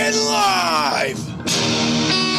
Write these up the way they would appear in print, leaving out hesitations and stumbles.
and live!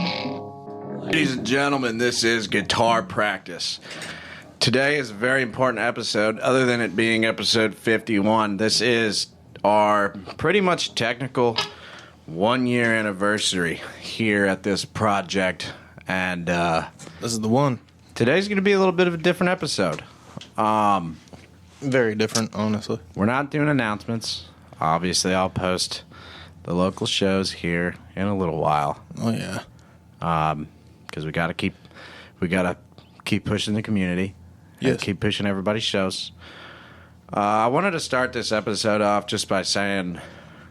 Ladies and gentlemen, this is Guitar Practice. Today is a very important episode, other than it being episode 51. This is our pretty much technical 1-year anniversary here at this project. And This is the one. today's going to be a little bit of a different episode. Very different, honestly. We're not doing announcements. Obviously, I'll post the local shows here in a little while. Oh, yeah. Because we gotta keep pushing the community. And Yes. keep pushing everybody's shows. I wanted to start this episode off just by saying,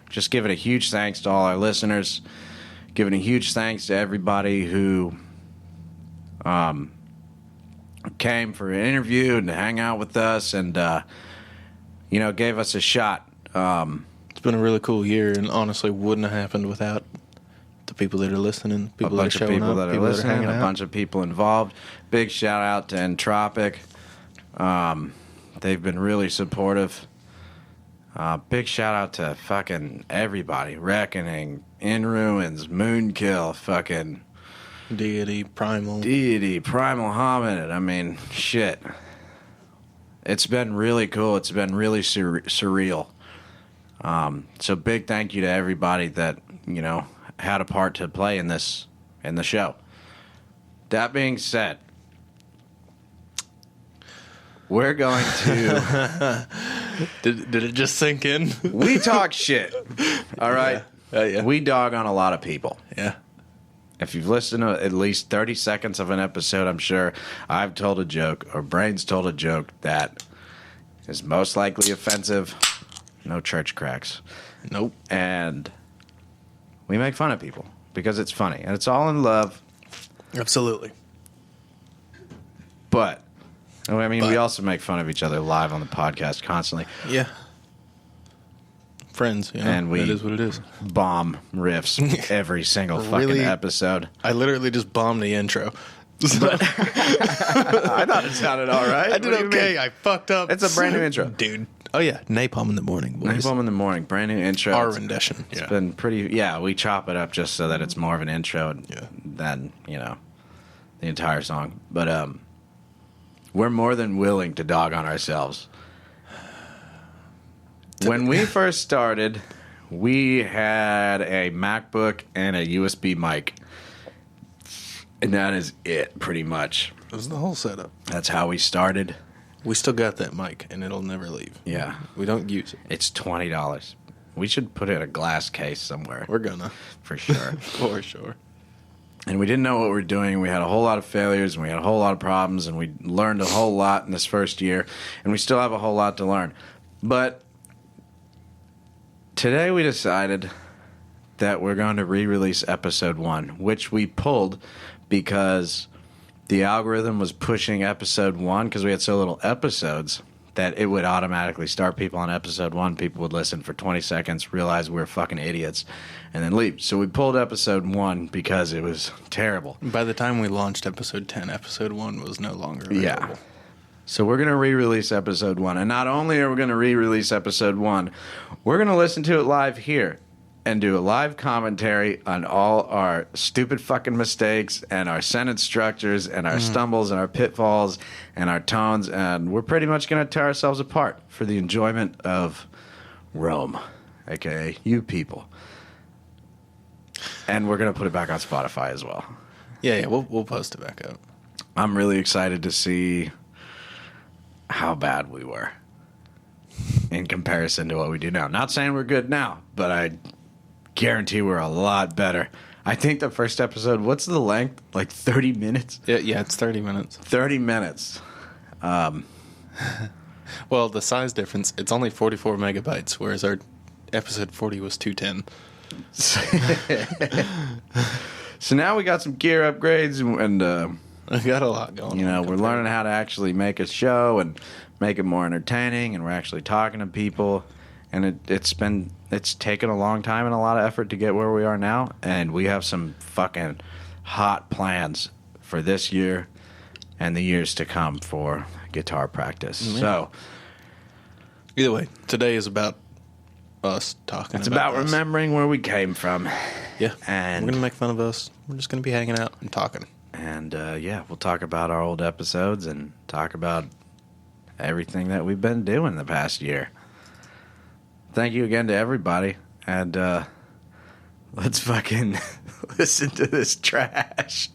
just giving a huge thanks to all our listeners, giving a huge thanks to everybody who came for an interview and to hang out with us and gave us a shot. It's been a really cool year, and honestly wouldn't have happened without the people that are listening, people that are bunch of showing people up, that are people listening, that are hanging a out. bunch of people involved. Big shout out to Entropic. They've been really supportive. Big shout out to fucking everybody. Reckoning, In Ruins, Moonkill, fucking Deity, Primal. Deity, Primal Hominid. I mean, shit. It's been really cool. It's been really surreal. So big thank you to everybody that, had a part to play in the show. That being said, we're going to Did it just sink in? we talk shit. All right. Yeah. We dog on a lot of people. Yeah. If you've listened to at least 30 seconds of an episode, I'm sure I've told a joke or Brain's told a joke that is most likely offensive. No church cracks. Nope. And we make fun of people because it's funny and it's all in love. Absolutely. But we also make fun of each other live on the podcast constantly. Yeah. Friends, And we- it is what it is. Bomb riffs every single fucking Really? episode. I literally just bombed the intro. I thought it sounded all right. I did okay. I fucked up. It's a brand new intro. Dude. Oh, yeah. Napalm in the morning, boys. Napalm in the morning, brand new intro. Our It's- rendition. It's been pretty. Yeah, we chop it up just so that it's more of an intro Yeah. than the entire song. But we're more than willing to dog on ourselves. When we first started, we had a MacBook and a USB mic, and that is it, pretty much. It was the whole setup. That's how we started. We still got that mic, and it'll never leave. Yeah, We don't use it. it's $20. We should put it in a glass case somewhere We're gonna. for sure. For sure. And we didn't know what we were doing. We had a whole lot of failures, and we had a whole lot of problems, and we learned a whole lot in this first year, and we still have a whole lot to learn. But today we decided that we're going to re-release episode 1, which we pulled because the algorithm was pushing episode 1 because we had so little episodes that it would automatically start people on episode 1. People would listen for 20 seconds, realize we were fucking idiots, and then leave. So we pulled episode 1 because it was terrible. By the time we launched episode 10, episode 1 was no longer available. Yeah. So we're going to re-release episode 1. And not only are we going to re-release episode 1, we're going to listen to it live here and do a live commentary on all our stupid fucking mistakes and our sentence structures and our stumbles and our pitfalls and our tones. And we're pretty much going to tear ourselves apart for the enjoyment of Rome, a.k.a. you people. And we're going to put it back on Spotify as well. Yeah, we'll post it back up. I'm really excited to see how bad we were in comparison to what we do now. Not saying we're good now, but I guarantee we're a lot better. I think the first episode, what's the length? Like 30 minutes? Yeah, it's 30 minutes. 30 minutes. Well, the size difference, it's only 44 megabytes, whereas our episode 40 was 210. So now we got some gear upgrades and I got a lot going you know, on. we're learning how to actually make a show and make it more entertaining, and we're actually talking to people. And it's taken a long time and a lot of effort to get where we are now. And we have some fucking hot plans for this year and the years to come for guitar practice. Yeah. So Either way, today is about us talking. It's about remembering where we came from. Yeah. And we're going to make fun of us. We're just going to be hanging out and talking. And, yeah, we'll talk about our old episodes and talk about everything that we've been doing the past year. Thank you again to everybody. And let's fucking listen to this trash.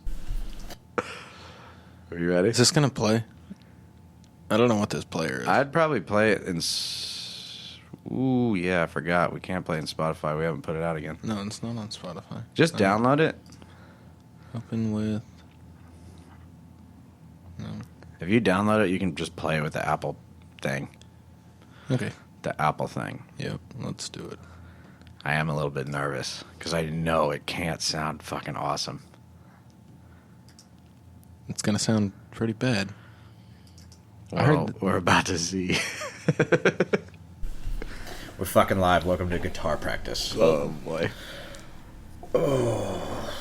Are you ready? Is this going to play? I don't know what this player is. I'd probably play it in... Ooh, yeah, I forgot. We can't play in Spotify. We haven't put it out again. No, it's not on Spotify. Just download it. Open with... No. If you download it, you can just play it with the Apple thing. Okay. The Apple thing. Yep, let's do it. I am a little bit nervous because I know it can't sound fucking awesome. It's going to sound pretty bad. Well, we're about to see. We're fucking live. Welcome to Guitar Practice. Oh, boy. Oh.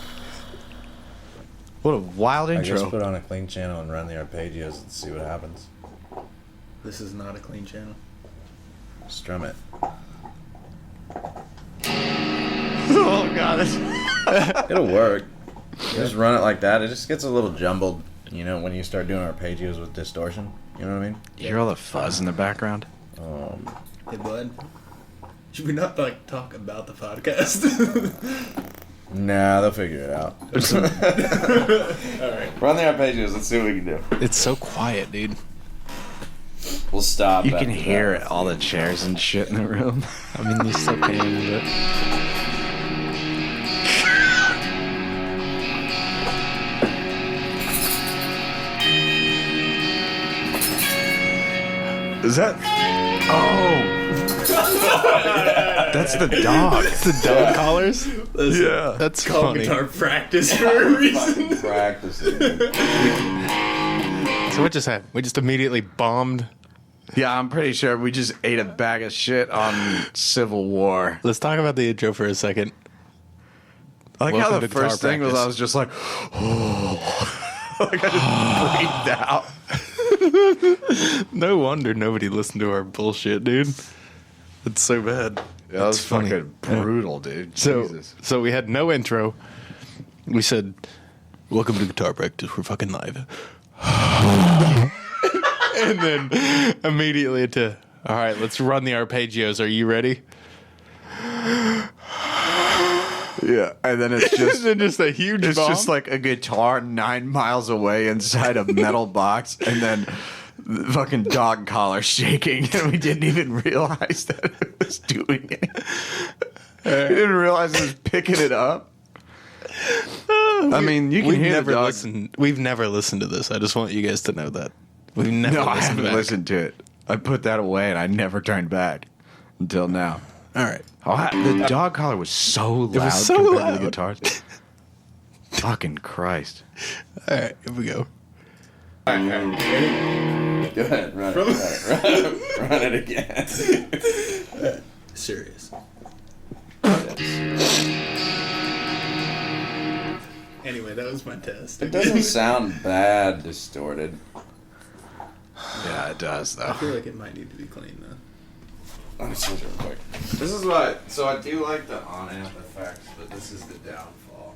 What a wild I intro. just put on a clean channel and run the arpeggios and see what happens. This is not a clean channel. Strum it. Oh, God. It'll work. Just run it like that. It just gets a little jumbled, you know, when you start doing arpeggios with distortion. You know what I mean? You hear all the fuzz in the background? Hey, bud. Should we not, talk about the podcast? Nah, they'll figure it out. Alright. Run the arpeggios. Let's see what we can do. It's so quiet, dude. We'll stop. You can hear all the chairs and shit in the room. I mean, you still can, but... Is that... Oh. That's the dog. It's the dog collars? Yeah. That's funny. Practice for a reason. Practicing. So what just happened? We just immediately bombed. Yeah, I'm pretty sure we just ate a bag of shit on Civil War. Let's talk about the intro for a second. I like Welcome how to the Guitar first thing was Practice. I was just like, oh. Like I just breathed out. No wonder nobody listened to our bullshit, dude. It's so bad. That was It's funny. fucking brutal, dude. So, Jesus. so we had no intro. We said, "Welcome to Guitar Practice. We're fucking live." And then immediately into, "All right, let's run the arpeggios. Are you ready?" Yeah, and then it's just And then just a huge it's bomb. just like a guitar 9 miles away inside a metal box, and then the fucking dog collar shaking, and we didn't even realize that it was doing it. We didn't realize it was picking it up. I mean, you can we've hear never the dog. listened. We've never listened to this. I just want you guys to know that we've never No, I listened haven't back. listened to it. I put that away, and I never turned back until now. All right. Oh, the dog collar was so loud was so compared to loud. the guitars. Fucking Christ. All right. Here we go. Alright, ready? Go ahead, run it again. Serious. Anyway, that was my test. It doesn't sound bad distorted. Yeah, it does I though. feel like it might need to be cleaned though. Let me switch real quick. This is what. So I do like the on amp effects, but this is the downfall.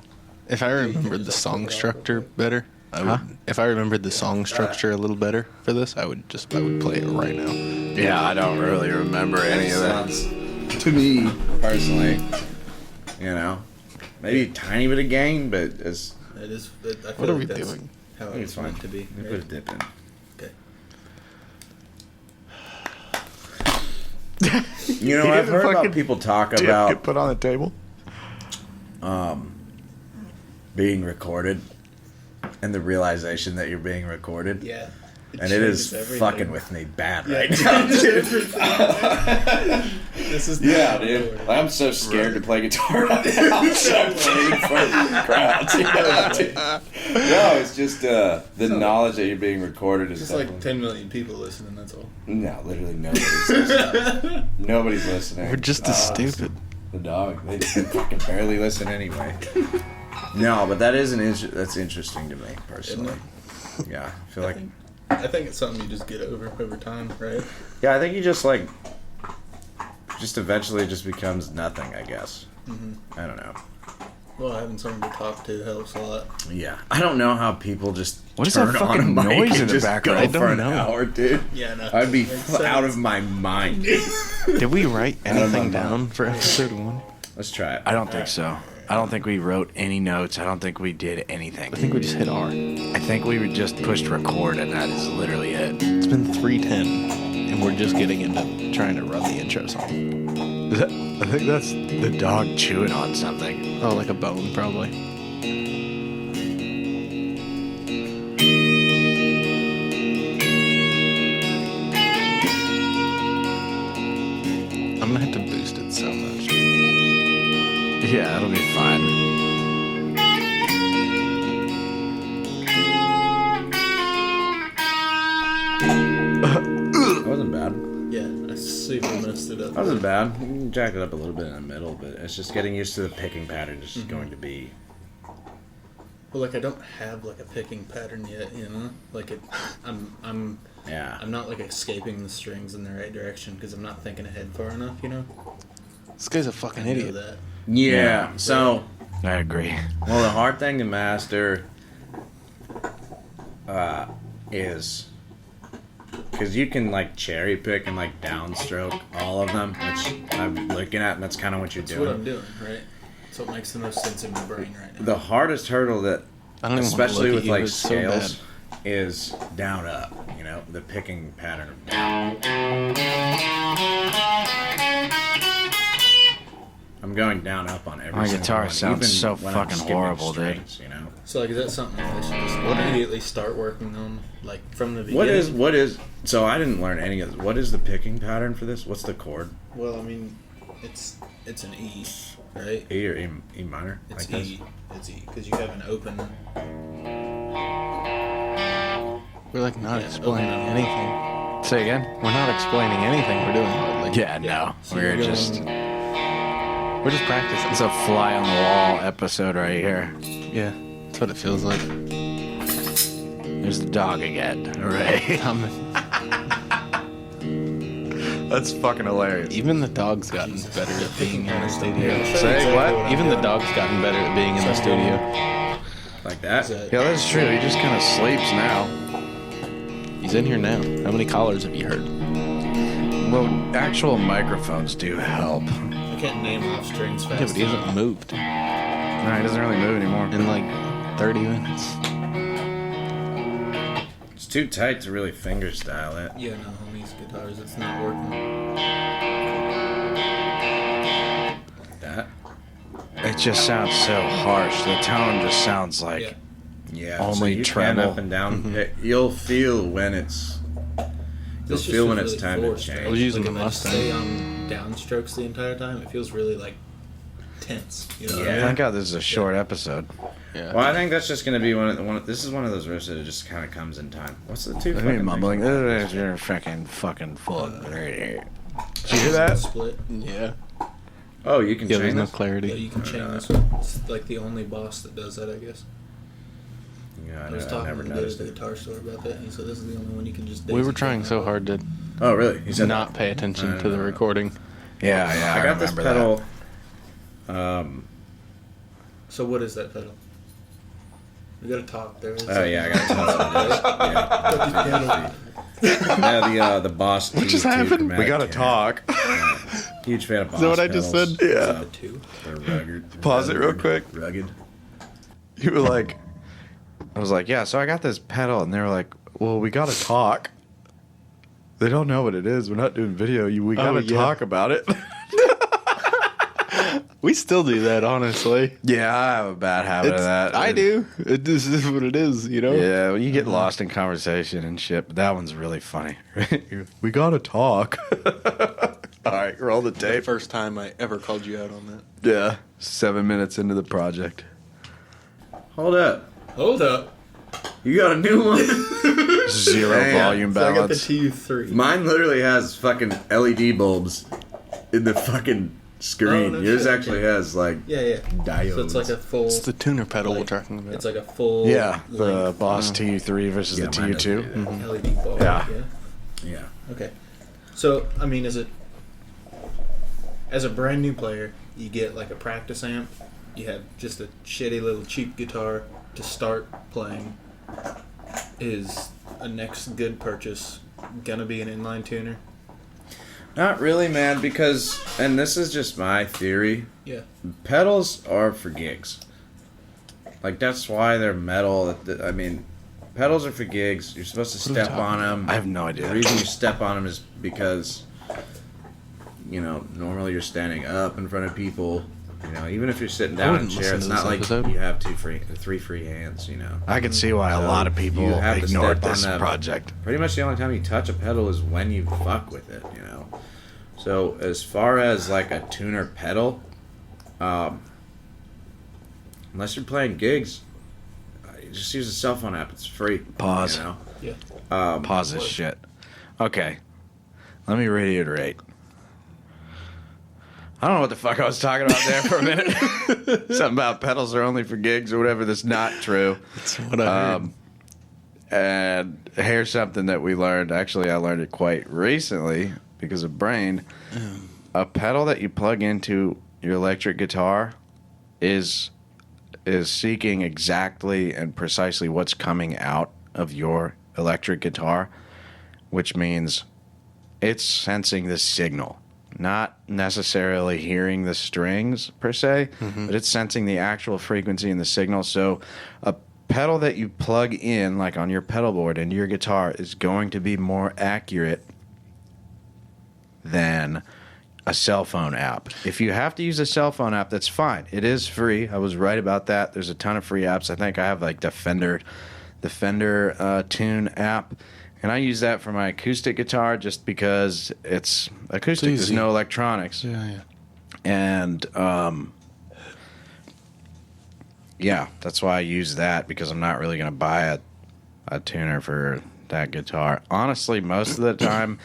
If I remembered the song structure better, I would. Huh? If I remembered the song structure a little better for this, I would play it right now. Yeah, I don't really remember any of that. Sounds, to me personally, you know, maybe a tiny bit of gain, but it's. It is. I feel What are like we that's doing? How I think it's it's fine. meant to be. Let me right? put a dip in. You know, I've heard about people talk about put on the table. being recorded and the realization that you're being recorded. Yeah. And it is changes everything. fucking with me bad Yeah, right it now. changes everything. This is Yeah, dude. Like, I'm so scared to play guitar right now. I'm so waiting for the crowds. You know, dude. No, it's just the knowledge that you're being recorded is Just like definitely- 10 million people listening. That's all. No, literally nobody's listening. Nobody's listening. We're just as stupid. The dog. They fucking barely listen anyway. No, but that is that's interesting to me personally. Yeah, I feel like. I think it's something you just get over time, right? Yeah, I think you just like. Just eventually, it just becomes nothing. I guess. I don't know. Well, having someone to talk to helps a lot. Yeah, I don't know how people just What is turn that on fucking a mic noise and in the just background? go I for don't an know. hour, dude. Yeah, no. I'd be Makes out sense. of my mind. Did we write anything know. down for episode 1? Let's try it. I don't think so. I don't think we wrote any notes. I don't think we did anything. I think we just hit R. I think we just pushed record, and that is literally it. It's been 3:10, and we're just getting into trying to run the intro song. I think that's the dog chewing on something. Oh, like a bone, probably. I'm gonna have to boost it so much. Yeah, it'll be fine. That wasn't bad. Yeah, I super messed it up. That wasn't bad. You can jack it up a little bit in the middle, but it's just getting used to the picking pattern. It's just going to be. Well, like I don't have like a picking pattern yet, you know. Like it, I'm Yeah. not like escaping the strings in the right direction because I'm not thinking ahead far enough, you know. This guy's a fucking I know idiot. that. Yeah. So, I agree. well, the hard thing to master is because you can like cherry pick and like downstroke all of them, which I'm looking at, and that's kind of what you're That's what I'm doing. doing, right? So it makes the most sense in my brain right now. The hardest hurdle that, I don't even wanna especially look with at you, like it's so scales, is down up. You know, the picking pattern of down. I'm going down up on every My single guitar one, sounds even so when I'm fucking skipping horrible, dude. strings, you know. So like, is that something I should just immediately start working on, like from the beginning? What is? So I didn't learn any of this. What is the picking pattern for this? What's the chord? Well, I mean, it's an E, right? E or E minor? It's I guess? E. It's E because you have an open. We're like not Yeah, explaining open up. anything. Say again? We're not explaining anything we're doing. Like, Yeah, no. So We're you're just. we're just practicing. It's a fly on the wall episode right here. Yeah, that's what it feels like. There's the dog again. Hooray. That's fucking hilarious. Even the dog's gotten better at being in the studio. Say what? Even the dog's gotten better at being in the studio. Like that? Yeah, that's true. He just kind of sleeps now. He's in here now. How many callers have you heard? Well, actual microphones do help. I can't name off strings fast. Yeah, but he hasn't moved No, he doesn't really move anymore. in like 30 minutes. It's too tight to really finger style it. Yeah, no, on these guitars, it's not working. Like that? It just sounds so harsh. The tone just sounds like. Yeah. Yeah. Only so you treble. can up and down. You'll feel when it's. You'll This just feel when feels it's really time to forced, right? change. I was using Like, a if I just Mustang. stay on downstrokes the entire time, it feels really like tense. You know? Yeah. Thank God this is a short episode. Yeah. Well, I think that's just going to be this is one of those riffs that just kind of comes in time. What's the two? I fucking mean, mumbling. things? You're fucking fuck. Did you hear that? Split. Yeah. Oh, you can Yeah, chain there's no this? Yeah, clarity. you can chain this one. It's like the only boss that does that, I guess. Yeah, I was I talking never to the dude at noticed the it. guitar store about that, and he said this is the only one you can just. We were daisy trying chain so out. hard to Oh, really? He said not pay attention to the No. recording. Yeah, I got this remember pedal. So what is that pedal? We gotta talk there. Oh yeah, I got to tell you this. Yeah, the Boss. What just T2 happened? chromatic We gotta camera. talk. Huge fan of Boss. Is that what I just pedals. said? Yeah. The two. They're rugged. Pause it real quick. Rugged. You were like, I was like, yeah, so I got this pedal, and they were like, well, we gotta talk. They don't know what it is. We're not doing video. We gotta yeah. talk about it. We still do that, honestly. Yeah, I have a bad habit of that. I do. This is what it is, you know? Yeah, well, you get lost in conversation and shit, but that one's really funny. We gotta talk. All right, roll the The tape. first time I ever called you out on that. Yeah, 7 minutes into the project. Hold up. Hold up. You got a new one? Zero Damn. volume So I got the balance. TU3. Mine literally has fucking LED bulbs in the fucking screen. Oh, no Yours shit. actually has like Yeah. diodes. So it's like a full. It's the tuner pedal like, we're talking about. It's like a full. Yeah, the length Boss TU3 versus Yeah, the mine doesn't TU2. do that. LED bulb. Yeah. Yeah. Okay. So I mean, is it as a brand new player, you get like a practice amp, you have just a shitty little cheap guitar to start playing. Is a next good purchase gonna be an inline tuner? Not really, man, because, and this is just my theory, Yeah. pedals are for gigs. Like, that's why they're metal. I mean, pedals are for gigs. You're supposed to What are we step talking on them. I have no idea. The reason you step on them is because, you know, normally you're standing up in front of people. You know, even if you're sitting down in a wouldn't chair, listen it's to not this like episode. you have three free hands, you know. I can see why a So lot of people you have to ignored step on this them. project. Pretty much the only time you touch a pedal is when you fuck with it, you know. So as far as like a tuner pedal, unless you're playing gigs, you just use a cell phone app. It's free. Pause. You know? Yeah. Pause this shit. Okay, let me reiterate. I don't know what the fuck I was talking about there for a minute. Something about pedals are only for gigs or whatever. That's not true. That's what I heard. And here's something that we learned. Actually, I learned it quite recently because of Brain. A pedal that you plug into your electric guitar is seeking exactly and precisely what's coming out of your electric guitar, which means it's sensing the signal, not necessarily hearing the strings per se, but it's sensing the actual frequency and the signal. So a pedal that you plug in, like on your pedal board into your guitar, is going to be more accurate than a cell phone app. If you have to use a cell phone app, that's fine. It is free. I was right about that. There's a ton of free apps. I think I have like the Fender Tune app, and I use that for my acoustic guitar just because it's acoustic. There's easy. no electronics. Yeah. And yeah, that's why I use that, because I'm not really going to buy a tuner for that guitar. Honestly, most of the time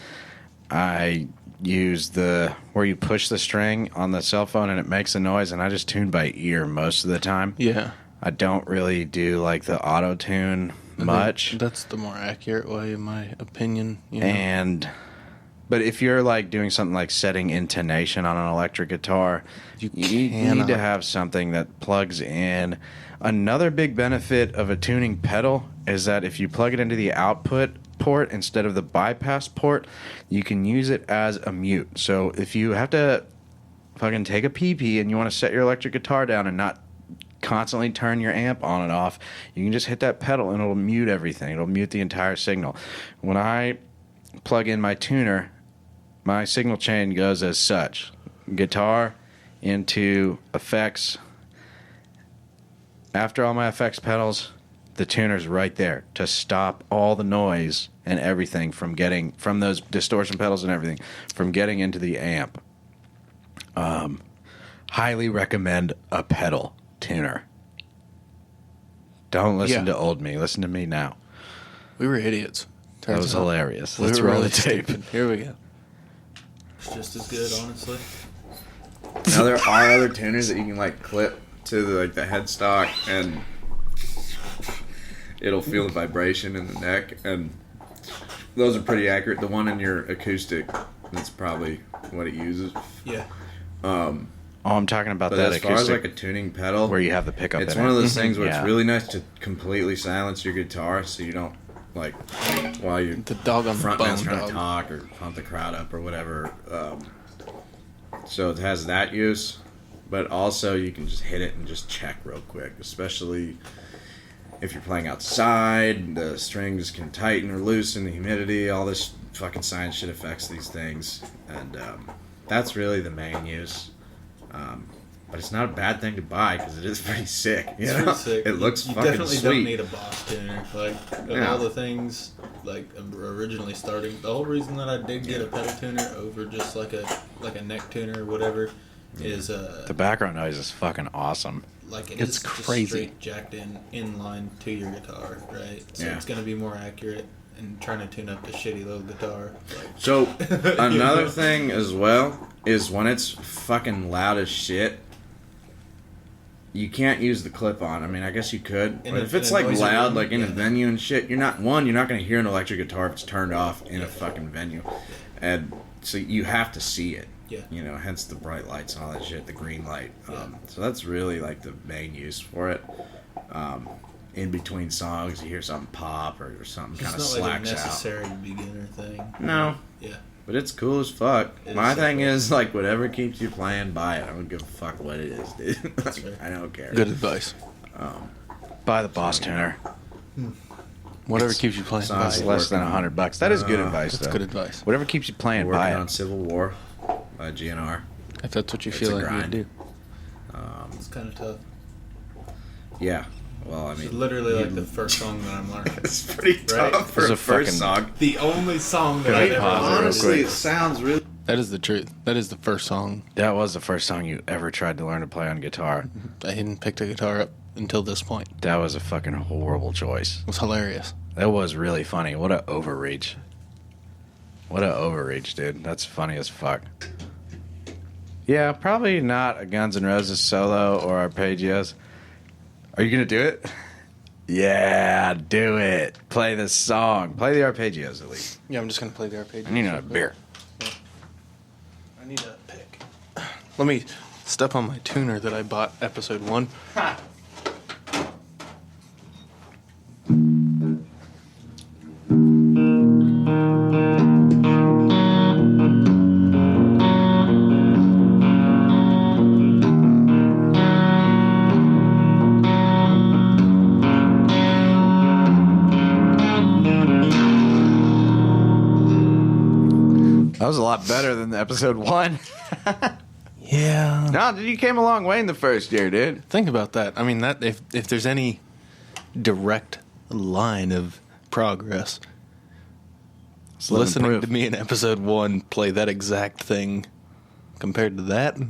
I use the where you push the string on the cell phone and it makes a noise, and I just tune by ear most of the time. Yeah. I don't really do like the auto tune much. That's the more accurate way, in my opinion. You know? But if you're like doing something like setting intonation on an electric guitar, you need cannot. to have something that plugs in. Another big benefit of a tuning pedal is that if you plug it into the output port instead of the bypass port, you can use it as a mute. So if you have to fucking take a pee-pee and you want to set your electric guitar down and not constantly turn your amp on and off, you can just hit that pedal and it'll mute everything. It'll mute the entire signal. When I plug in my tuner, my signal chain goes as such: guitar into effects. After all my effects pedals, the tuner's right there to stop all the noise and everything from those distortion pedals and everything from getting into the amp. highly recommend a pedal tuner. Don't listen to old me. Listen to me now. We were idiots. That was hilarious. We Let's were roll really the tape. stupid. Here we go. It's just as good, honestly. Now there are other tuners that you can like clip to the headstock, and it'll feel the vibration in the neck, and those are pretty accurate. The one in your acoustic, that's probably what it uses. Yeah. Oh, I'm talking about But that as far as acoustic like a tuning pedal, where you have the pickup. it's in one it. of those things where Yeah. it's really nice to completely silence your guitar, so you don't like while you're The dog on the front bone, man's trying dog. to talk or pump the crowd up or whatever. So it has that use, but also you can just hit it and just check real quick, especially if you're playing outside. The strings can tighten or loosen, the humidity, all this fucking science shit affects these things, and that's really the main use. But it's not a bad thing to buy because it is pretty sick. You It's know? pretty sick. It looks you fucking definitely sweet. don't need a Boss tuner. Like, of Yeah. all the things, like, originally starting, the whole reason that I did get a pedal tuner over just like a neck tuner or whatever is, The background noise is fucking awesome. like, It's is just crazy. straight jacked in line to your guitar, right? So Yeah. it's going to be more accurate and trying to tune up the shitty little guitar. Like, So another know? thing as well is when it's fucking loud as shit, you can't use the clip on. I mean, I guess you could, In but a- if it's in a like noisy loud, room, like in a yeah. venue and shit, you're not going to hear an electric guitar if it's turned off in a fucking venue, and so you have to see it. Yeah. You know, hence the bright lights and all that shit, the green light. Yeah. So that's really like the main use for it. In between songs, you hear something pop or something kind of it's not like a slacks out. necessary beginner thing. No. Yeah. But it's cool as fuck. It My is thing so cool. is, like, whatever keeps you playing, buy it. I don't give a fuck what it is, dude. That's fair. I don't care. Good advice. Buy the Boss tuner. Whatever keeps you playing. Sounds buy It's it. less than $100. That is good advice, That's though. good advice. Whatever keeps you playing, Working buy on it. Civil War by GNR. If that's what you It's feel a like grind. you do. It's kind of tough. Yeah. Well, I It's mean, literally like the first song that I'm learning. it's pretty Right? tough for It's a a first fucking- song. The only song that Can I've we ever pause it real learned. Honestly, quick? it sounds really. That is the truth. That is the first song. That was the first song you ever tried to learn to play on guitar. I hadn't picked a guitar up until this point. It That was a fucking horrible choice. was hilarious. That was really funny. What a overreach. What a overreach, dude. That's funny as fuck. Yeah, probably not a Guns N' Roses solo or arpeggios. Are you gonna do it? Yeah, do it. Play the song. Play the arpeggios at least. Yeah, I'm just gonna play the arpeggio. I need a beer. I need a pick. Let me step on my tuner that I bought episode 1. That was a lot better than episode 1. Yeah. No, dude, you came a long way in the first year, dude. Think about that. I mean, that if there's any direct line of progress, living listening proof. to me in episode 1 play that exact thing compared to that, get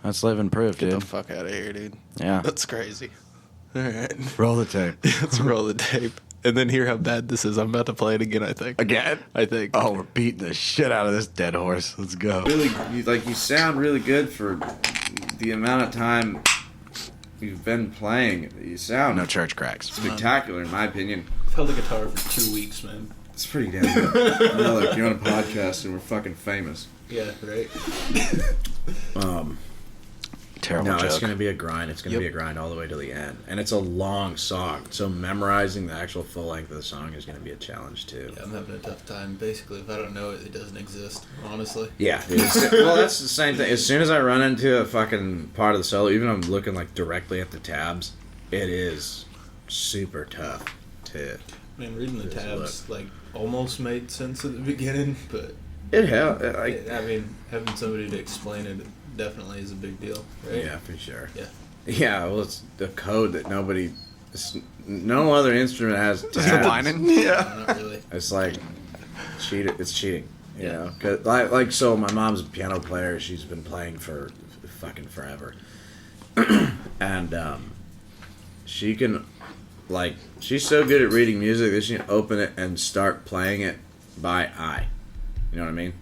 That's living proof, the dude. fuck out of here, dude. Yeah. That's crazy. All right. Roll the tape. Let's roll the tape. And then hear how bad this is. I'm about to play it again, I think. Again? I think. Oh, we're beating the shit out of this dead horse. Let's go. Really, you sound really good for the amount of time you've been playing. You sound No church cracks. spectacular, in my opinion. I've held the guitar for 2 weeks, man. It's pretty damn good. You know, like, you're on a podcast and we're fucking famous. Yeah, right? Terrible No, joke. it's going to be a grind. It's going to Yep. be a grind all the way to the end. And it's a long song. So memorizing the actual full length of the song is going to be a challenge, too. Yeah, I'm having a tough time. Basically, if I don't know it, it doesn't exist, honestly. Yeah, dude. Well, that's the same thing. As soon as I run into a fucking part of the solo, even if I'm looking like directly at the tabs, it is super tough to. I mean, reading the Just tabs, like, almost made sense at the beginning, but, It hell, like, I mean, having somebody to explain it definitely is a big deal, right? yeah, for sure. Yeah. Yeah, well, it's the code that nobody, no other instrument has. Just tabs. whining? No, Yeah. not really. It's like cheating. It's cheating. You Yeah. know, 'cause like so. My mom's a piano player. She's been playing for fucking forever. And she can, like, she's so good at reading music that she can open it and start playing it by eye. You know what I mean?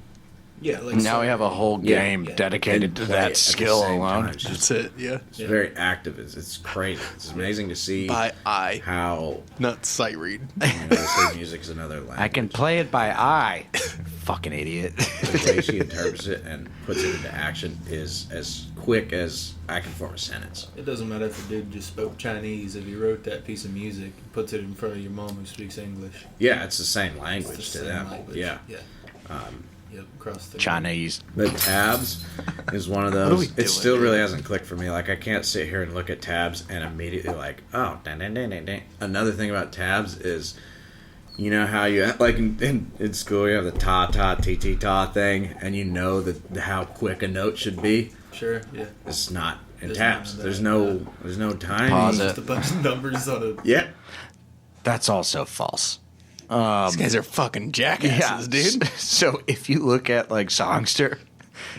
Yeah, like Now we have a whole game Yeah. dedicated And to play it that at the skill same alone. time. She's That's it. Yeah. She's very active. It's crazy. It's amazing to see By eye, how not sight read. they say music is another language. I can play it by eye. Fucking idiot. The way she interprets it and puts it into action is as quick as I can form a sentence. It doesn't matter if a dude just spoke Chinese. If he wrote that piece of music and puts it in front of your mom who speaks English, Yeah, it's the same it's language the to same them. language. Yeah. Yeah. Yep. Across the Chinese. But tabs is one of are those. we It doing, still dude? really hasn't clicked for me. Like, I can't sit here and look at tabs and immediately like, oh, dang, dang, dang, dang, dang. Another thing about tabs is, you know how you like in school you have the ta ta ti ti ta thing, and you know that how quick a note should be. Sure. Yeah. It's not in There's tabs. none of There's that, no timing. Pause Just it. a bunch of numbers on a. Yeah. That's also false. These guys are fucking jackasses, dude. So if you look at like Songster,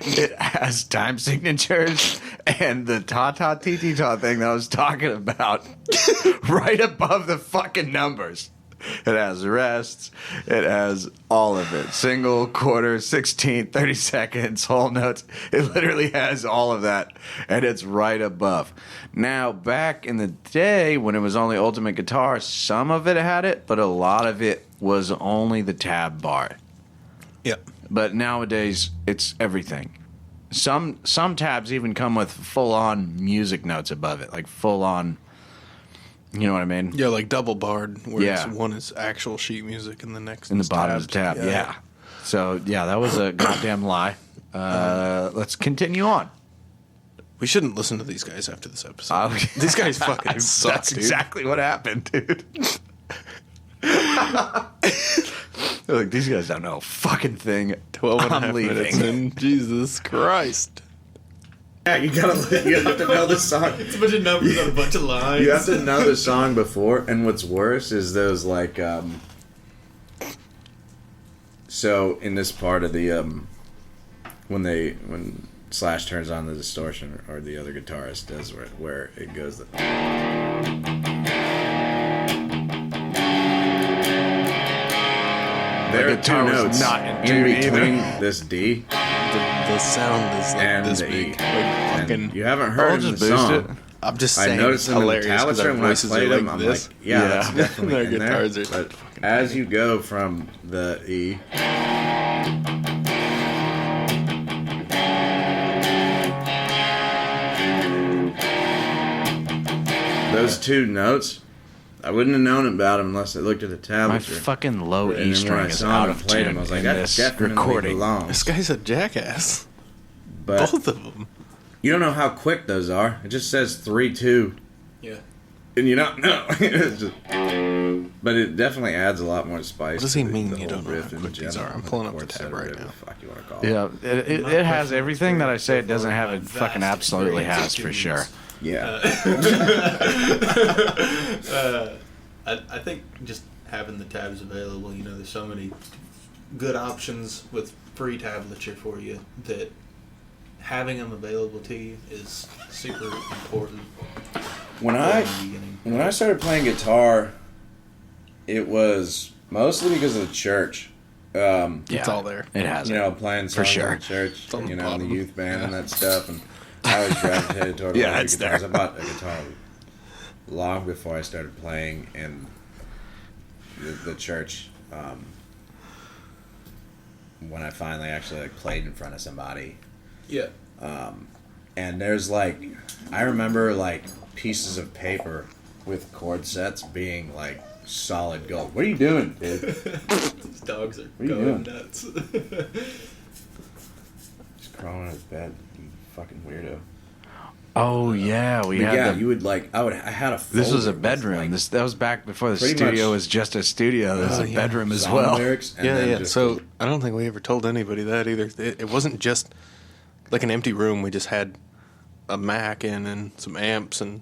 it has time signatures and the ta ta ti ti ta thing that I was talking about right above the fucking numbers. It has rests. It has all of it. Single, quarter, 16, 30 seconds, whole notes. It literally has all of that. And it's right above. Now, back in the day when it was only Ultimate Guitar, some of it had it, but a lot of it was only the tab bar. Yep. But nowadays, it's everything. Some tabs even come with full-on music notes above it. Like full-on... You know what I mean? Yeah, like double barred, where Yeah. one is actual sheet music and the next In the is bottom is tabbed. tab. Yeah. So, yeah, that was a goddamn lie. Let's continue on. We shouldn't listen to these guys after this episode. These guys fucking suck, That's dude. exactly what happened, dude. They're like, these guys don't know a fucking thing. 12 and a I'm half minutes leaving. in. Jesus Christ. Yeah, you have to know the song. It's a bunch of numbers on a bunch of lines. You have to know the song before, and what's worse is those like so in this part of the when Slash turns on the distortion or the other guitarist does where it goes the there are two guitar was notes not in in tune between either. this D The sound is like and this the big. E. Like And fucking. you haven't heard I'll it in just the boost song. it. I'm just I saying. noticed them in hilarious because Metallica our when I voices played are them. like I'm this. like, yeah, that's definitely Their in there. guitars are But fucking as you go from the E, those two notes, I wouldn't have known about them unless I looked at the My tablature. fucking low And then E when string I is saw out them of play tune them, I was like, in that this definitely recording. belongs. This guy's a jackass. But Both of them. you don't know how quick those are. It just says 3-2, Yeah. and you don't know. It's just- but it definitely adds a lot more spice. What does he to the mean you whole don't know riff how in quick these general, are? I'm the pulling up the chord tab setter, right whatever now. the fuck you want to call it. Yeah, it has everything that I say it doesn't have. It fucking absolutely has for sure. Yeah. I think just having the tabs available, you know, there's so many good options with free tablature for you that having them available to you is super important. When in I the beginning. when I started playing guitar, it was mostly because of the church. It's all there. It has. You know, playing songs sure. in the church, on the you know, in the bottom. youth band and that stuff, and I always gravitated toward Yeah, playing it's guitars. there. I bought a guitar long before I started playing in the church. When I finally actually like played in front of somebody, Yeah. and there's like, I remember like pieces of paper with chord sets being like solid gold. What are you doing, dude? These dogs are What are you going doing? nuts. Just crawling on his bed, you fucking weirdo. Oh yeah, we But had. yeah, the- you would like. I had a. This was a folder with, bedroom. like, That was back before the pretty studio much- was just a studio. This was a yeah. bedroom as song well. lyrics, and Yeah, then yeah. just- So I don't think we ever told anybody that either. It wasn't just like an empty room. We just had a Mac in and some amps, and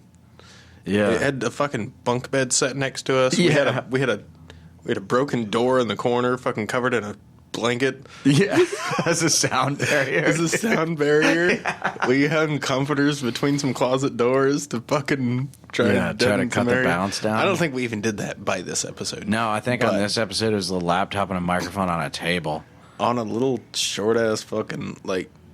Yeah. it had a fucking bunk bed set next to us. Yeah. We had a broken door in the corner, fucking covered in a blanket Yeah, as a sound barrier. as a sound barrier. We hung comforters between some closet doors to fucking try Yeah, to try to deaden cut some the area. bounce down. I don't think we even did that by this episode. No, I think on But- this episode it was the laptop and a microphone on a table, On a little short ass fucking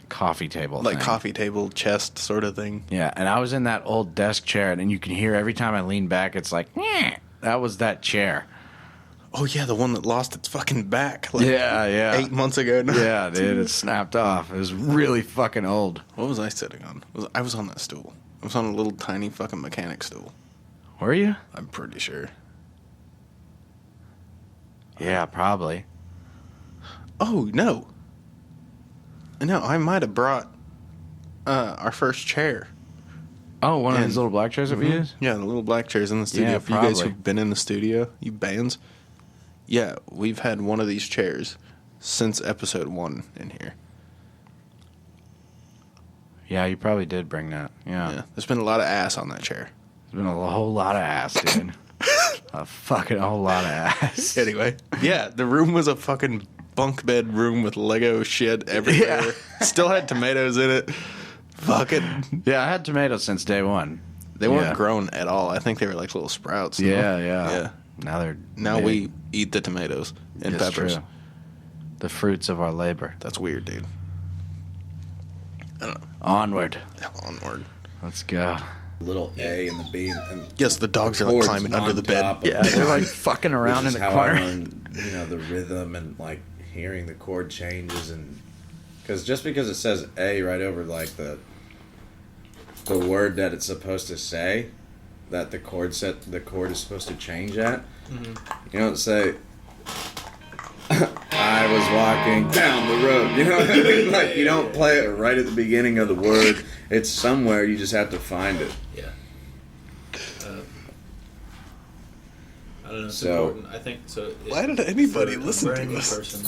coffee table, like thing. coffee table chest sort of thing. Yeah, and I was in that old desk chair, and you can hear every time I lean back, it's like, "Nyeh." That was that chair. Oh yeah, the one that lost its fucking back. Yeah. 8 months ago. Now. Yeah, dude, it snapped off. It was really fucking old. What was I sitting on? I was on that stool. I was on a little tiny fucking mechanic stool. Were you? I'm pretty sure. Yeah, probably. Oh no. No, I might have brought our first chair. Oh, one of And- these little black chairs that we use? Yeah, the little black chairs in the studio. Yeah, For you guys probably. who've been in the studio, you bands. Yeah, we've had one of these chairs since episode 1 in here. Yeah, you probably did bring that. Yeah, there's been a lot of ass on that chair. There's been a whole lot of ass, dude. A fucking whole lot of ass. Anyway, yeah, the room was a fucking bunk bed room with Lego shit everywhere. Yeah. Still had tomatoes in it. Fucking. Yeah, I had tomatoes since day one. They weren't Yeah. grown at all. I think they were like little sprouts. Yeah. Yeah. Now they're Now big. we eat the tomatoes and It's peppers. true. The fruits of our labor. That's weird, dude. I don't Onward. know. Onward. Let's go. Little A and the B. And Yes, the dogs are like chords climbing on under the top bed. of Yeah, they're like fucking around in which is the how corner. I learned, the rhythm and like hearing the chord changes, and because just because it says A right over like the word that it's supposed to say, that the chord is supposed to change at. You don't say I was walking down the road. You know what I mean? Like you don't play it right at the beginning of the word. It's somewhere. You just have to find it. Yeah. I don't know. It's So- important. I think so. Why did anybody for a listen to brand new us? Person,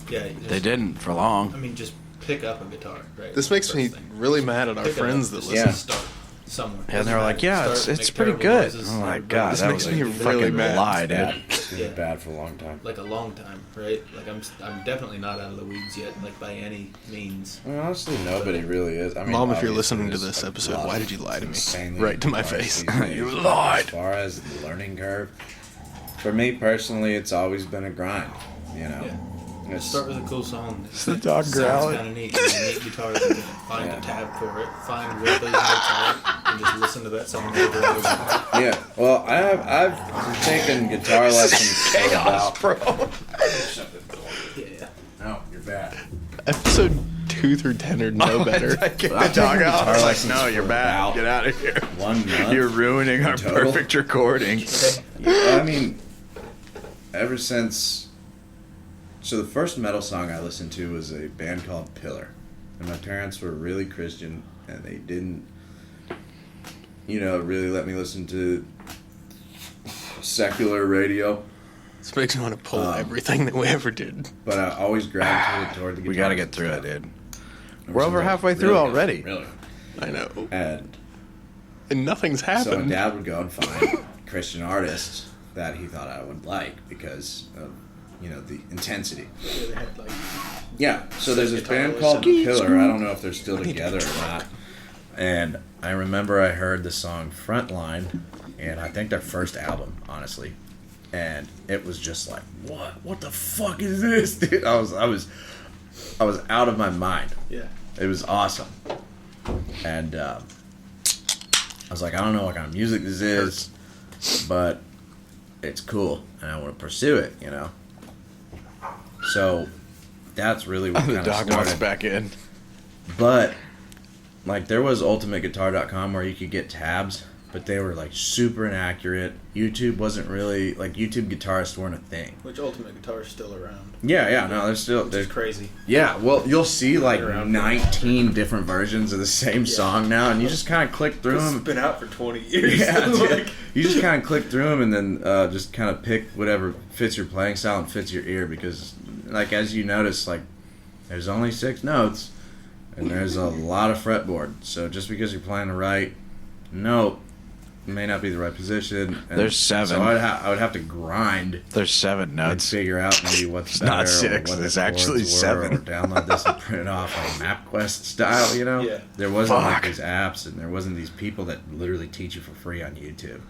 yeah. You just, They didn't for long. I mean, just pick up a guitar. Right. This makes me First thing. really mad at our Pick it up, friends that just listen. Yeah. Start somewhere. Yeah, and they were like, yeah, Start, it's make pretty terrible good. noises, I'm like, everybody- God, This that makes was me a really fucking mad. lie, Dad. It's been bad for a long time. like a long time, right? Like I'm definitely not out of the weeds yet, like by any means. Well, honestly, nobody really is. I mean, Mom, if you're obviously, listening to there's this a episode, lot why of did you lie to me? insanely Right to my guitars face. these days. You lied. As far as the learning curve, for me personally, it's always been a grind. Yeah. It's- Start with a cool song. It's the dog Sounds growling. kind of neat. You know, neat guitar. Find Yeah. a tab for it. Find what those notes are, and just listen to that song over and over. Yeah, well, I've taken guitar lessons for about. bro. Yeah. No, you're bad. Episode 2 through 10 are no better. Get the I've dog taken out. guitar I was like, lessons no, you're for bad. about Get out of here. 1 month. You're ruining our total. perfect recording. I mean, ever since. So the first metal song I listened to was a band called Pillar, and my parents were really Christian, and they didn't, really let me listen to secular radio. This makes me want to pull Um, everything that we ever did. But I always gravitated toward the guitar. We got to get through it, dude. Ever We're since over I was halfway through really already. good, Really. I know. And And nothing's so happened. Dad would go and find Christian artists that he thought I would like because of, the intensity. Yeah, they had like Yeah, so there's this Guitar band called listen. Pillar. I don't know if they're still together or not. And I remember I heard the song Frontline, and I think their first album, honestly. And it was just like, what the fuck is this, dude? I was out of my mind. yeah. It was awesome. And I was like, I don't know what kind of music this is, but it's cool, and I want to pursue it, So that's really what The kind of dog walks started. back in. But like there was ultimateguitar.com where you could get tabs, but they were like super inaccurate. YouTube wasn't really like YouTube guitarists weren't a thing. Which Ultimate Guitar is still around. Yeah, no, there's still Which there's is crazy. yeah. Well, you'll see like Been around for 19 different versions of the same song now, and you just kind of click through It's them. been out for 20 years. Yeah, Like, dude. You just kind of click through them and then just kind of pick whatever fits your playing style and fits your ear because, like, as you notice, like, there's only 6 notes and there's a lot of fretboard. So just because you're playing the right note may not be the right position. And There's 7. So I would have to grind There's 7 and notes. figure out maybe what's better. not 6, Or what it's the actually chords 7. Or download this and print it off like MapQuest style, you know? Yeah. There wasn't like Fuck. these apps and there wasn't these people that literally teach you for free on YouTube.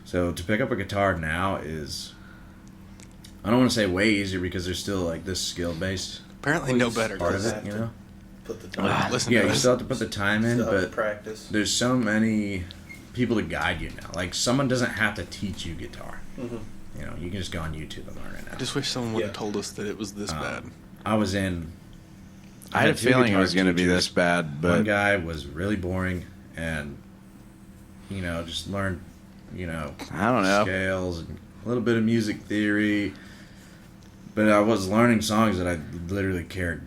So to pick up a guitar now is, I don't want to say way easier because there's still like this skill based Apparently, no better. part of does it, you know? Put the time. Listen Yeah, to you this. still have to put the time in, Still have to but practice. there's so many people to guide you now. Like someone doesn't have to teach you guitar. Mm-hmm. You know, you can just go on YouTube and learn it now. I just wish someone would have Yeah. told us that it was this bad. I was in. I had a 2 feeling it guitar was going to be teachers. this bad, One but guy was really boring and, you know, just learned, you know, I don't know. scales and a little bit of music theory. But I was learning songs that I literally cared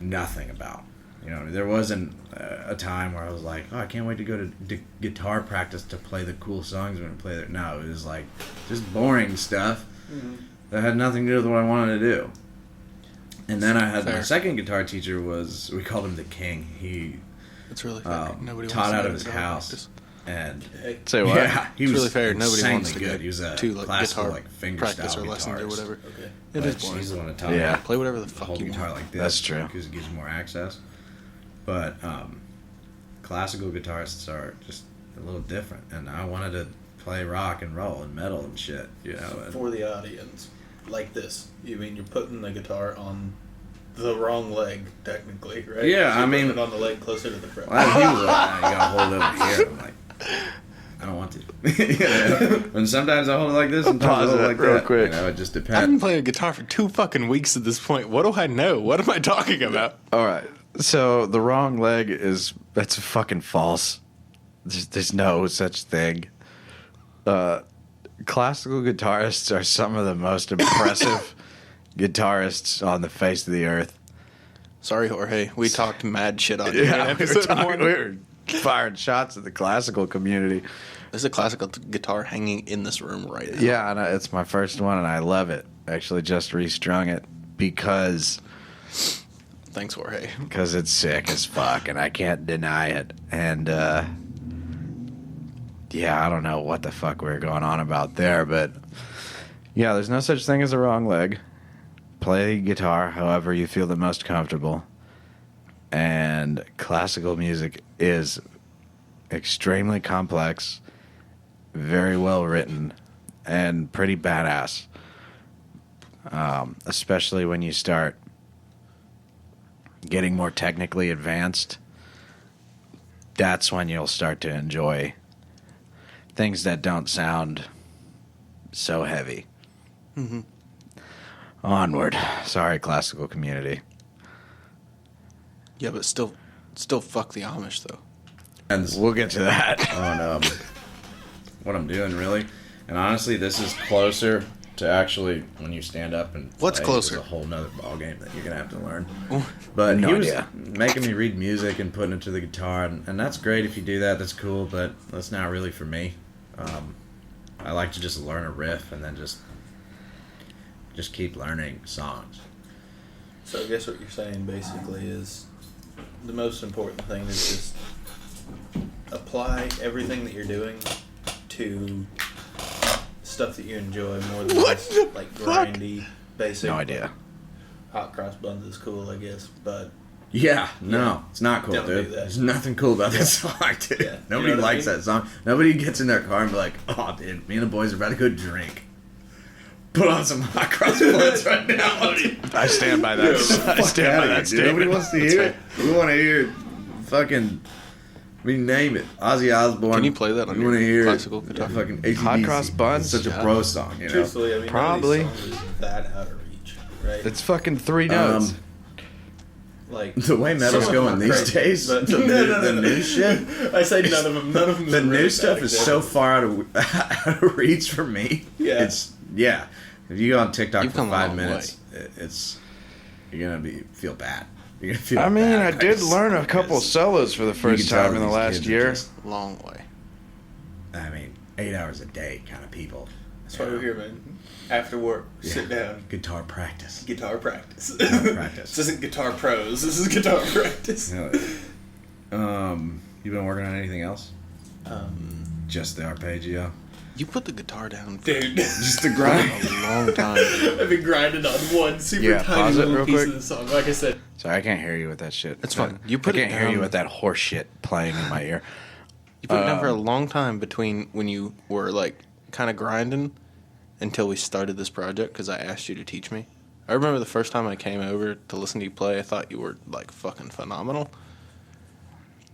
nothing about. You know, there wasn't a time where I was like, oh, I can't wait to go to guitar practice to play the cool songs when I play there. No, it was like just boring stuff that had nothing to do with what I wanted to do. And then I had my Fair. second guitar teacher we called him the King. He It's really fair. Nobody taught wants to out go of to his guitar house. practice. And Hey, say what? yeah, he It's was really fair. Nobody insanely wants to good. go He was a to like classical, guitar like finger practice style or lessons or guitarist. whatever. okay. It is But boring. she's the one that taught Yeah. me Play whatever the to fuck hold you guitar want. like this. That's true. Because it gives you more access. But classical guitarists are just a little different, and I wanted to play rock and roll and metal and shit, you know. And For the audience, like this, you mean you're putting the guitar on the wrong leg, technically, right? Yeah, You're I mean- putting it on the leg closer to the front. well, he was like, "Nah, you gotta hold it over here." I'm like, I don't want to. You know? And sometimes I hold it like this, and sometimes I Pause hold it it like real that. quick. You know, it just I've been depends. playing guitar for 2 fucking weeks at this point. What do I know? What am I talking about? All right. So the wrong leg that's fucking false. There's no such thing. Classical guitarists are some of the most impressive guitarists on the face of the earth. Sorry, Jorge. We talked mad shit on you. Yeah, we were firing shots at the classical community. There's a classical guitar hanging in this room right now. Yeah, and it's my first one, and I love it. Actually, just restrung it because Thanks, Jorge. it's sick as fuck, and I can't deny it. And yeah, I don't know what the fuck we were going on about there, but yeah, there's no such thing as a wrong leg. Play guitar however you feel the most comfortable. And classical music is extremely complex, very well written, and pretty badass. Especially when you start getting more technically advanced. That's when you'll start to enjoy things that don't sound so heavy. Mm-hmm. Onward. Sorry, classical community. Yeah, but still fuck the Amish, though. And We'll get to that. on what I'm doing, really. And honestly, this is closer to actually when you stand up and What's play, closer? It's a whole nother ball game that you're gonna have to learn. But No he was idea. making me read music and putting it to the guitar, and that's great if you do that. That's cool, but that's not really for me. I like to just learn a riff and then just keep learning songs. So I guess what you're saying basically is the most important thing is just apply everything that you're doing to stuff that you enjoy more than What just the like fuck? grindy, basic. No idea. Hot cross buns is cool, I guess, but Yeah, no, it's not cool, Don't do dude. that. There's nothing cool about that song, dude. Yeah. Nobody You know what I likes mean? that song. Nobody gets in their car and be like, "Oh, dude, me and the boys are about to go drink. Put on some hot cross buns right now." I stand by that. I stand by that statement. Nobody wants to hear it. We want to hear fucking. I mean, name it. Ozzy Osbourne. Can you play that on We your want to hear classical guitar? Fucking AC/DC. Hot Cross Buns? It's such a Yeah. pro song, you know. truthfully, I mean, Probably. none of these songs is that out of reach, right? It's fucking 3 notes. like The way metal's some of them going are these crazy, days, but- the new shit. I say none of them. None of them. The new stuff is so far out of reach for me. Yeah. Yeah. If you go on TikTok You've for come a 5 long minutes, it's you're gonna feel bad. You're gonna feel. I mean, bad. I did just- learn a couple because solos for the you first can tell time in the these last kids are year. just, Long way. I mean, 8 hours a day kind of people. That's why we're here, man. After work, sit down, Guitar practice. guitar practice. practice. This isn't guitar pros. This is guitar practice. You been working on anything else? just the arpeggio. You put the guitar down for Dude, Just the grind. a long time. I've been grinding on one super Yeah, tiny pause it little real piece quick. of the song. Like I said, Sorry, I can't hear you with that shit. It's fine. You put I it can't hear you down. with that horse shit playing in my ear. You put it down for a long time between when you were like kind of grinding until we started this project because I asked you to teach me. I remember the first time I came over to listen to you play, I thought you were like fucking phenomenal.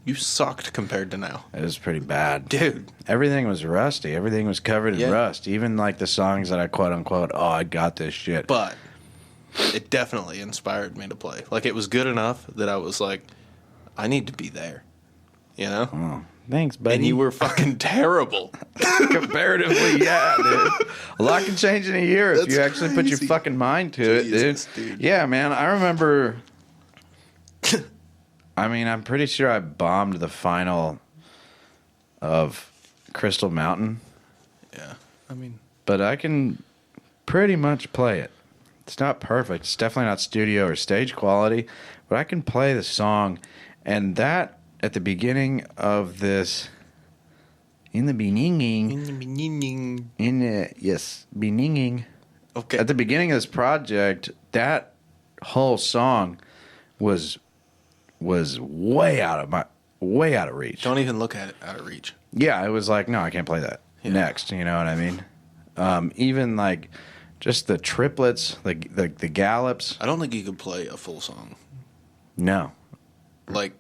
You sucked compared to now. It was pretty bad. Dude. Everything was rusty. Everything was covered in Yeah. rust. Even like the songs that I quote unquote, oh, I got this shit. But it definitely inspired me to play. Like it was good enough that I was like, I need to be there. You know? Oh, thanks, buddy. And you were fucking terrible. comparatively, yeah, dude. A lot can change in a year if That's you actually put your crazy. fucking mind to Jesus, it, dude. dude. Yeah, man. I remember. I mean, I'm pretty sure I bombed the final of Crystal Mountain, Yeah. I mean, but I can pretty much play it. It's not perfect. It's definitely not studio or stage quality, but I can play the song. And that at the beginning of this, in the beginning, beginning. okay. At the beginning of this project, that whole song was way out of reach. Don't even look at it out of reach. Yeah, it was like, no, I can't play that. Yeah. Next, you know what I mean? Even like just the triplets, the gallops. I don't think you could play a full song. No, Like,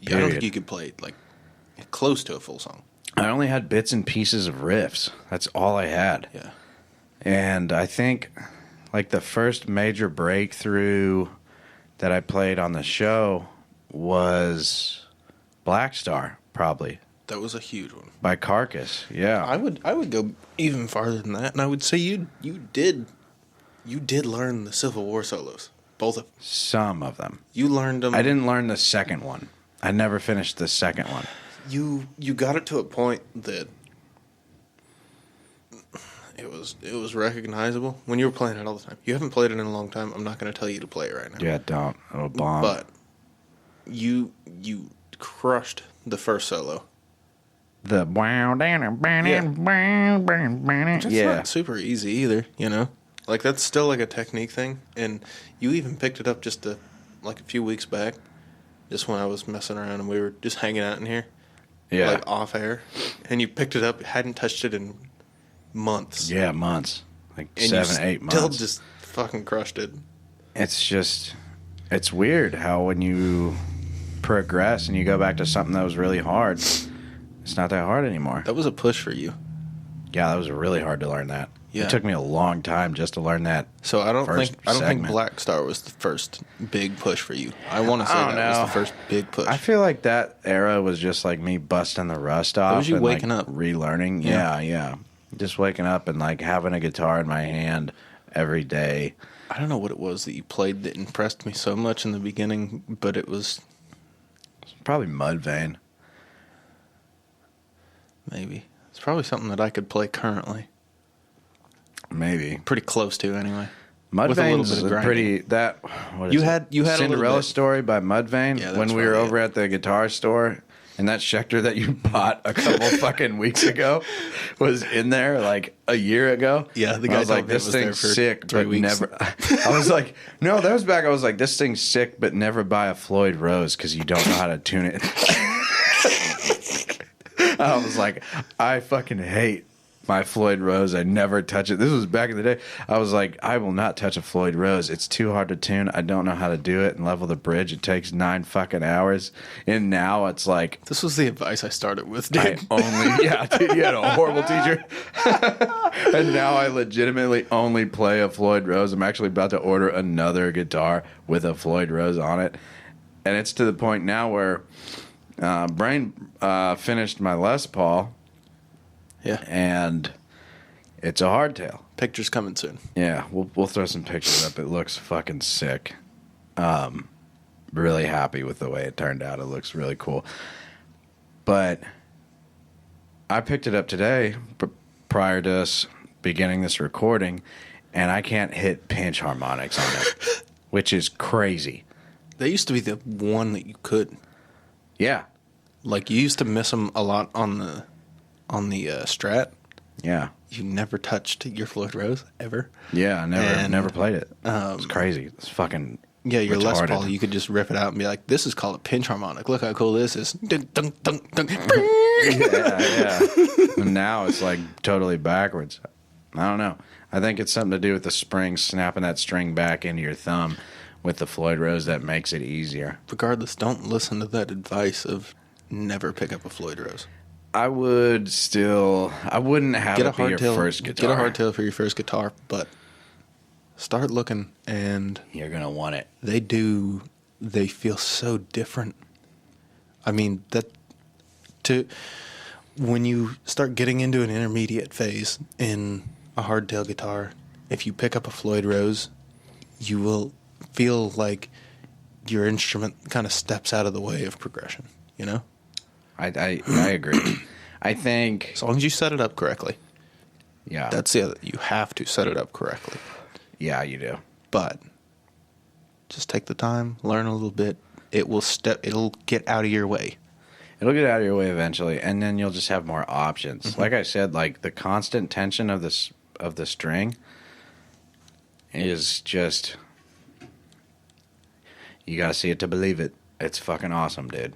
I don't Period. think you could play like close to a full song. I only had bits and pieces of riffs. That's all I had. Yeah. And I think like the first major breakthrough that I played on the show was Black Star, probably That was a huge one. by Carcass. Yeah. I would go even farther than that, and I would say you did learn the Civil War solos, both of Some of them. you learned them. I didn't learn the second one. I never finished the second one. You got it to a point that it was recognizable when you were playing it all the time. You haven't played it in a long time. I'm not going to tell you to play it right now. Yeah, don't. It'll bomb. But you crushed the first solo. The wow down It's yeah. not super easy either, you know? Like, that's still, like, a technique thing. And you even picked it up just a few weeks back, just when I was messing around and we were just hanging out in here, Yeah. like, off air. And you picked it up, hadn't touched it in months. Yeah, months. Like And 7, 8 you still months. just fucking crushed it. It's weird how when you progress and you go back to something that was really hard, it's not that hard anymore. That was a push for you. Yeah, that was really hard to learn that. Yeah. It took me a long time just to learn that. So I don't First think segment. Black Star was the first big push for you. I want to say I don't that was know. the first big push. I feel like that era was just like me busting the rust off. was you and waking like up. relearning. Yeah. Yeah. Just waking up and like having a guitar in my hand every day. I don't know what it was that you played that impressed me so much in the beginning, but it was Probably Mudvayne. maybe. It's probably something that I could play currently. Maybe. Pretty close to, anyway. With a little Mudvayne's bit of a grinding. pretty that what is You it? had a little Cinderella bit. Story by Mudvayne Yeah, that's when we were probably over at the guitar store and that Schecter that you bought a couple fucking weeks ago was in there like a year ago. Yeah, the guy I was told like, me it this was there thing's for sick, 3 but weeks. never. I was like, no, that was back. I was like, this thing's sick, but never buy a Floyd Rose because you don't know how to tune it. I was like, I fucking hate my Floyd Rose. I never touch it. This was back in the day. I was like, I will not touch a Floyd Rose. It's too hard to tune. I don't know how to do it and level the bridge. It takes 9 fucking hours. And now it's like, This was the advice I started with, I dude. only, yeah, dude, you had a horrible teacher. And now I legitimately only play a Floyd Rose. I'm actually about to order another guitar with a Floyd Rose on it. And it's to the point now where Brain finished my Les Paul. Yeah. And it's a hardtail. Pictures coming soon. Yeah, we'll throw some pictures up. It looks fucking sick. Really happy with the way it turned out. It looks really cool. But I picked it up today prior to us beginning this recording, and I can't hit pinch harmonics on it, which is crazy. They used to be the one that you could. Yeah. Like, you used to miss them a lot on the on the Strat, Yeah. you never touched your Floyd Rose ever. Yeah, I And, never played it. It's crazy. It's fucking Yeah, your Les retarded. Paul, you could just rip it out and be like, "This is called a pinch harmonic. Look how cool this is." Dun, dun, dun, dun. Yeah. And now it's like totally backwards. I don't know. I think it's something to do with the spring, snapping that string back into your thumb with the Floyd Rose that makes it easier. Regardless, don't listen to that advice of never pick up a Floyd Rose. I wouldn't have Get a it be your hardtail. first guitar. Get a hardtail for your first guitar, but start looking, and You're going to want it. they feel so different. I mean, when you start getting into an intermediate phase in a hardtail guitar, if you pick up a Floyd Rose, you will feel like your instrument kind of steps out of the way of progression, you know? I agree. I think, As long as you set it up correctly. yeah. That's the other. You have to set it up correctly. Yeah, you do. But just take the time, learn a little bit. It'll get out of your way. It'll get out of your way eventually, and then you'll just have more options. Mm-hmm. Like I said, like the constant tension of the string is just, you gotta see it to believe it. It's fucking awesome, dude.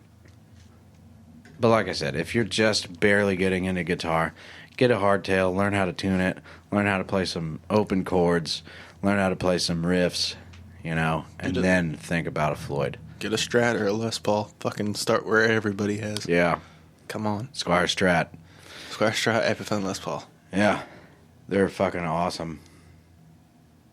But like I said, if you're just barely getting into guitar, get a hardtail, learn how to tune it, learn how to play some open chords, learn how to play some riffs, you know, and Get it. then think about a Floyd. Get a Strat or a Les Paul. Fucking start where everybody has. Yeah, Come on. Squire Strat. Square Strat, Epiphone, Les Paul. Yeah, they're fucking awesome.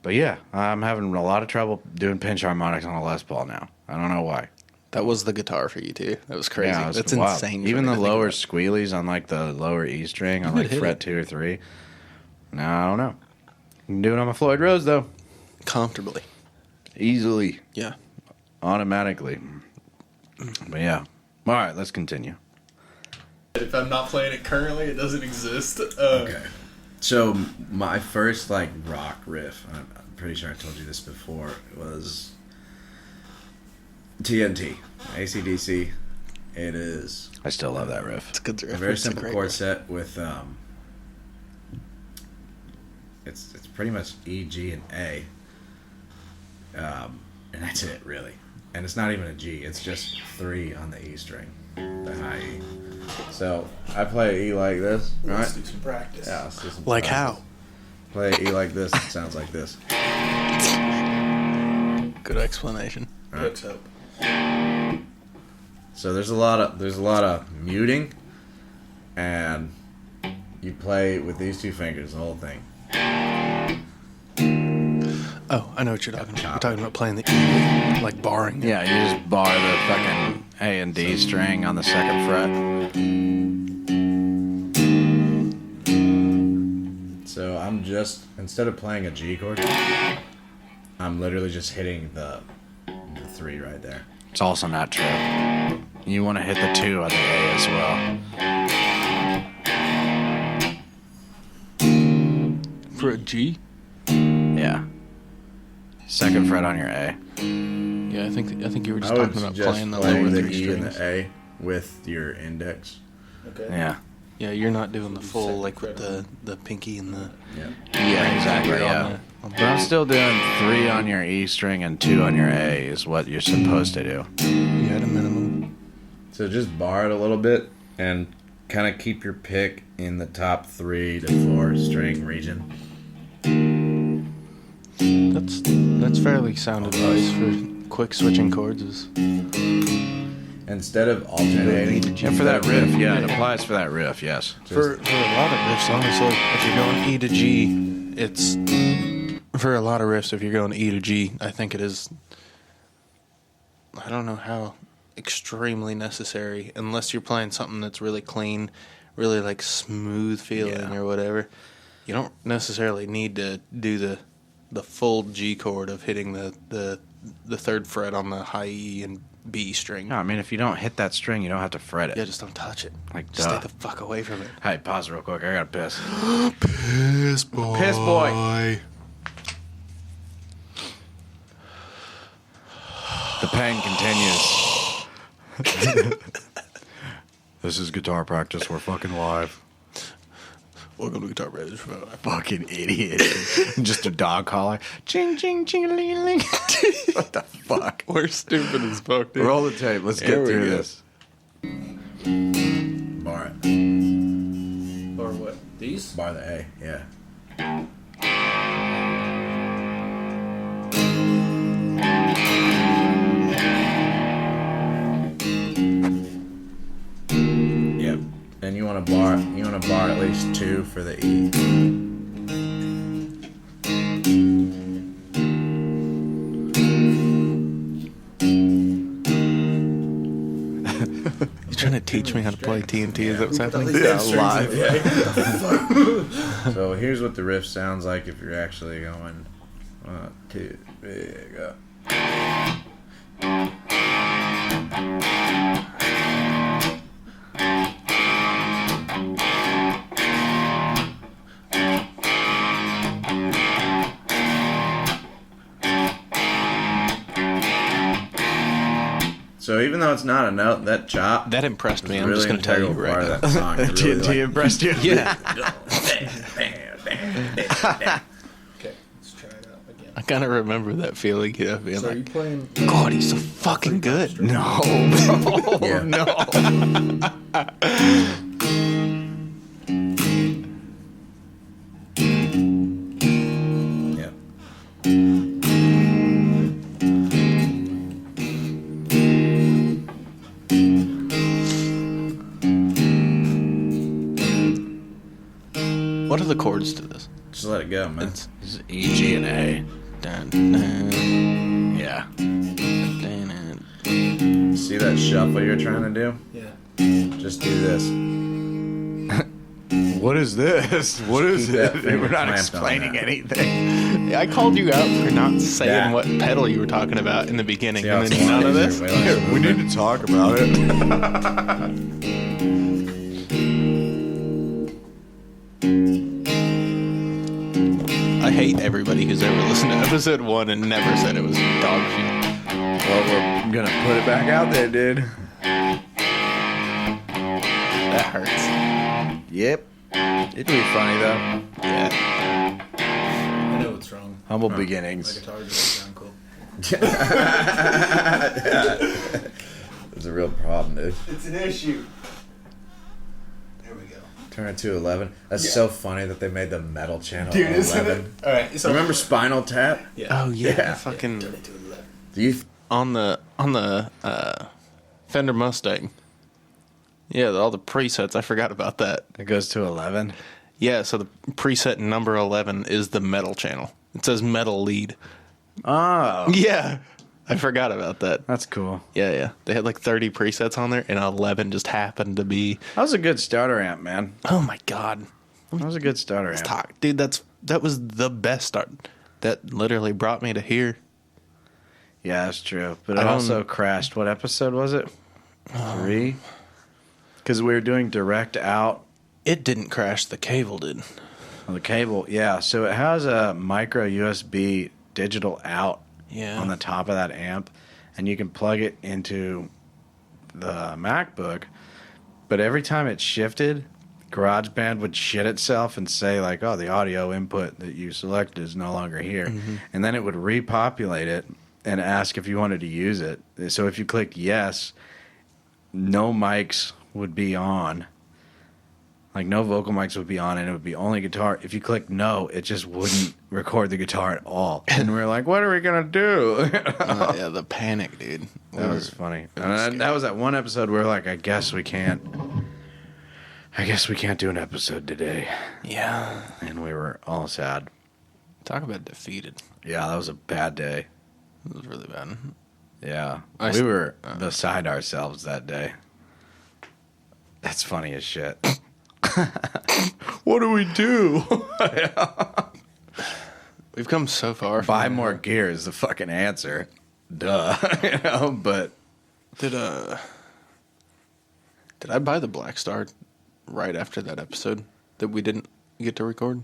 But yeah, I'm having a lot of trouble doing pinch harmonics on a Les Paul now. I don't know why. That was the guitar for you too. That was crazy. Yeah, it was That's wild. insane. for Even me the to think lower about. squealies on like the lower E string on You like could hit fret it. 2 or 3. No, I don't know. You can do it on my Floyd Rose though. Comfortably. Easily. Yeah. Automatically. But yeah. All right, let's continue. If I'm not playing it currently, it doesn't exist. Okay. So my first like rock riff, I'm pretty sure I told you this before, was TNT, AC/DC. It is I still love that riff. It's a good a riff. very It's a simple great chord riff. set with it's pretty much E, G, and A. And that's it really. And it's not even a G, it's just 3 on the E string, the high E. So I play E like this, right? Let's do some practice. Yeah, let's do some Like practice. how? Play E like this, it sounds like this. Good explanation. Hooks up. So there's a lot of muting, and you play with these 2 fingers the whole thing. Oh, I know what you're talking about. chop You're talking about playing the E, like barring it. Yeah, you just bar the fucking A and D string on the 2nd fret. So I'm just, instead of playing a G chord, I'm literally just hitting the 3 right there. It's also not true. You want to hit the 2 on the A as well. For a G? Yeah. 2nd fret on your A. Yeah, I think you were just I would talking about suggest playing the playing lower the 3 E strings. and the A with your index. Okay. Yeah. Yeah, you're not doing the full, Second like with fret the pinky and the... Yeah. Yeah, exactly. Right on Yeah. the- on But I'm still doing 3 on your E string and 2 on your A is what you're supposed to do. You had a minimum. So just bar it a little bit and kind of keep your pick in the top 3 to 4 string region. That's fairly sound advice for quick switching chords. Is Instead of alternating. And for that riff, yeah, it applies for that riff, yes. for a lot of riffs, honestly, if you're going E to G, it's for a lot of riffs. If you're going E to G, I think it is. I don't know how extremely necessary, unless you're playing something that's really clean, really like smooth feeling Yeah. or whatever. You don't necessarily need to do the full G chord of hitting the 3rd fret on the high E and B string. No, I mean, if you don't hit that string, you don't have to fret it. Yeah, just don't touch it. Like, Just duh. stay the fuck away from it. Hey, pause real quick. I got to piss. Piss boy. Piss boy. The pain continues. This is guitar practice. We're fucking live. Welcome to Guitar Brothers. Fucking idiot. Just a dog collar. Ching, ching, ching, ling, ling. What the fuck? We're stupid as fuck, dude. Roll the tape. Let's There get we through go. this. Bar it. Or what? These? Bar the A, yeah. Yep. And you want to bar at least 2 for the E. You trying to teach me how to play TNT? Is that what's happening? Live. So here's what the riff sounds like if you're actually going 1, 2, 3, go. So even though it's not a note, that chop That impressed me. is I'm just really going to tell you integral right part now. of that song. It really, TNT impressed you? Yeah. Okay, let's try it out again. I kind of remember that feeling. Yeah, being So are you like, playing? God, he's so fucking good. No, bro. Yeah. No. Yeah. What are the chords to this? Just let it go, man. It's It's E, G, and A. dun, dun, Yeah. dun, dun. See that shuffle you're trying to do? Yeah. Just do this. What is this? What is Keep that it? finger We're not clamped on explaining that. anything. I called you out for not saying Yeah. what pedal you were talking about in the beginning, See how and it's then a lot none of easier, this. way less We movement. need to talk about it. I hate everybody who's ever listened to episode 1 and never said it was dog shit. Well, we're gonna put it back out there, dude. That hurts. Yep. It'd be funny though. Yeah. I know what's wrong. Humble My beginnings. guitar doesn't sound cool. It's a real problem, dude. It's an issue. There we go. Turn it to 11. That's so funny that they made the metal channel Dude, 11. isn't it? All right. So Remember Spinal Tap? Yeah. Oh yeah, Yeah. fucking Turn it to 11. Do you? on the Fender Mustang. Yeah, all the presets. I forgot about that. It goes to 11. Yeah, so the preset number 11 is the metal channel. It says metal lead. Oh, Yeah, I forgot about that. that's cool. Yeah. They had like 30 presets on there, and 11 just happened to be. That was a good starter amp, man. Oh my god, That was a good starter amp. talk, dude. That was the best start. That literally brought me to here. Yeah, that's true. But I it don't- also crashed. What episode was it? 3? Because we were doing direct out It didn't crash. The cable did. on the cable. Yeah, so it has a micro USB digital out Yeah. on the top of that amp, and you can plug it into the MacBook. But every time it shifted, GarageBand would shit itself and say like, "Oh, the audio input that you selected is no longer here," and then it would repopulate it and ask if you wanted to use it. So if you clicked yes, no mics would be on. Like no vocal mics would be on, and it would be only guitar. If you click no, it just wouldn't record the guitar at all. And we're like, "What are we gonna do?" Yeah, the panic, dude. That was funny. was And that was that one episode where like, I guess we can't do an episode today, Yeah. and we were all sad. Talk about defeated. Yeah, that was a bad day. It was really bad. Yeah, I we s- were beside ourselves that day. That's funny as shit. What do we do? We've come so far. from Buy there. more gear is the fucking answer. Duh. But Did I buy the Black Star right after that episode that we didn't get to record?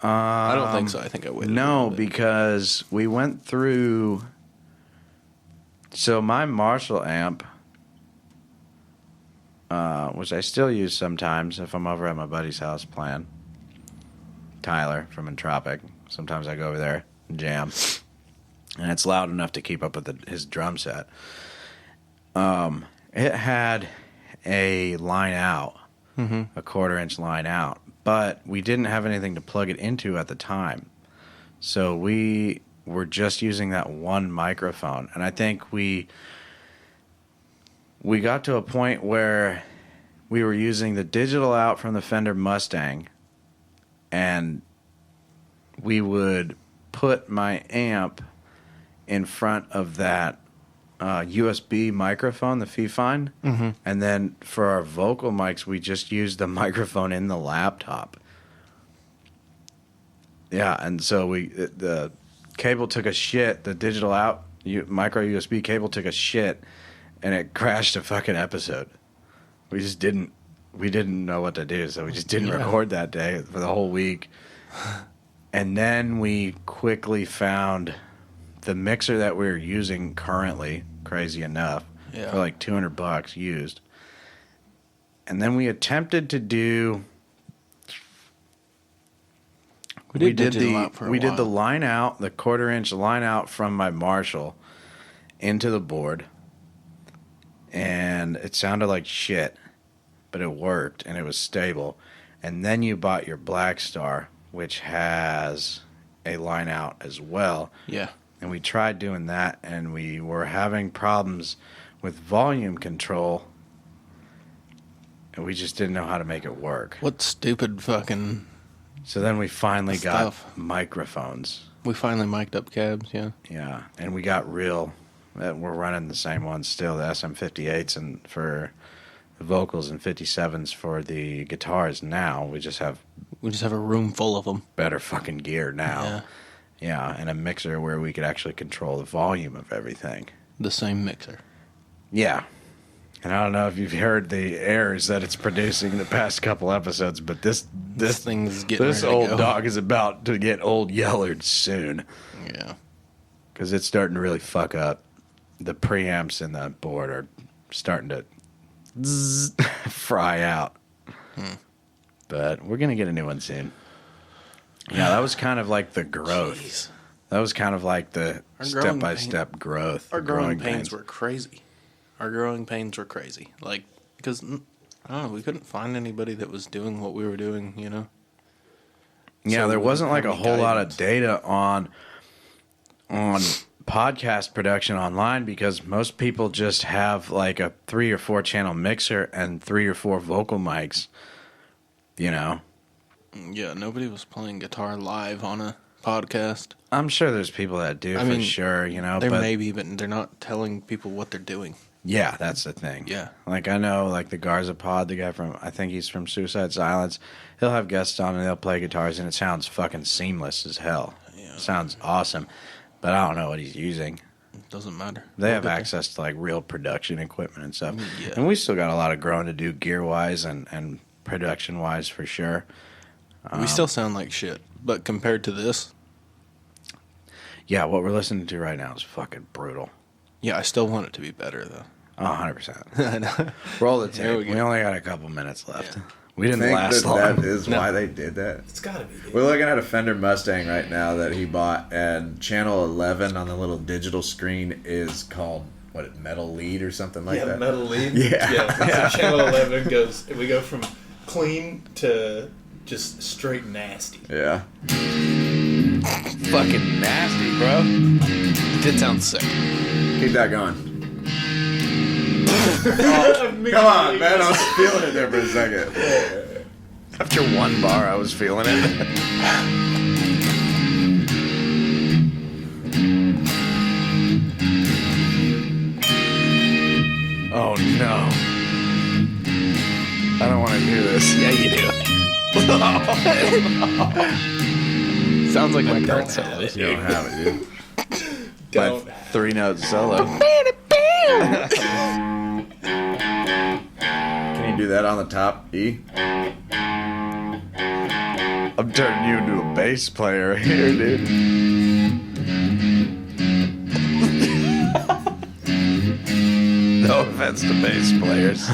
I don't think so. I think I waited. a no, little bit. because we went through. So my Marshall amp. which I still use sometimes if I'm over at my buddy's house playing. Tyler from Entropic. Sometimes I go over there and jam. And it's loud enough to keep up with his drum set. It had a line out, a 1/4-inch line out, but we didn't have anything to plug it into at the time. So we were just using that one microphone. And I think we got to a point where we were using the digital out from the Fender Mustang, and we would put my amp in front of that USB microphone, the Fifine, and then for our vocal mics, we just used the microphone in the laptop. Yeah, and so the cable took a shit. The digital out micro USB cable took a shit, and it crashed a fucking episode. We didn't know what to do, so we just didn't record that day for the whole week. And then we quickly found the mixer that we're using currently, crazy enough, for like $200 used. And then we attempted to do... We did the line out, the 1/4-inch line out from my Marshall into the board. And it sounded like shit, but it worked and it was stable. And then you bought your Black Star, which has a line out as well. Yeah. And we tried doing that, and we were having problems with volume control, and we just didn't know how to make it work. What stupid fucking... So then we finally stuff. got microphones. We finally mic'd up cabs, yeah. Yeah, and we got real... We're running the same ones still, the SM58s and for the vocals and 57s for the guitars now. We just have a room full of them. Better fucking gear now. Yeah, and a mixer where we could actually control the volume of everything. The same mixer. Yeah. And I don't know if you've heard the errors that it's producing in the past couple episodes, but this thing's getting this ready to old go. dog is about to get old Yellard soon. Yeah. Because it's starting to really fuck up. The preamps in the board are starting to fry out. But we're going to get a new one soon. Yeah, that was kind of like the growth. Jeez. That was kind of like the step-by-step growth. Our growing pains were crazy. Like, because, I don't know, we couldn't find anybody that was doing what we were doing, you know? Yeah, So there we wasn't like didn't a have whole any lot of guidance. data on podcast production online because most people just have like a 3 or 4 channel mixer and 3 or 4 vocal mics, you know? Yeah, nobody was playing guitar live on a podcast. I'm sure there's people that do for sure, you know? There but may be, but they're not telling people what they're doing. yeah, that's the thing. Yeah. Like I know like the Garza Pod, the guy from, I think he's from Suicide Silence, he'll have guests on and they'll play guitars and it sounds fucking seamless as hell. Yeah. Sounds awesome. But I don't know what he's using. Doesn't matter. They have access to like real production equipment and stuff. Yeah. And we still got a lot of growing to do gear wise and production wise for sure. We still sound like shit, but compared to this, Yeah, what we're listening to right now is fucking brutal. yeah, I still want it to be better though. Oh, 100%. I know. Roll the Here tape. we We go. only got a couple minutes left. Yeah. We didn't Think last that long. that is No. why they did that. It's gotta be. Dude. We're looking at a Fender Mustang right now that he bought, and channel 11 on the little digital screen is called Metal Lead or something like that. Metal lead. Yeah. So channel 11 goes. We go from clean to just straight nasty. Yeah. Fucking nasty, bro. Did sound sick. Keep that going. Come on, man. I was feeling it there for a second. After one bar, I was feeling it. Oh no. I don't want to do this. Yeah, you do. Sounds like my current solo. You don't have it, dude. Don't. 3-note solo. Can you do that on the top E? I'm turning you into a bass player here, dude. No offense to bass players.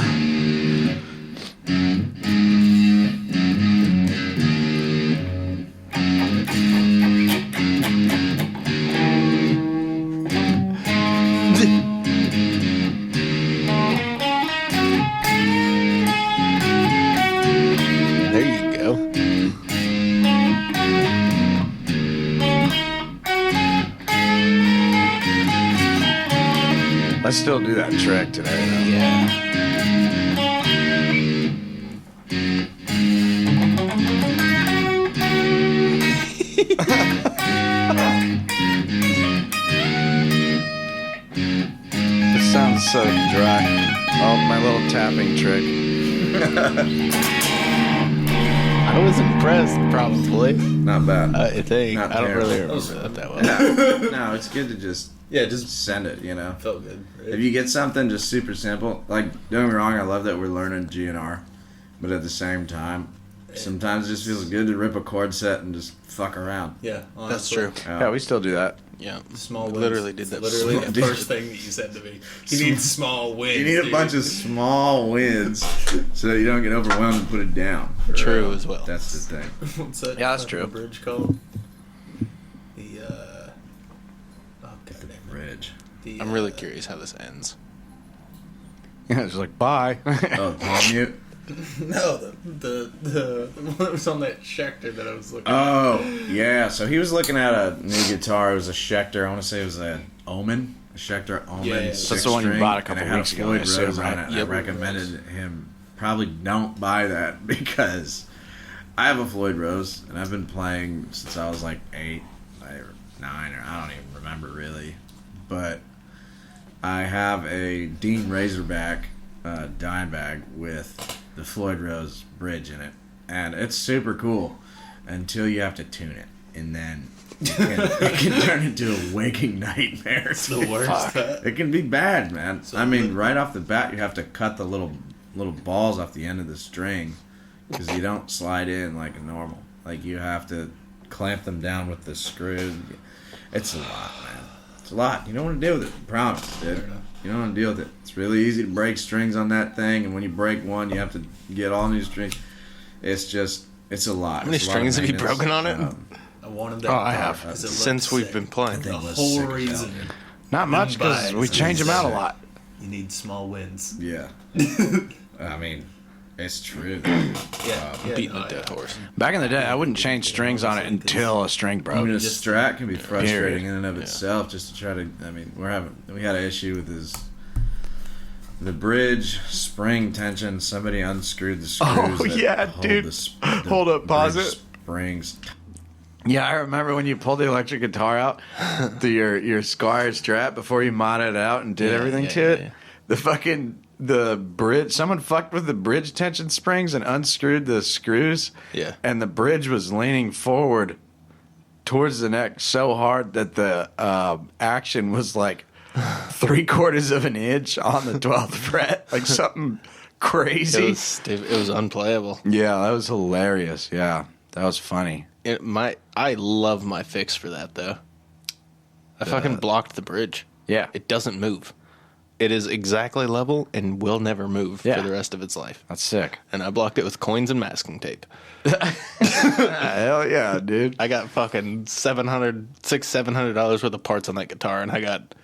I still do that trick today. Though. Yeah. This sounds so dry. Oh, my little tapping trick. I was impressed, probably. Not bad. I think. Not I don't terrible. really remember that well. No, it's good to just Yeah, just send it, you know. felt good. Right? If you get something just super simple, like, don't get me wrong, I love that we're learning GNR, but at the same time, sometimes it just feels good to rip a chord set and just fuck around. Yeah, That's honestly. true. Yeah, we still do that. Yeah. Small We wins. literally did that. Literally Small- the first thing that you said to me. You need small wins. You need a dude. bunch of small wins so you don't get overwhelmed and put it down. True as well. That's the thing. What's that? Yeah, that's true. Bridge called the. Oh god damn it. Bridge. The, I'm really curious how this ends. Yeah, it's like, bye. Oh, palm mute? No, the one that was on that Schecter that I was looking. at. Oh, yeah. So he was looking at a new guitar. It was a Schecter. I want to say it was an Omen. A Schecter Omen. Yeah, yeah. six That's the one you string, bought a and couple it had weeks ago, I Floyd assume, Rose on right? it. And Yep. I recommended him probably don't buy that because I have a Floyd Rose and I've been playing since I was like 8 or 9 or I don't even remember really. But I have a Dean Razorback dime bag with the Floyd Rose bridge in it, and it's super cool until you have to tune it, and then it can turn into a waking nightmare. It's the worst. It can be bad, man. So I mean, the- right off the bat, you have to cut the little balls off the end of the string because you don't slide in like a normal. Like you have to clamp them down with the screw. It's a lot, man. It's a lot. You don't want to deal with it. I promise, dude. Fair enough. You don't want to deal with it. It's really easy to break strings on that thing, and when you break one, you have to get all new strings. It's a lot. How many It's a lot of strings have you maintenance. broken on it? I wanted that. Oh, I guitar have. 'cause it looked Since we've sick. been playing. thing The was whole sick as hell, reason dude. Not much Didn't buy because it, we so change them out a sick. lot. you need small wins. Yeah. I mean, it's true. Yeah, Beating no, a dead yeah. horse. Back in the day, I wouldn't change strings on it until a string I broke. mean, a Just- Strat can be frustrating Period. in and of Yeah. itself. Just to try to, I mean, we had an issue with the bridge spring tension. Somebody unscrewed the screws. Oh, that yeah, hold dude. the Hold up, pause bridge it. Springs. Yeah, I remember when you pulled the electric guitar out to your Squire Strat before you modded it out and did Yeah, everything yeah, to yeah, it. yeah. The bridge, someone fucked with the bridge tension springs and unscrewed the screws. Yeah. And the bridge was leaning forward towards the neck so hard that the action was like 3/4 of an inch on the 12th fret, like something crazy. It was unplayable. Yeah, that was hilarious. Yeah, that was funny. I love my fix for that though. I fucking blocked the bridge. Yeah. It doesn't move. It is exactly level and will never move Yeah. for the rest of its life. That's sick. And I blocked it with coins and masking tape. Hell yeah, dude. I got fucking $700 worth of parts on that guitar, and I got,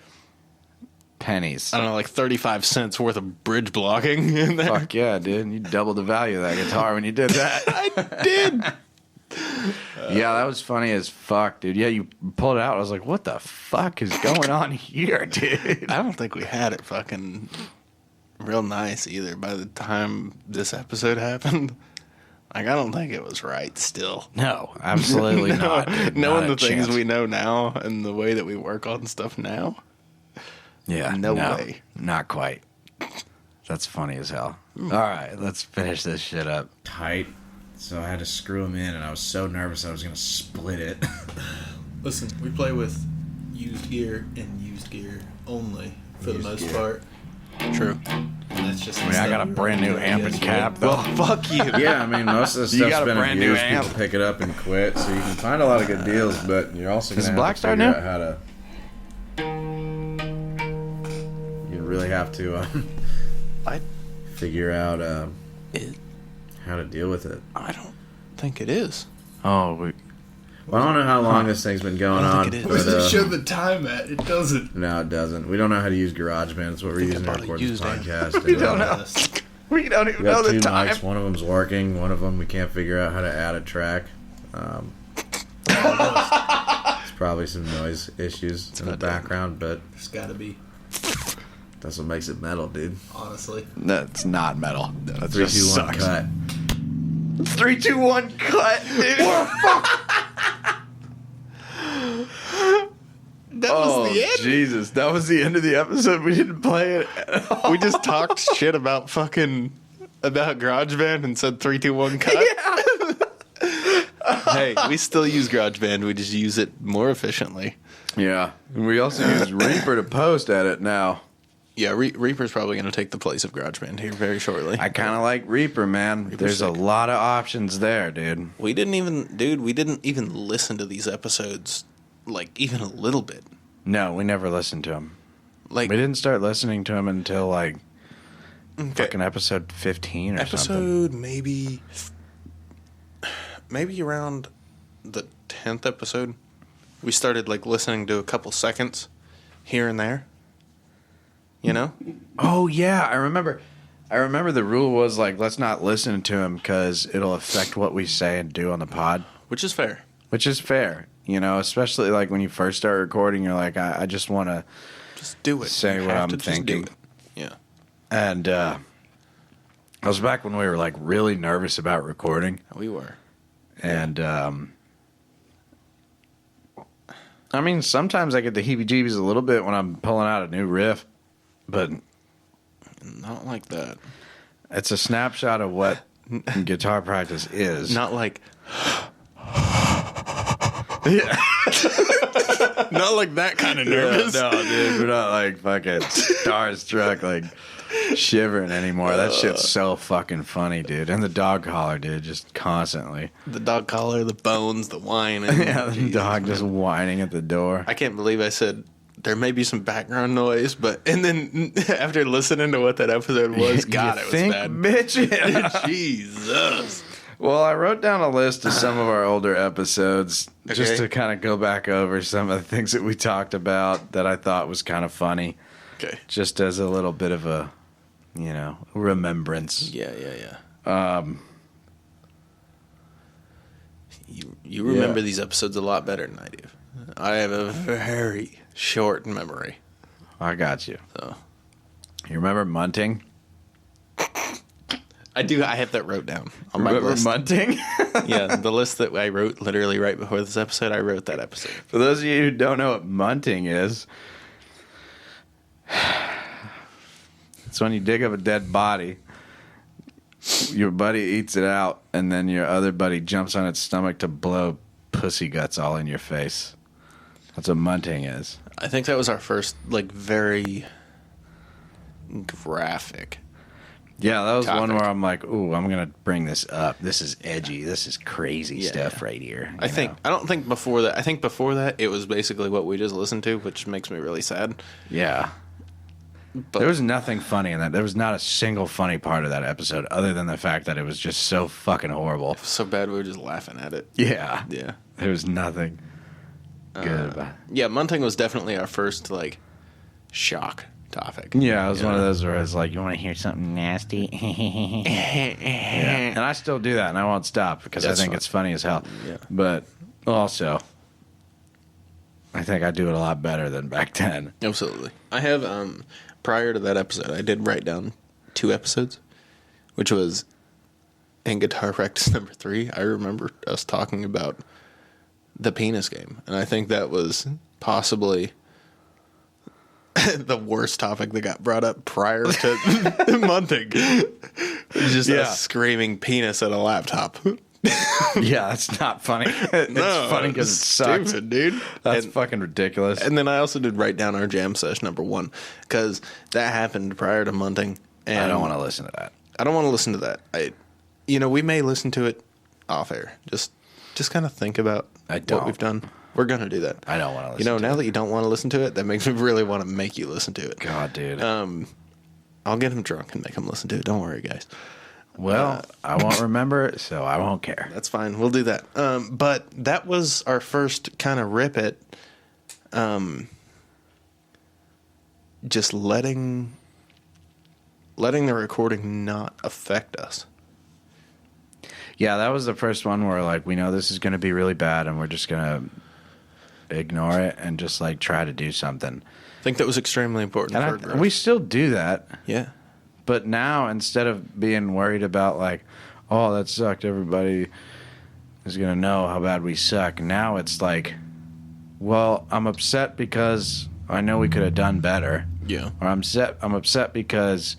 Pennies. I don't know, like 35 cents worth of bridge blocking in there. Fuck yeah, dude. You doubled the value of that guitar when you did that. I did. Yeah, that was funny as fuck, dude. Yeah, you pulled it out. I was like, what the fuck is going on here, dude? I don't think we had it fucking real nice either by the time this episode happened. Like, I don't think it was right still. No, absolutely not. Dude. Knowing Not the a things chance. we know now and the way that we work on stuff now. Yeah, No way. Not quite. That's funny as hell. All right, let's finish this shit up. Tight. So I had to screw them in, and I was so nervous I was going to split it. Listen, we play with used gear and used gear only for the Used most gear. part. True. And that's just. I mean, I got a brand new amp and cap, though. Fuck you. Yeah, I mean, most of the You stuff's got a been brand new abused. amp. People pick it up and quit, so you can find a lot of good deals, but you're also Is going to have to Blackstar figure new? out how to... You really have to I figure out It, how to deal with it. I don't think it is. Oh, Well, I don't know how long this thing's been going I don't on, think it is. Where but does it show the time at? It doesn't. no, it doesn't. We don't know how to use GarageBand. That's what we're think I using to bought a record this used amp. podcast. We don't know. Yes. we don't even We got know two the time. mics. One of them's working. One of them we can't figure out how to add a track. There's probably some noise issues in the not done. background, but There's got to be. That's what makes it metal, dude. Honestly. That's not metal. That 3, just 2, 1, sucks. cut. 3, 2, 1, cut, dude. That was the end. Jesus, that was the end of the episode. We didn't play it at all. We just talked shit about GarageBand and said 3, 2, 1, cut. Hey, we still use GarageBand. We just use it more efficiently. Yeah. And we also use Reaper to post edit now. Yeah, Reaper's probably going to take the place of GarageBand here very shortly. I kind of like Reaper, man. There's a sick. lot of options there, dude. We didn't even listen to these episodes, like, even a little bit. No, we never listened to them. Like, We didn't start listening to them until, like, fucking episode 15 or something. maybe around the 10th episode, we started, like, listening to a couple seconds here and there. You know? Oh, yeah. I remember the rule was, like, let's not listen to him because it'll affect what we say and do on the pod. Which is fair. Which is fair. You know, especially, like, when you first start recording, you're like, I just want to Just do it. say You what have I'm to just do thinking. it. Yeah. And I was back when we were, like, really nervous about recording. We were. And, I mean, sometimes I get the heebie-jeebies a little bit when I'm pulling out a new riff, but Not like that. it's a snapshot of what guitar practice is. Not like... Yeah. Not like that kind of nervous. No, dude, we're not like fucking starstruck, like shivering anymore. That shit's so fucking funny, dude. And the dog collar, dude, just constantly. The dog collar, the bones, the whining. Yeah, the dog just whining at the door. I can't believe I said there may be some background noise, and then after listening to what that episode was, God, it was bad. Bitch. Jesus. Well, I wrote down a list of some of our older episodes just Okay. to kind of go back over some of the things that we talked about that I thought was kind of funny, Okay. just as a little bit of a, remembrance. Yeah. You remember these episodes a lot better than I do. I have a very short memory. I got you. So You remember Munting? I do. I have that wrote down on my Remember list. Munting? Yeah, the list that I wrote literally right before this episode. I wrote that episode. For those of you who don't know what munting is, it's when you dig up a dead body, your buddy eats it out, and then your other buddy jumps on its stomach to blow pussy guts all in your face. That's what munting is. I think that was our first, like, very graphic. Yeah, that was one Topic. where I'm like, ooh, I'm going to bring this up. This is edgy. This is crazy Yeah. stuff right here. I think before that it was basically what we just listened to, which makes me really sad. Yeah. But There was nothing funny in that. There was not a single funny part of that episode other than the fact that it was just so fucking horrible. so bad we were just laughing at it. Yeah. Yeah. There was nothing good about it. Yeah, munting was definitely our first, like, shock topic. Yeah, it was one of those where I was like, you want to hear something nasty? Yeah. And I still do that, and I won't stop because That's I think fine. it's funny as hell. Yeah. But also, I think I do it a lot better than back then. Absolutely. I have, prior to that episode, I did write down 2 episodes, which was in guitar practice number 3. I remember us talking about the penis game, and I think that was possibly the worst topic that got brought up prior to munting. Just us screaming penis at a laptop. Yeah, that's not funny. It's funny because it sucks. Stupid, dude. That's And- fucking ridiculous. And then I also did write down our jam session number 1 because that happened prior to munting. And I don't want to listen to that. I don't want to listen to that. We may listen to it off air. Just kind of think about I what don't. we've done. We're gonna do that. I don't want to listen to Now that you don't want to listen to it, that makes me really want to make you listen to it. God, dude. I'll get him drunk and make him listen to it. Don't worry, guys. Well, I won't remember it, so I won't care. That's fine. We'll do that. But that was our first kind of rip at just letting the recording not affect us. Yeah, that was the first one where, like, we know this is going to be really bad, and we're just going to ignore it and just, like, try to do something. think that was extremely important for growth. we still do that. Yeah. But now, instead of being worried about like, oh, that sucked, everybody is going to know how bad we suck. Now it's like, well, I'm upset because I know we could have done better. Yeah. Or I'm upset because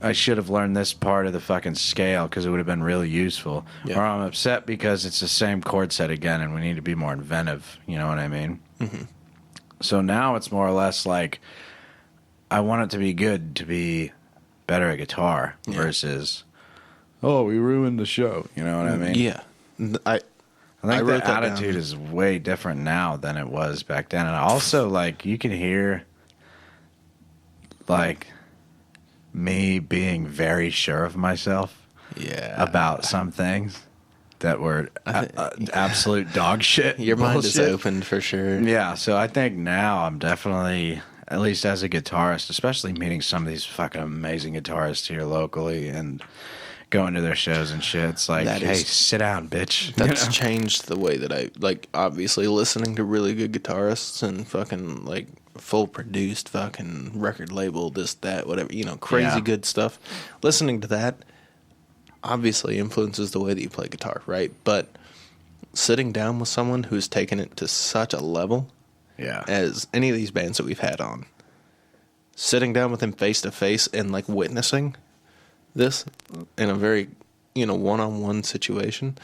I should have learned this part of the fucking scale because it would have been really useful. Yeah. Or I'm upset because it's the same chord set again and we need to be more inventive. You know what I mean? Mm-hmm. So now it's more or less like, I want it to be good to be better at guitar versus, oh, we ruined the show. You know what I mean? Yeah. I think wrote the that attitude down. is way different now than it was back then. And also, like, you can hear, like, me being very sure of myself about some things that were absolute dog shit. Your mind is bullshit. opened for sure. Yeah, so I think now I'm definitely, at least as a guitarist, especially meeting some of these fucking amazing guitarists here locally and going to their shows and shit. It's like, That hey, is- sit down, bitch. That's You know? changed the way that I, like, obviously listening to really good guitarists and fucking, like, full produced fucking record label, this, that, whatever, you know, crazy Yeah. good stuff. Listening to that obviously influences the way that you play guitar, right? But sitting down with someone who's taken it to such a level Yeah. as any of these bands that we've had on, sitting down with them face to face and, like, witnessing this in a very, you know, one-on-one situation,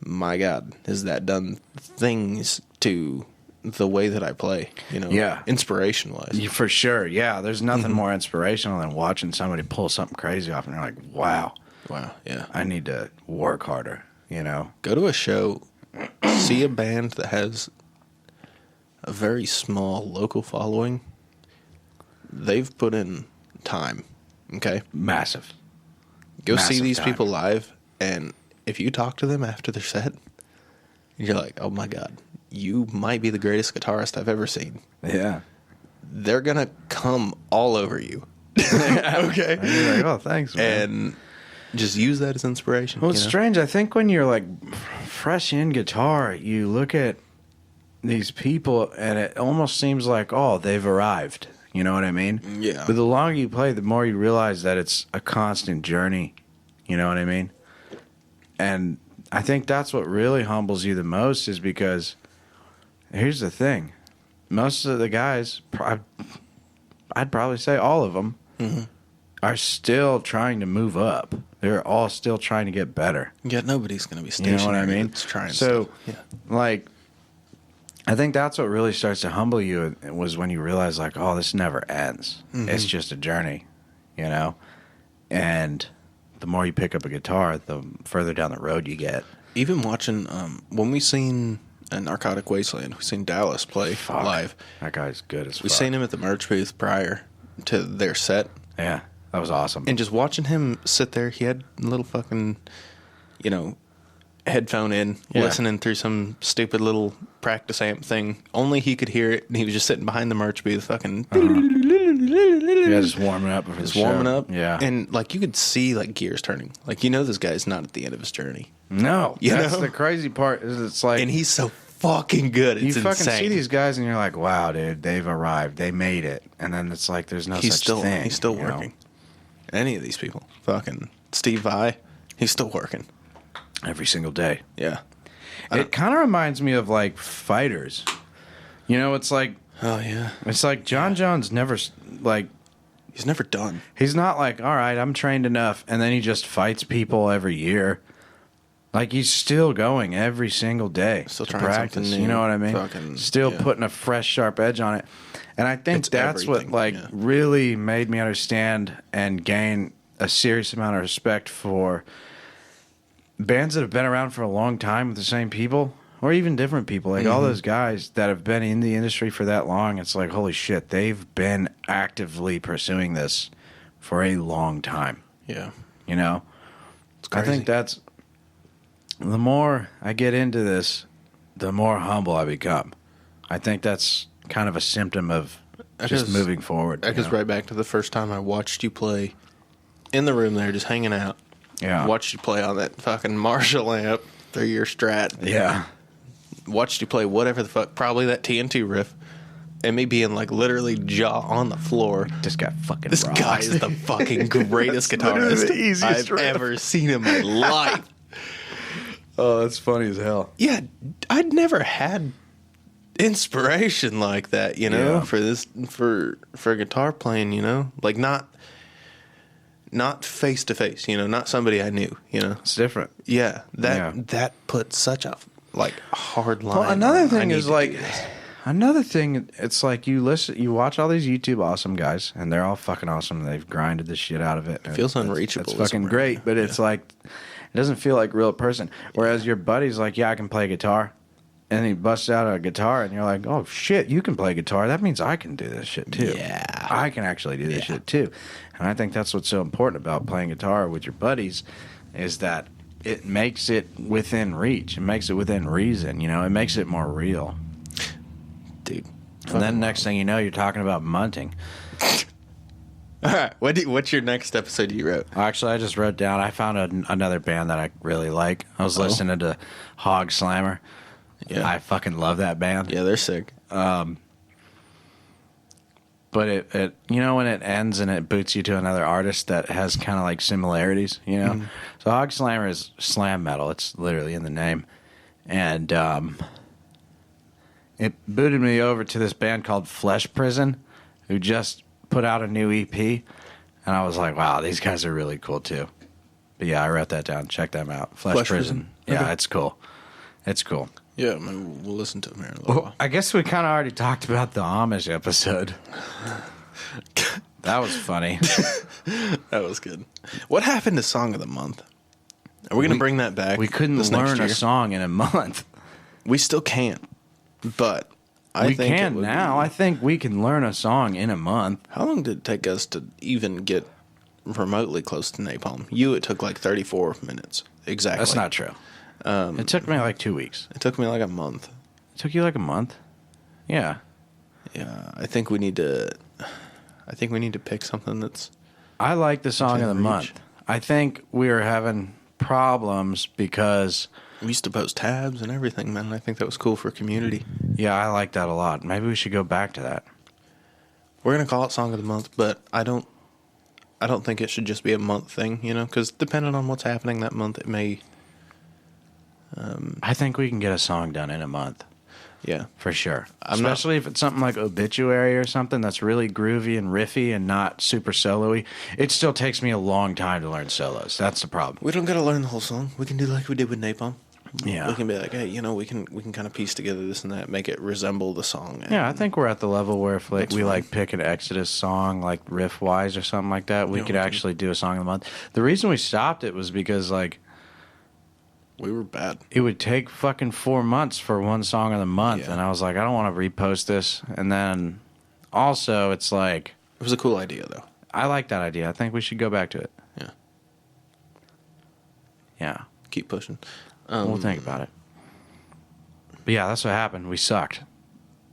my God, has that done things to the way that I play, you know, Yeah. inspiration-wise. For sure. Yeah, there's nothing Mm-hmm. more inspirational than watching somebody pull something crazy off and you're like, wow, Wow, yeah. I need to work harder, you know? Go to a show, see a band that has a very small local following. They've put in time, okay? Massive. Go see Massive these time. people live, and if you talk to them after their set, you're like, oh my God, you might be the greatest guitarist I've ever seen. Yeah. They're going to come all over you. Okay? And you're like, oh, thanks, man. And just use that as inspiration. Well, it's you know? strange. I think when you're like fresh in guitar, you look at these people and it almost seems like, oh, they've arrived. You know what I mean? Yeah. But the longer you play, the more you realize that it's a constant journey. You know what I mean? And I think that's what really humbles you the most is because here's the thing. Most of the guys, I'd probably say all of them, are still trying to move up. They're all still trying to get better. Yeah, nobody's going to be You stationary. know what I mean? That's trying So, stuff. Yeah. like, I think that's what really starts to humble you was when you realize, like, oh, this never ends. It's just a journey, you know? And the more you pick up a guitar, the further down the road you get. Even watching, when we seen Narcotic Wasteland, we seen Dallas play Fuck. live. That guy's good as fuck. We seen him at the merch booth prior to their set. Yeah, that was awesome. And just watching him sit there, he had a little fucking, you know, headphone in, Yeah. listening through some stupid little practice amp thing. Only he could hear it, and he was just sitting behind the merch booth, fucking. Yeah, just warming up before Just the show. warming up. Yeah. And, like, you could see, like, gears turning. Like, you know this guy's not at the end of his journey. No, You that's know? the crazy part is it's like And he's so fucking good. It's you fucking insane. see these guys and you're like, wow, dude, they've arrived. They made it. And then it's like there's no He's such still thing. He's still you know? working. Any of these people. Fucking Steve Vai, he's still working. Every single day. Yeah. It kind of reminds me of like fighters. You know, it's like Oh, yeah. John Jones never like He's never done. he's not like, all right, I'm trained enough, and then he just fights people every year. Like he's still going every single day Still to trying practice. something new. You know what I mean? Fucking- Still yeah. putting a fresh, sharp edge on it. And I think It's that's everything, what like yeah. really made me understand and gain a serious amount of respect for bands that have been around for a long time with the same people, or even different people. Like all those guys that have been in the industry for that long, it's like, holy shit, they've been actively pursuing this for a long time. Yeah. You know? It's I crazy. think that's the more I get into this, the more humble I become. I think that's kind of a symptom of That just goes- moving forward. That goes right back to the first time I watched you play in the room there, just hanging out. Yeah. Watched you play on that fucking Marshall amp through your Strat. Yeah. Watched you play whatever the fuck, probably that TNT riff. and me being like literally jaw on the floor. This guy fucking This rocks. guy is the fucking greatest literally guitarist the easiest I've riff. ever seen in my life. Oh, that's funny as hell. Yeah, I'd never had inspiration like that, you know, Yeah. for this for guitar playing, you know, like not face to face, you know, not somebody I knew, you know. It's different. Yeah, that put such a like hard line. Well, another on, I thing need is to like, do this. another thing, it's like you watch all these YouTube awesome guys, and they're all fucking awesome. They've grinded the shit out of it. It feels unreachable It's as fucking a great, but it's like, it doesn't feel like a real person. Whereas your buddy's like, yeah, I can play guitar. And he busts out a guitar, and you're like, oh shit, you can play guitar. That means I can do this shit too. Yeah. I can actually do this shit too. And I think that's what's so important about playing guitar with your buddies, is that it makes it within reach. It makes it within reason. You know, it makes it more real. Dude. And then next thing you know, you're talking about munting. All right, what's your next episode you wrote? Actually, I just wrote down, I found another band that I really like. I was listening to Hog Slammer. Yeah. I fucking love that band. Yeah, they're sick. But it you know, when it ends and it boots you to another artist that has kind of like similarities, you know? So Hog Slammer is slam metal. It's literally in the name. And it booted me over to this band called Flesh Prison, who just put out a new EP. And I was like, wow, these guys are really cool too. But yeah, I wrote that down. Check them out. Flesh Prison. Yeah, Okay. it's cool. It's cool. Yeah, maybe we'll listen to them here in a little Well, while. I guess we kind of already talked about the Amish episode. That was funny. That was good. What happened to Song of the Month? Are we going to bring that back? We couldn't this next learn a year? song in a month. We still can't, but I We think it can would now. be- I think we can learn a song in a month. How long did it take us to even get remotely close to Napalm? You, it took like 34 minutes. Exactly. That's not true. It took me like 2 weeks. It took me like a month. It took you like a month? Yeah. Yeah, I think we need to pick something that's. I like the song of the Within month. reach. I think we were having problems because, We used to post tabs and everything, man. I think that was cool for community. yeah, I like that a lot. Maybe we should go back to that. We're gonna call it Song of the Month, but I don't think it should just be a month thing, you know, because depending on what's happening that month, it may. I think we can get a song done in a month. Yeah, For sure. I'm not- Especially if it's something like Obituary or something that's really groovy and riffy and not super solo-y. It still takes me a long time to learn solos. That's the problem. we don't gotta learn the whole song. We can do like we did with Napalm. Yeah. We can be like, hey, you know, we can kind of piece together this and that, make it resemble the song. And Yeah, I think we're at the level where if like That's we fine. like pick an Exodus song, like riff-wise or something like that, we Yeah, could we can. actually do a song of the month. The reason we stopped it was because like we were bad. it would take fucking 4 months for one song of the month, Yeah. and I was like, I don't want to repost this. And then also, it's like It was a cool idea, though. I like that idea. I think we should go back to it. Yeah, Yeah. keep pushing. We'll think about it. But yeah, that's what happened. We sucked.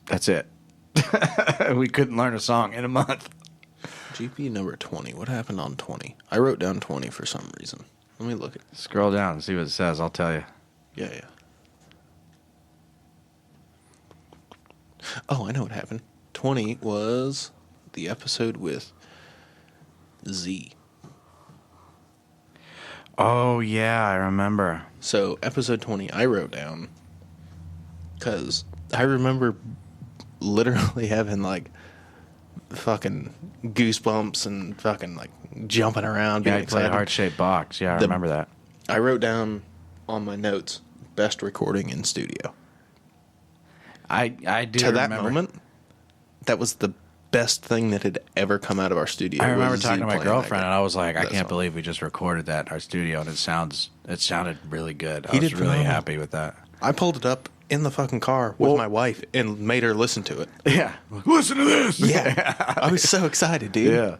That's it. We couldn't learn a song in a month. GP number 20. What happened on 20? I wrote down 20 for some reason. Let me look at. Scroll down and see what it says. I'll tell you. Yeah. Oh, I know what happened. 20 was the episode with Z. Oh, yeah, I remember. So, episode 20, I wrote down because I remember literally having like fucking goosebumps and fucking like jumping around. Yeah, being I played excited. Heart-Shaped Box. Yeah, I The- remember that. I wrote down on my notes best recording in studio. I do To remember. that moment, that was the best thing that had ever come out of our studio. I remember was Z talking to my playing girlfriend, that and I was like, I that can't song. believe we just recorded that in our studio, and it sounded really good. I He was did really phenomenal. happy with that. I pulled it up in the fucking car with Well- my wife and made her listen to it. Yeah. Listen to this. Yeah, I was so excited, dude. Yeah.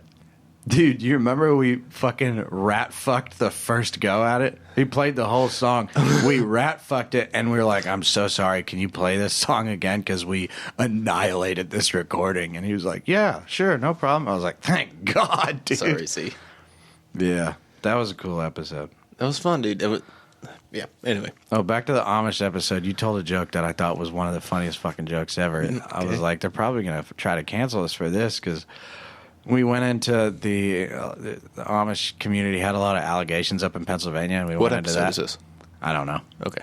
Dude, you remember we fucking rat fucked the first go at it? He played the whole song. We rat fucked it, and we were like, I'm so sorry. Can you play this song again? Because we annihilated this recording. And he was like, yeah, sure, no problem. I was like, thank God, dude. Sorry, Z. Yeah. That was a cool episode. That was fun, dude. Yeah. Anyway. Oh, back to the Amish episode. You told a joke that I thought was one of the funniest fucking jokes ever. I was like, they're probably going to try to cancel us for this because we went into the Amish community had a lot of allegations up in Pennsylvania, and we What went into episode that. is this? I don't know, Okay.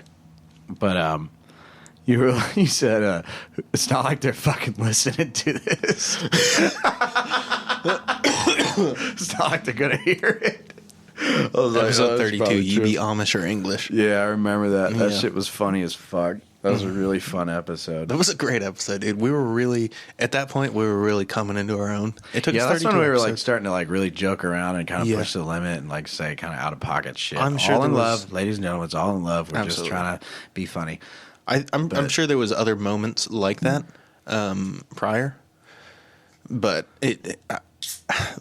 but you said it's not like they're fucking listening to this. It's not like they're gonna hear it. I was like, Episode that's 32. probably You true. be Amish or English. Yeah, I remember that. That Yeah. shit was funny as fuck. That was a really fun episode. That was a great episode, dude. We were really at that point. We were really coming into our own. It took Yeah, us that's 32 when we were like episodes. starting to like really joke around and kind of Yeah. push the limit and like say kind of out of pocket shit. I'm sure all there in was- love, ladies and gentlemen. It's all in love. We're Absolutely. just trying to be funny. I'm sure there was other moments like that prior, but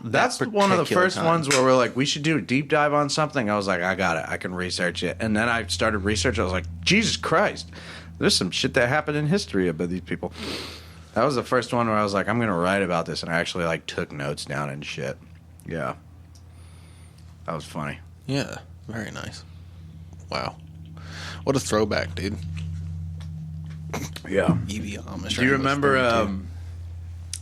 That's that one of the particular first time- ones where we're like, we should do a deep dive on something. I was like, I got it. I can research it. And then I started research. I was like, Jesus Christ, there's some shit that happened in history about these people. That was the first one where I was like, I'm gonna write about this, and I actually like took notes down and shit. Yeah, that was funny. Yeah, very nice. Wow, what a throwback, dude. Yeah. You be Amish. Do you or English remember? 32.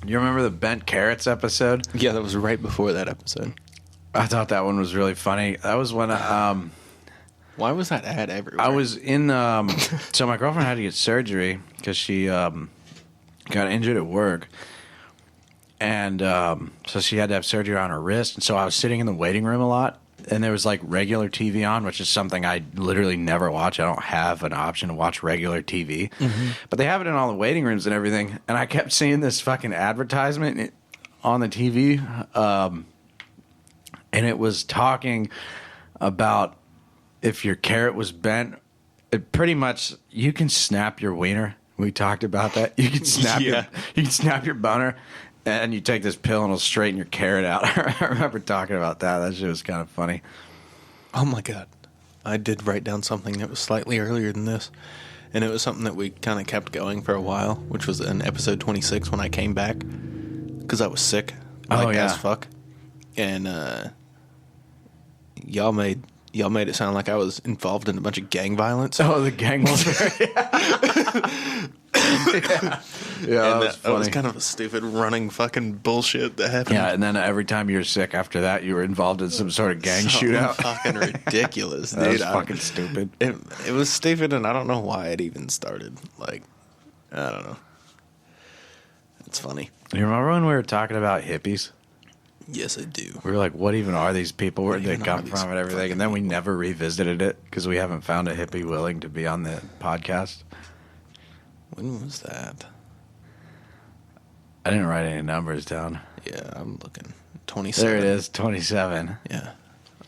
Do you remember the bent carrots episode? Yeah, that was right before that episode. I thought that one was really funny. That was when Why was that ad everywhere? I was in. So my girlfriend had to get surgery because she got injured at work, and so she had to have surgery on her wrist. And so I was sitting in the waiting room a lot, and there was like regular TV on, which is something I literally never watch. I don't have an option to watch regular TV, but they have it in all the waiting rooms and everything. And I kept seeing this fucking advertisement on the TV, and it was talking about if your carrot was bent, it pretty much you can snap your wiener. We talked about that. You can snap Yeah. you can snap your boner, and you take this pill and it'll straighten your carrot out. I remember talking about that. That shit was kind of funny. Oh my god, I did write down something that was slightly earlier than this, and it was something that we kind of kept going for a while, which was in episode 26 when I came back because I was sick, Oh, like yeah. as fuck, and y'all made it sound like I was involved in a bunch of gang violence. Oh, the gang warfare. Yeah, And that was that was funny. kind of a stupid running fucking bullshit that happened. Yeah, and then every time you were sick after that, you were involved in some sort of gang Something shootout. fucking ridiculous, dude. That was I- fucking stupid. It was stupid, and I don't know why it even started. Like, I don't know. It's funny. You remember when we were talking about hippies? Yes, I do. We were like, what even are these people? Where did they even come are these from and everything? And then we never revisited it because we haven't found a hippie willing to be on the podcast. When was that? I didn't write any numbers down. Yeah, I'm looking. 27. There it is, 27. Yeah.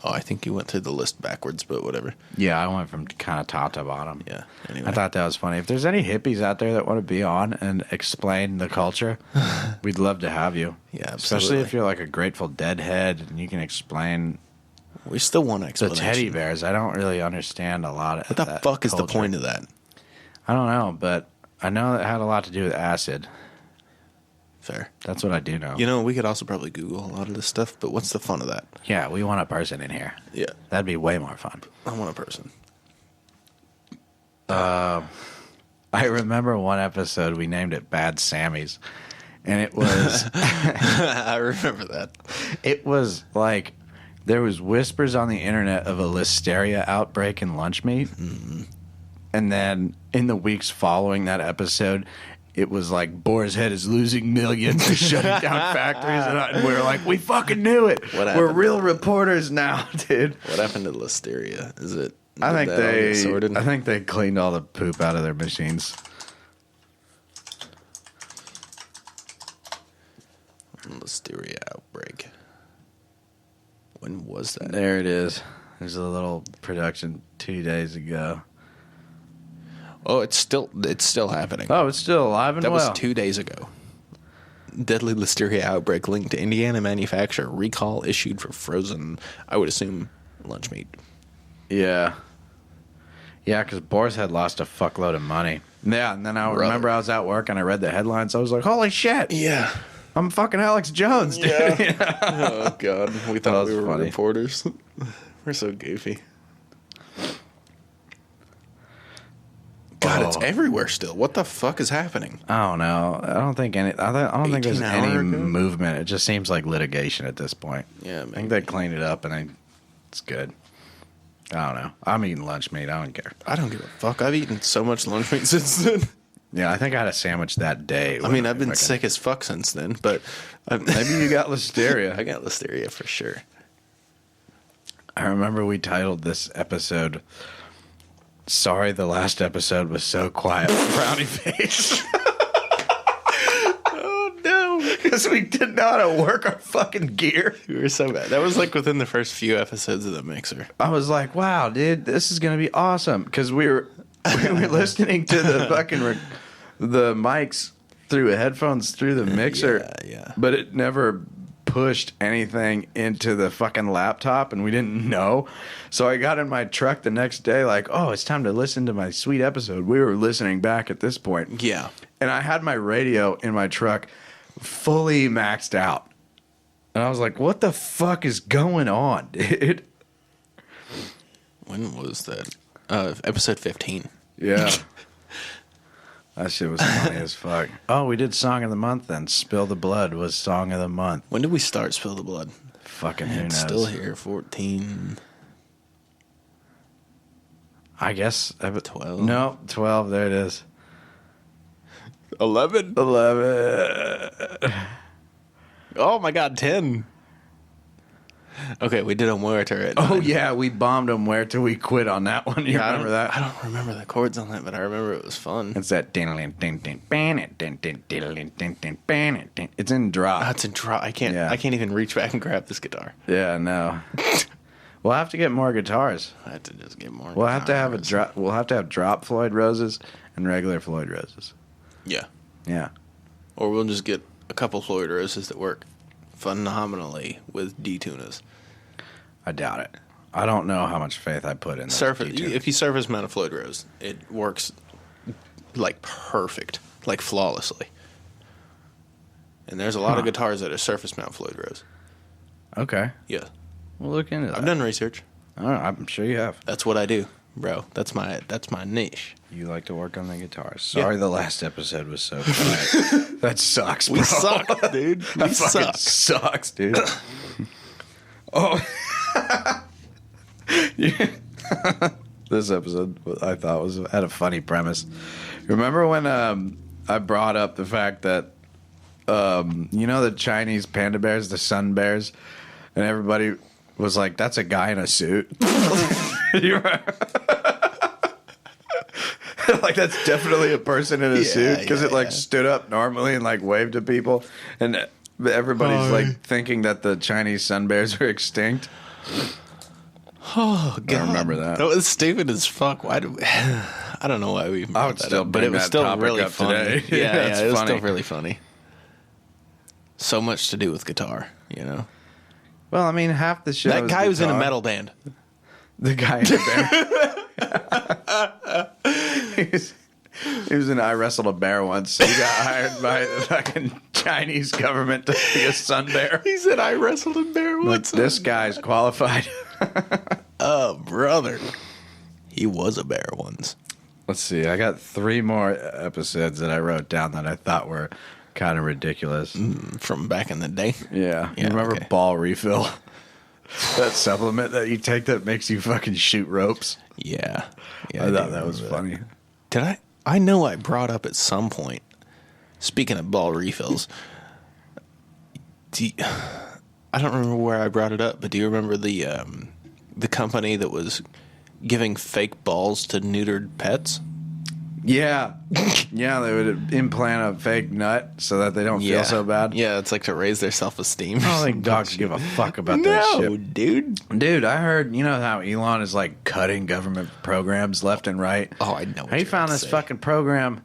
Oh, I think you went through the list backwards, but whatever. Yeah, I went from kind of top to bottom. Yeah. Anyway. I thought that was funny. If there's any hippies out there that want to be on and explain the culture, we'd love to have you. Yeah, Especially absolutely. if you're like a Grateful Dead head and you can explain we still want the explanation. teddy bears. I don't really understand a lot of What the that fuck is the culture. point of that? I don't know, but I know it had a lot to do with acid. Fair. That's what I do know. You know, we could also probably Google a lot of this stuff, but what's the fun of that? Yeah, we want a person in here. Yeah. That'd be way more fun. I want a person. I remember one episode we named it Bad Sammy's, and it was I remember that. it was like there was whispers on the internet of a listeria outbreak in lunch meat, and then in the weeks following that episode, it was like Boar's Head is losing millions, they're shutting down factories, and we were like, we fucking knew it. What We're happened? real reporters now, dude. What happened to Listeria? Is it? I think did that all get sorted? I think they cleaned all the poop out of their machines. Listeria outbreak. When was that? There it is. There's a little production 2 days ago. Oh, it's still happening. Oh, it's still alive and that well. was 2 days ago. Deadly Listeria outbreak linked to Indiana manufacturer recall issued for frozen, I would assume, lunch meat. Yeah. Yeah, because Boris had lost a fuckload of money. Yeah, and then I Brother. remember I was at work and I read the headlines. I was like, holy shit. Yeah. I'm fucking Alex Jones, dude. Oh God, we That thought was we were funny. reporters. We're so goofy. That's everywhere still. What the fuck is happening? I don't know. I don't think there's 18 any hour ago? movement. It just seems like litigation at this point. Yeah, I think they cleaned it up and it's good. I don't know. I'm eating lunch meat. I don't care. I don't give a fuck. I've eaten so much lunch meat since then. Yeah, I think I had a sandwich that day. I mean, I've been sick as fuck since then, but Maybe you got listeria. I got listeria for sure. I remember we titled this episode, "Sorry the last episode was so quiet, frowny face." Oh no, Because we didn't know how to work our fucking gear. we were so bad. That was like within the first few episodes of the mixer. I was like, wow, dude, this is going to be awesome. Because we were listening to the fucking the mics through headphones through the mixer. Yeah. But it never pushed anything into the fucking laptop, and we didn't know. So I got in my truck the next day like, oh, it's time to listen to my sweet episode. We were listening back at this point. Yeah. And I had my radio in my truck fully maxed out. And I was like, what the fuck is going on, dude? When was that? Episode 15. Yeah. That shit was funny as fuck. Oh, we did Song of the Month then. Spill the Blood was Song of the Month. When did we start Spill the Blood? Fucking who It's knows? still here. 14. I guess. 12. No, 12. There it is. 11. 11. Oh my god, 10. Okay, we did a Muerta at Oh, 9. yeah. We bombed them. Where till we quit on that one. You Yeah, remember that? I don't remember the chords on that, but I remember it was fun. It's that. It's in drop. That's a drop. I can't even reach back and grab this guitar. Yeah, no. We'll have to get more guitars. I have to just get more. We'll have to have guitars. drop. We'll have to have drop Floyd Roses and regular Floyd Roses. Yeah. Yeah. Or we'll just get a couple Floyd Roses that work phenomenally with D-tunas. I doubt it. I don't know how much faith I put in those D-tunes. If you surface mount a Floyd Rose, it works like perfect, like flawlessly. And there's a lot of guitars that are surface mount Floyd Rose. Okay. Yeah. We'll look into that. I've done research. Oh, I'm sure you have. That's what I do, bro. That's my niche. You like to work on the guitars. Sorry the last episode was so quiet. That sucks, bro. We suck, dude. We That fucking suck. sucks, dude. Oh. Yeah. This episode I thought had a funny premise. Remember when I brought up the fact that you know the Chinese panda bears, the sun bears, and everybody was like, "That's a guy in a suit." You remember? Like that's definitely a person in a suit because it like stood up normally and like waved to people, and everybody's like thinking that the Chinese sun bears are extinct. Oh god, I remember that. That was stupid as fuck. Why do? I don't know why we. I would brought that still up, but bring it was that still topic really up funny. today. Yeah, That's it was funny. still really funny. So much to do with guitar, you know. Well, I mean, half the show. That is guy was in a guitar. metal band. The guy in the bear. He was in I Wrestled a Bear once. He got hired by the fucking Chinese government to be a sun bear. He said, "I wrestled a bear Like, once." this guy's qualified. Oh, brother. He was a bear once. Let's see. I got 3 more episodes that I wrote down that I thought were kind of ridiculous. From back in the day. Yeah. You Yeah, remember okay. Ball Refill? That supplement that you take that makes you fucking shoot ropes? Yeah. Yeah, I thought do that was remember funny. Did I? I know I brought up at some point. Speaking of ball refills, I don't remember where I brought it up, but do you remember the company that was giving fake balls to neutered pets? Yeah. Yeah, they would implant a fake nut so that they don't feel so bad. Yeah, it's like to raise their self-esteem. I don't think dogs give a fuck about that No, shit. dude. Dude, I heard, you know how Elon is like cutting government programs left and right? Oh, I know. He found this fucking program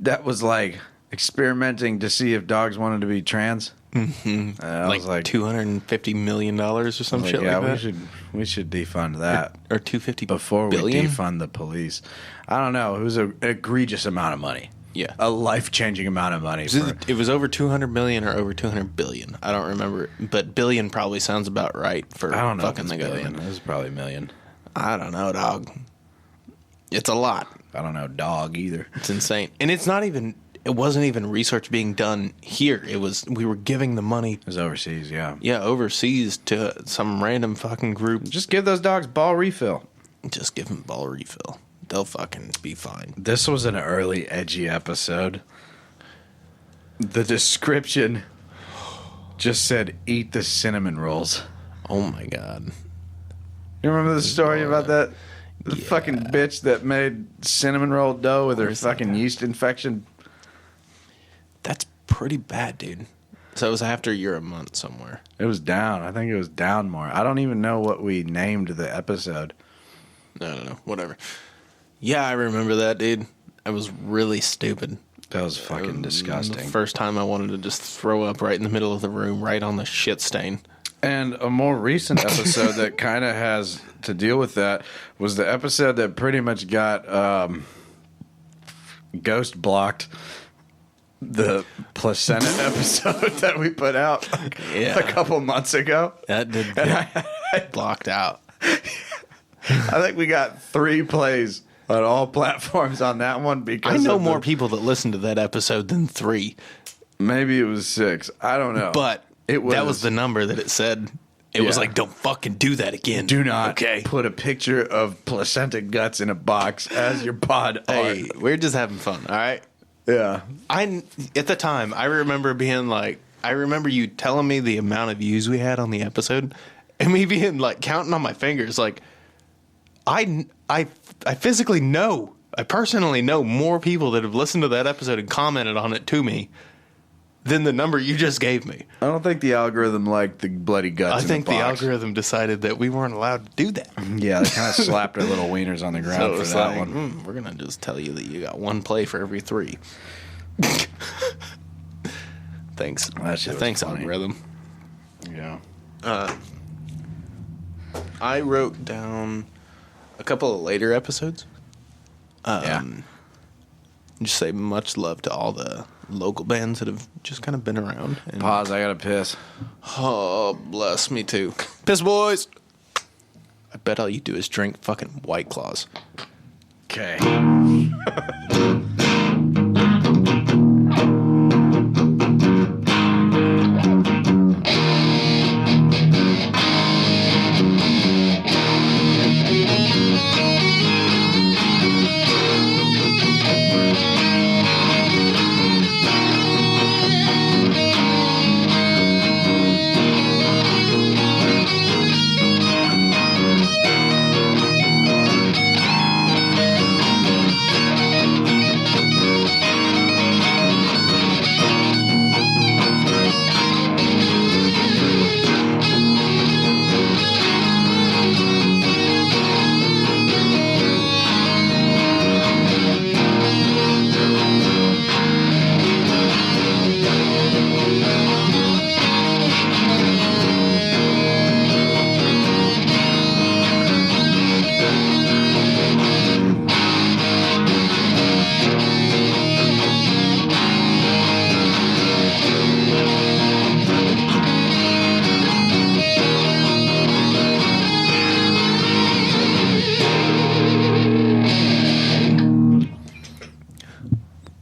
that was like experimenting to see if dogs wanted to be trans. Mm-hmm. I was like $250 million or some shit yeah, like that. we should defund that Or 250 before billion? we defund the police. I don't know. It was an egregious amount of money. Yeah. A life-changing amount of money. It was over 200 million or over 200 billion. I don't remember, but billion probably sounds about right for I don't know. fucking If the it's government. billion. It was probably $1 million. I don't know, dog. It's a lot. I don't know dog either. It's insane. And it wasn't even research being done here. We were giving the money, It was overseas, yeah. overseas to some random fucking group. Just give those dogs ball refill. Just give them ball refill. They'll fucking be fine. This was an early edgy episode. The description just said, eat the cinnamon rolls. Oh my God. You remember the story about that? The fucking bitch that made cinnamon roll dough with her Where's that fucking at? yeast infection. That's pretty bad, dude. So it was after you're a month somewhere. It was down. I think it was down more. I don't even know what we named the episode. I don't know. Whatever. Yeah, I remember that, dude. I was really stupid. That was fucking disgusting. The first time I wanted to just throw up right in the middle of the room, right on the shit stain. And a more recent episode that kind of has to deal with that was the episode that pretty much got ghost blocked. The placenta episode that we put out a couple months ago. That did get blocked out. I think we got 3 plays on all platforms on that one because I know of more people that listened to that episode than 3. Maybe it was 6. I don't know. But that was the number that it said. It was Yeah. like, don't fucking do that again. Do not put a picture of placenta guts in a box as your pod Hey, art. we're just having fun, all right? Yeah. At the time, I remember being like, I remember you telling me the amount of views we had on the episode, and me being like counting on my fingers, like, I physically know, I personally know more people that have listened to that episode and commented on it to me than the number you just gave me. I don't think the algorithm liked the bloody guts. I in think the the box. algorithm decided that we weren't allowed to do that. Yeah, they kind of slapped our little wieners on the So ground it for was that like, one. we're gonna just tell you that you got 1 play for every 3. Thanks. That shit was Thanks, funny. algorithm. Yeah. I wrote down a couple of later episodes. Yeah. Just say much love to all the local bands that have just kind of been around. And, Pause. I gotta piss. oh, bless me too. Piss boys. I bet all you do is drink fucking White Claws. Okay.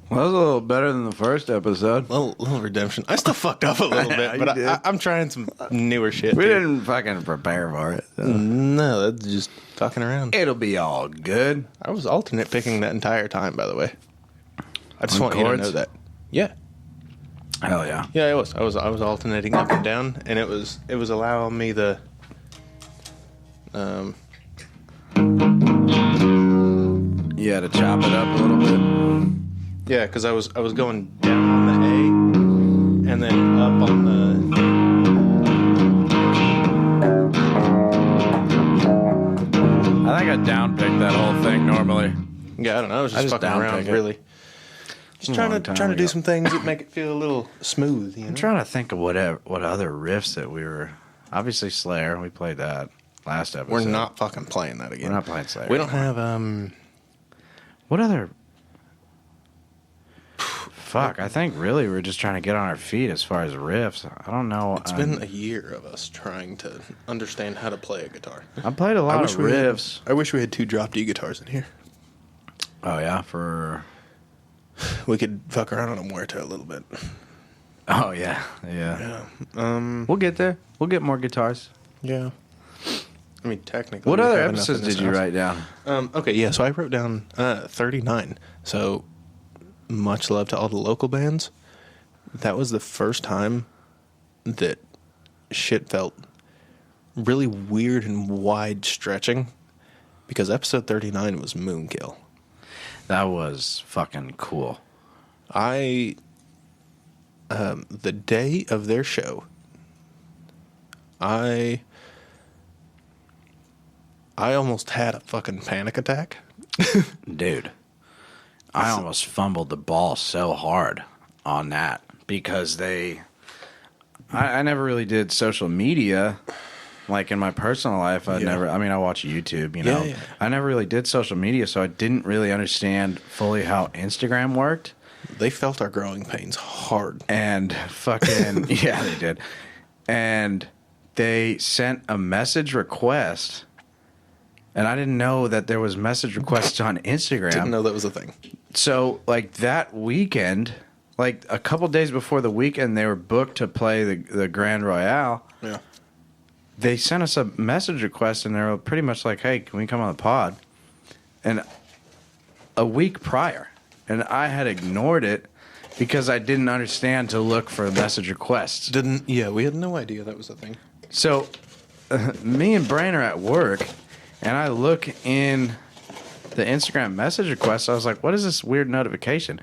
Well, that was a little better than the first episode. Little redemption. I still fucked up a little Yeah, bit, you but did. I'm trying some newer shit. We dude. didn't fucking prepare for it. so. No, that's just fucking around. It'll be all good. I was alternate picking that entire time, by the way. I just On want you to chords? know that. Yeah, Hell yeah. yeah, I was alternating up and down, and it was allowing me the You had to chop it up a little bit. yeah, because I was going down on the A, and then up on I think I downpicked that whole thing normally. yeah, I don't know. I was just, just fucking around, downpick it. really. Just A trying long to time do ago. some things that make it feel a little smooth, you know. I'm trying to think of what other riffs that we were. Obviously, Slayer. We played that last episode. We're not fucking playing that again. We're not playing Slayer. We don't have What other? Fuck. I think really we're just trying to get on our feet as far as riffs. I don't know. It's been a year of us trying to understand how to play a guitar. I played a lot of we had- riffs. I wish we had 2 drop D guitars in here. Oh yeah, for. We could fuck around on a Muerto a little bit. Oh yeah. We'll get there. We'll get more guitars. Yeah. I mean, technically. What we other have enough episodes in this did you house. write down? Okay, yeah, so I wrote down 39. So, much love to all the local bands. That was the first time that shit felt really weird and wide stretching, because episode 39 was Moonkill. That was fucking cool. The day of their show, I almost had a fucking panic attack. Dude, I almost fumbled the ball so hard on that because I never really did social media. Like in my personal life, I watch YouTube, you know. Yeah. I never really did social media, so I didn't really understand fully how Instagram worked. They felt our growing pains hard. And fucking, yeah, they did. And they sent a message request. And I didn't know that there was message requests on Instagram. Didn't know that was a thing. So, like, that weekend, like, a couple days before the weekend, they were booked to play the Grand Royale. Yeah. They sent us a message request, and they were pretty much like, hey, can we come on the pod? And a week prior. And I had ignored it because I didn't understand to look for message requests. We had no idea that was a thing. So, me and Brain are at work, and I look in the Instagram message request. I was like, what is this weird notification?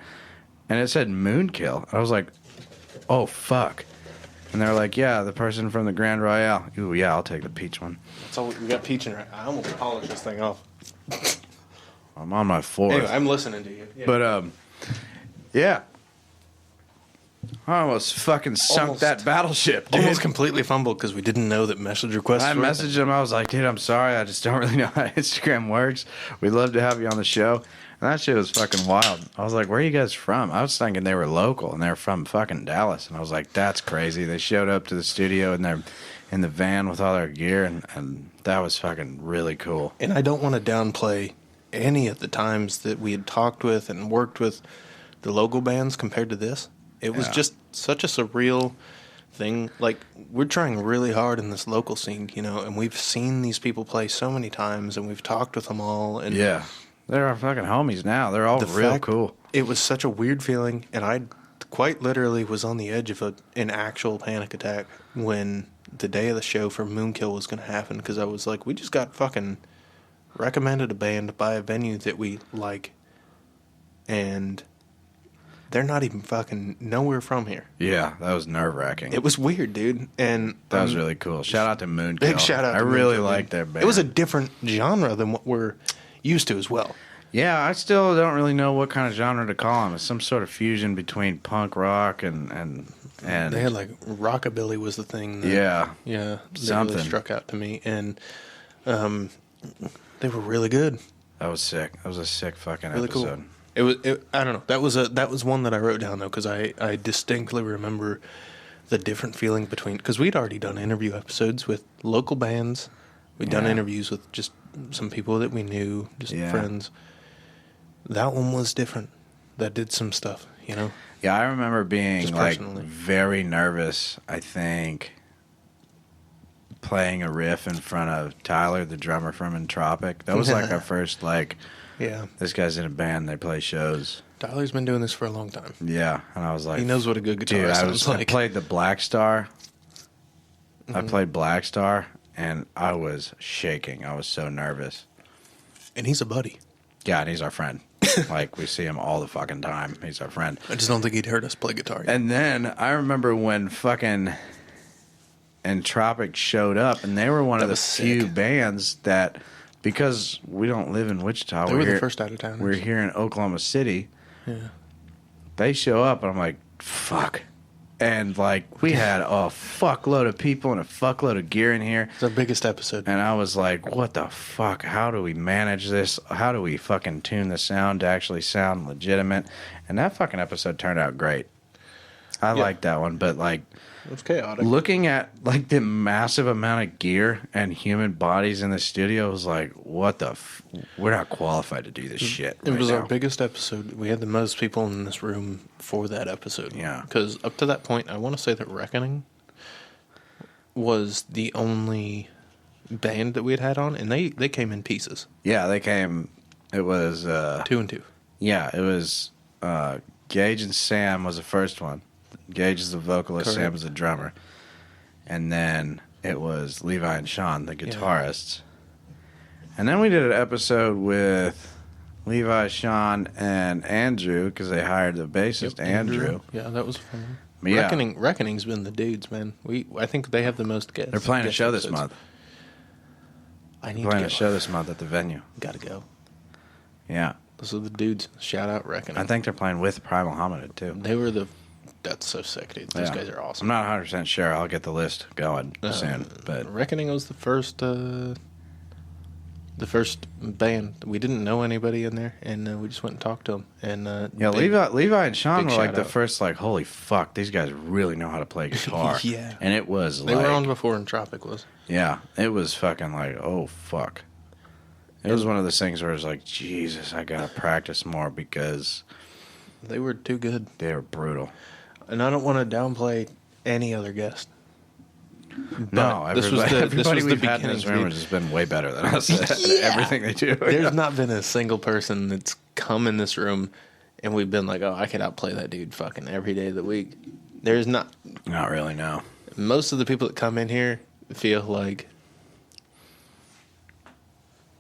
And it said Moonkill. I was like, oh, fuck. And they're like, yeah, the person from the Grand Royale. Ooh, yeah, I'll take the peach one. So we got peach in right. I almost polished this thing off. I'm on my fourth. Anyway, I'm listening to you. Yeah. But, yeah. I almost fucking sunk that battleship, dude. Almost completely fumbled because we didn't know that message requests I were- messaged him. I was like, dude, I'm sorry. I just don't really know how Instagram works. We'd love to have you on the show. And that shit was fucking wild. I was like, where are you guys from? I was thinking they were local, and they were from fucking Dallas. And I was like, that's crazy. They showed up to the studio, and they're in the van with all their gear, and that was fucking really cool. And I don't want to downplay any of the times that we had talked with and worked with the local bands compared to this. It was just such a surreal thing. Like, we're trying really hard in this local scene, you know, and we've seen these people play so many times, and we've talked with them all. And Yeah. They're our fucking homies now. They're all real cool. It was such a weird feeling, and I quite literally was on the edge of an actual panic attack when the day of the show for Moonkill was going to happen, because I was like, we just got fucking recommended a band by a venue that we like, and they're not even fucking nowhere from here. Yeah, that was nerve-wracking. It was weird, dude, and That was really cool. Shout out to Moonkill. big shout out. I to really Moonkill, liked their dude. band. It was a different genre than what we're used to as well. Yeah, I still don't really know what kind of genre to call them. It's some sort of fusion between punk rock and They had like rockabilly was the thing. That, yeah, yeah, they something. really struck out to me, and they were really good, that was sick. That was a sick fucking really episode. cool. I don't know. That was one that I wrote down though, because I distinctly remember the different feeling between, because we'd already done interview episodes with local bands. We'd done Yeah. interviews with just some people that we knew, just Yeah. friends. That one was different. That did some stuff, you know. Yeah, I remember being Just like personally. very nervous. I think playing a riff in front of Tyler, the drummer from Entropic. That was like our first like. Yeah, This guy's in a band. They play shows. Tyler's been doing this for a long time. Yeah, and I was like, He knows what a good guitar dude, sounds I like. played the Black Star. I Mm-hmm. played Black Star, and I was shaking. I was so nervous. And he's a buddy. Yeah, and he's our friend. Like, we see him all the fucking time. He's our friend. I just don't think he'd heard us play guitar yet. And then I remember when fucking Entropic showed up, and they were one of the was few sick. bands that, because we don't live in Wichita, They were the first out of towners. We're here in Oklahoma City. Yeah. They show up, and I'm like, fuck. And, like, we had a fuckload of people and a fuckload of gear in here. It's our biggest episode. And I was like, what the fuck? How do we manage this? How do we fucking tune the sound to actually sound legitimate? And that fucking episode turned out great. I like that one, but like It was chaotic. looking at like the massive amount of gear and human bodies in the studio was like, what the? We're not qualified to do this shit. It right was now. our biggest episode. We had the most people in this room for that episode. Yeah. Because up to that point, I want to say that Reckoning was the only band that we had on, and they came in pieces. Yeah, they came. It was 2 and 2. yeah, it was Gage and Sam was the first one. Gage is the vocalist, Correct. Sam is the drummer, and then it was Levi and Sean, the guitarists. And then we did an episode with Levi, Sean, and Andrew because they hired the bassist Andrew. Yeah, that was fun. But yeah. Reckoning's been the dudes, man. I think they have the most guests. They're playing a guest show this episodes. month. I need Playing to a go. show this month at the venue. Gotta go. Yeah, Those are the dudes. Shout out Reckoning. I think they're playing with Primal Hominid too. they were the. That's so sick, dude. Those Yeah. guys are I'm awesome. not 100% sure. I'll get the list going soon, but Reckoning was the first band. We didn't know anybody in there, and we just went and talked to them. And yeah, Levi and Sean big were like shout the out. first, like, holy fuck, these guys really know how to play guitar. Yeah. And it was they like, were on before Entropic was. yeah, it was fucking like, oh fuck. It was one of those things where it was like, Jesus, I gotta practice more because They were too good. they were brutal. And I don't want to downplay any other guest. No, this was everybody the we've had in this beginning, room dude. has just been way better than us at everything they do. There's not been a single person that's come in this room and we've been like, oh, I could outplay that dude fucking every day of the week. There's not. Not really, no. Most of the people that come in here feel like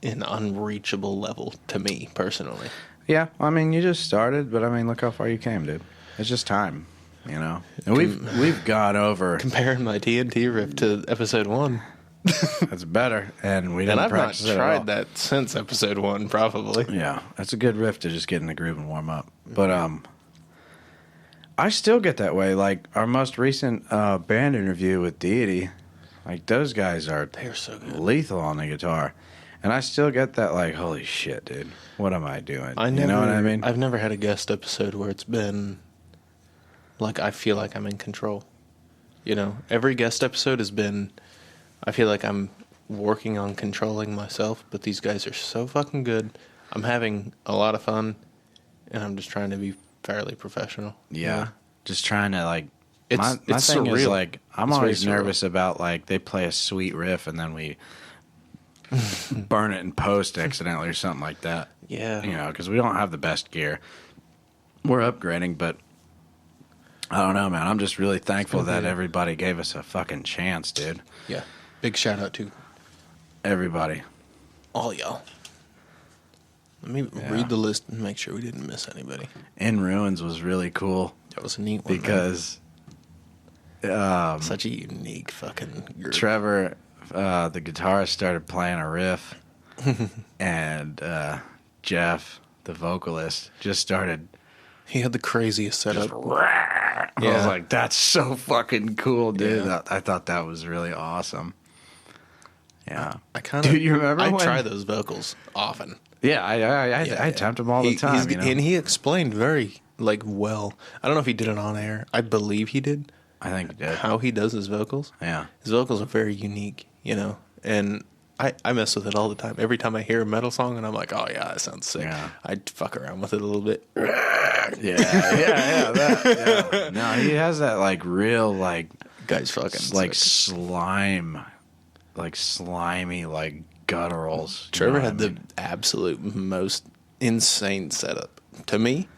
an unreachable level to me personally. Yeah, I mean, you just started, but I mean, look how far you came, dude. It's just time, you know. And we've gone over. Comparing my TNT riff to episode 1. That's better, and we And didn't I've not practice it at all. tried that since episode 1, probably. Yeah, that's a good riff to just get in the groove and warm up. But I still get that way. Like our most recent band interview with Deity, like those guys are They're so good. lethal on the guitar, and I still get that like, holy shit, dude, what am I doing? You know what I mean? I've never had a guest episode where it's been like I feel like I'm in control. You know, every guest episode has been I feel like I'm working on controlling myself, but these guys are so fucking good. I'm having a lot of fun, and I'm just trying to be fairly professional. you Yeah, know? just trying to like. It's my it's thing is surreal. like I'm It's very always surreal. nervous about like they play a sweet riff and then we burn it in post accidentally or something like that. Yeah. You know, because we don't have the best gear. We're upgrading, but I don't know, man. I'm just really thankful gonna that be- everybody gave us a fucking chance, dude. Yeah. Big shout out to Everybody. all y'all. Let me read the list and make sure we didn't miss anybody. In Ruins was really cool That was a neat one. man. because Such a unique fucking group. Trevor, the guitarist, started playing a riff, and Jeff, the vocalist, just started. He had the craziest setup. I was Yeah. like, "That's so fucking cool, dude!" Yeah. I thought that was really awesome. Yeah, I kind of. Dude, you remember I when- try those vocals often. yeah. I attempt them all the time. You know? And he explained very well. I don't know if he did it on air. I believe he did. I think it did. How he does his vocals. Yeah, His vocals are very unique, and I mess with it all the time. Every time I hear a metal song, and I'm like, oh yeah, that sounds sick. Yeah. I fuck around with it a little bit. yeah. No, he has that like real like Guys, fucking like sick. slime, like slimy like gutturals. Trevor You know had what I the mean? absolute most insane setup. To me,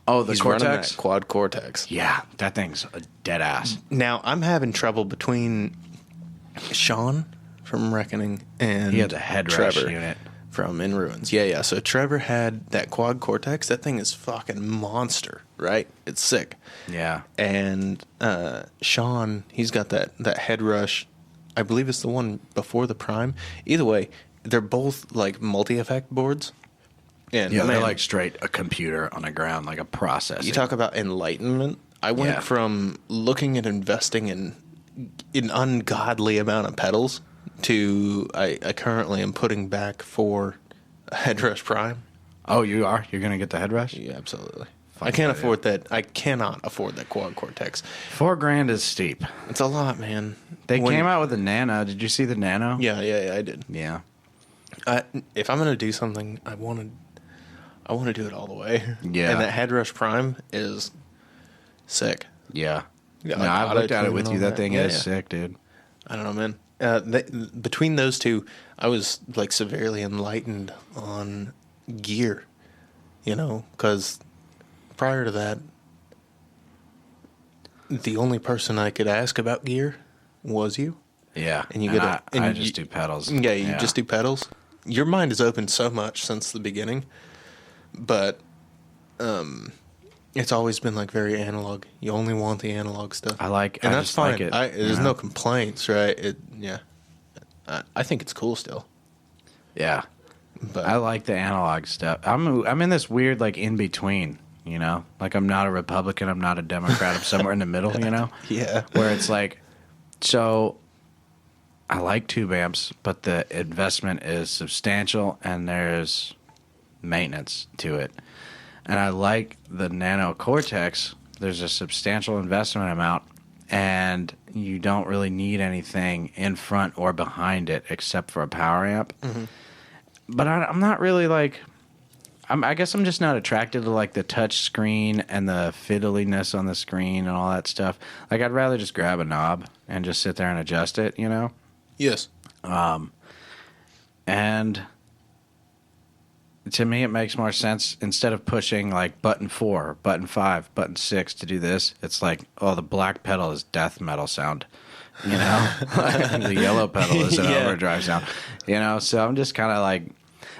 the he's running Cortex. that quad Cortex. Yeah, that thing's a dead ass. Now I'm having trouble between Sean from Reckoning and He had the head rush Trevor unit. from In Ruins. Yeah. So Trevor had that quad Cortex. That thing is fucking monster, right? It's sick. Yeah, And Sean, he's got that head rush. I believe it's the one before the Prime. Either way, they're both like multi-effect boards. And yeah, they're man, like straight a computer on the ground, like a processor. you talk about enlightenment. I went Yeah. from looking at investing in an ungodly amount of pedals to I currently am putting back for Headrush Prime. Oh, you are? You're gonna get the head rush? Yeah, absolutely. I can't afford that. I cannot afford that Quad Cortex. $4,000 is steep. It's a lot, man. They came out with the Nano. Did you see the Nano? Yeah, I did. Yeah. If I'm gonna do something, I want to do it all the way. Yeah. And that Headrush Prime is sick. Yeah. Yeah, No, like I've looked at it auto-tune with and you. all That thing Yeah, is yeah. sick, dude. I don't know, man. Between those two, I was like severely enlightened on gear. You know, because prior to that, the only person I could ask about gear was you. Yeah. And you get I just do pedals. Yeah, you just do pedals. Your mind has opened so much since the beginning, but it's always been like very analog. You only want the analog stuff. I like and I that's just fine. like it. There's you no know? complaints, right? I think it's cool still. Yeah. But I like the analog stuff. I'm in this weird like in between, you know? Like I'm not a Republican, I'm not a Democrat, I'm somewhere in the middle, you know? yeah, Where it's like, so I like tube amps, but the investment is substantial and there's maintenance to it. And I like the Nano Cortex. There's a substantial investment amount, and you don't really need anything in front or behind it except for a power amp. Mm-hmm. But I'm not really like. I guess I'm just not attracted to like the touch screen and the fiddliness on the screen and all that stuff. Like I'd rather just grab a knob and just sit there and adjust it, you know. yes, And to me, it makes more sense instead of pushing like button 4, button 5, button 6 to do this. It's like, oh, the black pedal is death metal sound, you know, and the yellow pedal is an Yeah. overdrive sound, you know. So I'm just kind of like,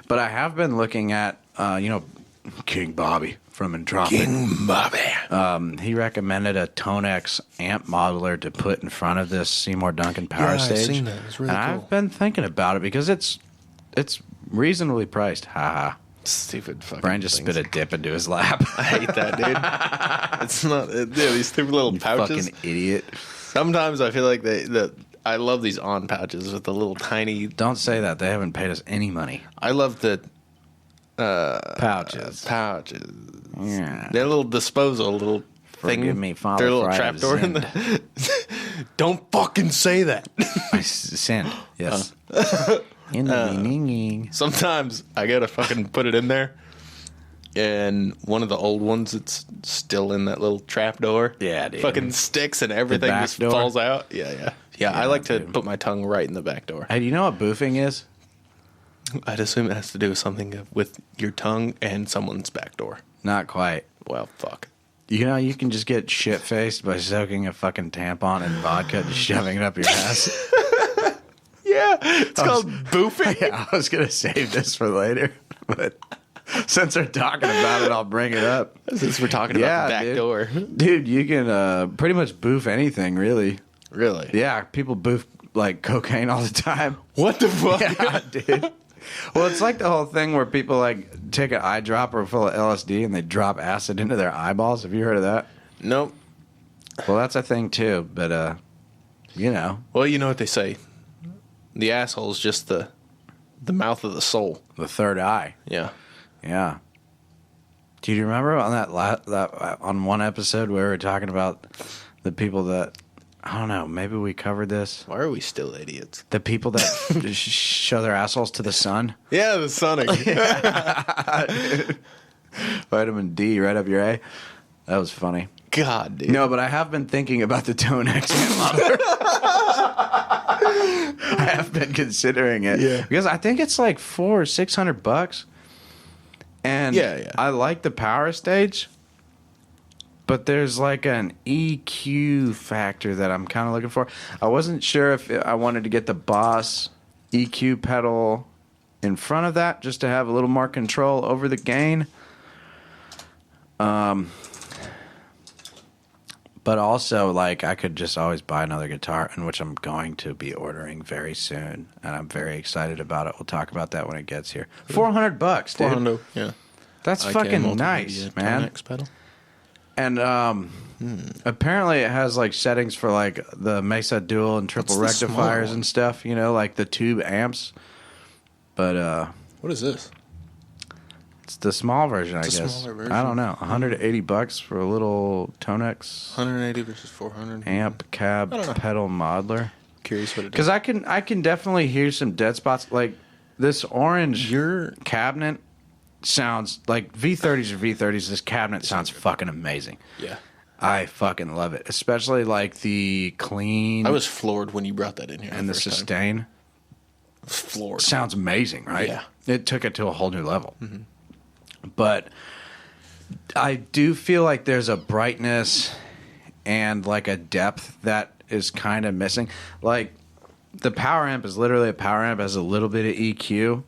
but I have been looking at, you know, King Bobby from Entropic. King Bobby. He recommended a Tonex amp modeler to put in front of this Seymour Duncan Power Yeah, I've Stage. seen that. It's really and cool. I've been thinking about it because it's reasonably priced. Haha. Stupid fucking. Brian just things. spit a dip into his lap. I hate that, dude. It's not. Yeah, these stupid little pouches. Fucking idiot. Sometimes I feel like I love these on pouches with the little tiny. Don't say that. They haven't paid us any money. I love the Pouches. pouches. Yeah. They're a little disposal, little thing. Forgive me, Father, Their little for I have trapdoor in the. Don't fucking say that. I sinned. Yes. In the beginning. Sometimes I gotta fucking put it in there, and one of the old ones, it's still in that little trapdoor. Yeah, dude. Fucking sticks and everything back just door? falls out. Yeah. I like to dude. put my tongue right in the back door. Hey, do you know what boofing is? I'd assume it has to do with something with your tongue and someone's back door. Not quite. Well, fuck. You know, you can just get shit faced by soaking a fucking tampon in vodka and shoving it up your ass. Yeah, it's called boofing. Yeah, I was gonna save this for later, but since we're talking about it, I'll bring it up. Since we're talking Yeah, about the back dude. door. Dude, you can pretty much boof anything, really. Really? Yeah, people boof like cocaine all the time. What the fuck? Yeah, dude. Well, it's like the whole thing where people like take an eyedropper full of LSD and they drop acid into their eyeballs. Have you heard of that? Nope. Well, that's a thing too, but you know, Well, you know what they say. The asshole's just the mouth of the soul. the third eye. Yeah. Yeah. Do you remember on that on one episode where we were talking about the people that I don't know, maybe we covered this. Why are we still idiots? The people that show their assholes to the sun. Yeah, the Sonic. Vitamin D right up your A. That was funny. God, dude. No, but I have been thinking about the Tonex amp modeler. I have been considering it. Yeah. Because I think it's like $400 or $600. And Yeah. I like the power stage. But there's like an EQ factor that I'm kind of looking for. I wasn't sure if I wanted to get the Boss EQ pedal in front of that just to have a little more control over the gain. But also, like, I could just always buy another guitar, in which I'm going to be ordering very soon, and I'm very excited about it. We'll talk about that when it gets here. $400, dude. 400. Yeah. That's I can't fucking multiply nice, the, man. Tonex pedal. And apparently, it has like settings for like the Mesa Dual and triple What's the smaller rectifiers one? and stuff. You know, like the tube amps. But What is this? It's the small version, It's I a guess. smaller version. I don't know. $180 for a little Tonex 180 versus 400. amp cab I don't know. pedal modeler. Curious what it is. Because I can definitely hear some dead spots. Like this orange Your cabinet sounds like V30s or V30s. This cabinet sounds fucking amazing. yeah. I fucking love it, especially like the clean I was floored when you brought that in here. and the first time. sustain. Floored. Sounds amazing, right? Yeah. It took it to a whole new level. But I do feel like there's a brightness and like a depth that is kind of missing. Like the power amp is literally a power amp, has a little bit of EQ,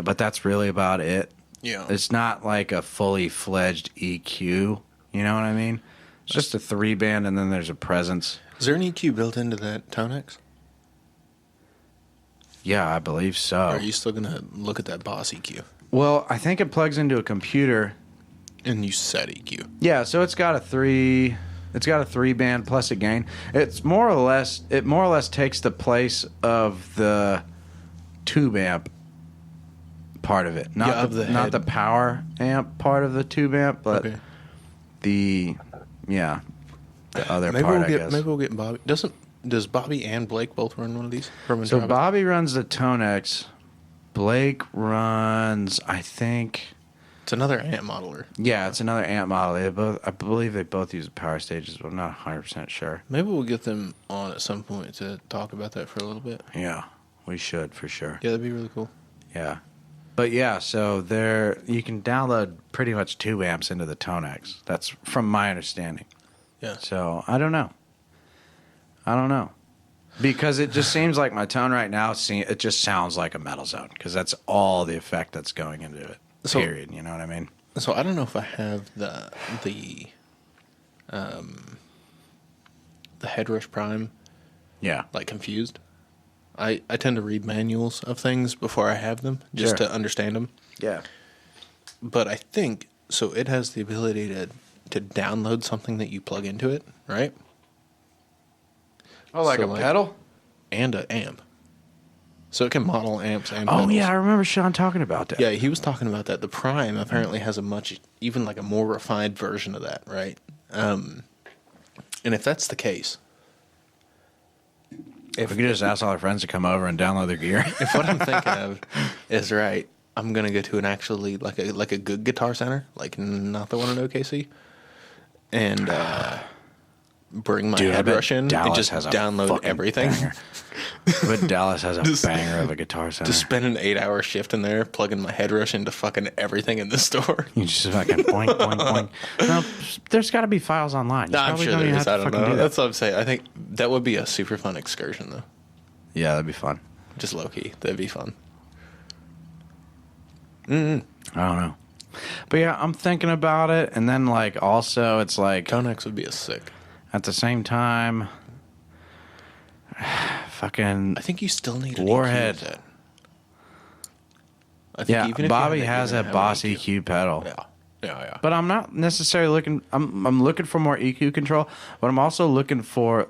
but that's really about it. Yeah. It's not like a fully fledged EQ. You know what I mean? It's just a 3-band and then there's a presence. Is there an EQ built into that Tonex? Yeah, I believe so. Or are you still gonna look at that Boss EQ? Well, I think it plugs into a computer. And you set EQ. Yeah, so it's got a 3-band plus a gain. It more or less takes the place of the tube amp part of it. Not Yeah, of the not head. the power amp part of the tube amp, but the other Maybe part, we'll I get guess. maybe we'll get Bobby. Does Bobby and Blake both run one of these? So Bobby runs the Tonex. Blake runs, I think. It's another amp modeler. Yeah, it's another amp model. I believe they both use power stages, but I'm not 100% sure. Maybe we'll get them on at some point to talk about that for a little bit. Yeah, we should for sure. Yeah, that'd be really cool. Yeah. But yeah, so you can download pretty much 2 amps into the Tonex. That's from my understanding. Yeah. So I don't know. Because it just seems like my tone right now, it just sounds like a Metal Zone. Because that's all the effect that's going into it. So- Period. You know what I mean? So I don't know if I have the Headrush Prime Yeah. like confused. I tend to read manuals of things before I have them just Sure. to understand them. Yeah. But I think so. It has the ability to download something that you plug into it, right? Oh, like So, a like- pedal? And an amp. So it can model amps and Oh, pedals. yeah. I remember Sean talking about that. Yeah, he was talking about that. The Prime apparently has even like a more refined version of that, right? And if that's the case, If we could just ask all our friends to come over and download their gear. if what I'm thinking of is right, I'm gonna go to an actually like a good Guitar Center, like not the one in OKC, and bring my Dude, I bet Headrush in and Dallas just has a download fucking everything. banger. But Dallas has a banger of a Guitar Center. Just spend an 8-hour shift in there, plugging my Headrush into fucking everything in the store. You just fucking boink, boink, boink. No, there's got to be files online. You I'm probably sure don't there even is. have I to don't fucking know. do that. That's what I'm saying. I think that would be a super fun excursion, though. Yeah, that'd be fun. Just low key. That'd be fun. I don't know. But yeah, I'm thinking about it. And then, like, also, it's like, Tonex would be a sick. at the same time, fucking, I think you still need an Warhead. EQ with that. I think yeah, even if you Bobby had that, has you're a gonna have Boss an EQ pedal. Yeah. Yeah. But I'm not necessarily looking. I'm looking for more EQ control, but I'm also looking for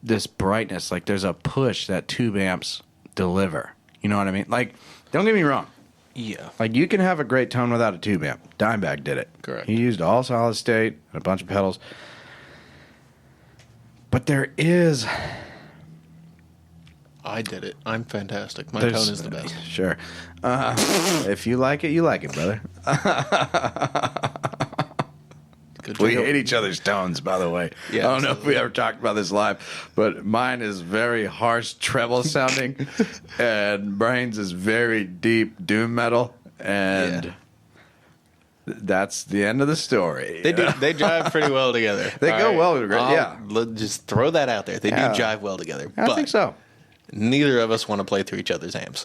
this brightness. Like there's a push that tube amps deliver. You know what I mean? Like, don't get me wrong. Yeah. Like you can have a great tone without a tube amp. Dimebag did it. Correct. He used all solid state and a bunch of pedals. But there is. I did it. I'm fantastic. My There's- tone is the best. Sure. If you like it, brother. Good We job. hate each other's tones, by the way. Yeah, I don't know if we ever talked about this live, but mine is very harsh treble sounding, and Brains is very deep doom metal, and Yeah. that's the end of the story. They do. They jive pretty well together. They All go well together, yeah. Just throw that out there. They Yeah. do jive well together. I but think so. neither of us want to play through each other's amps.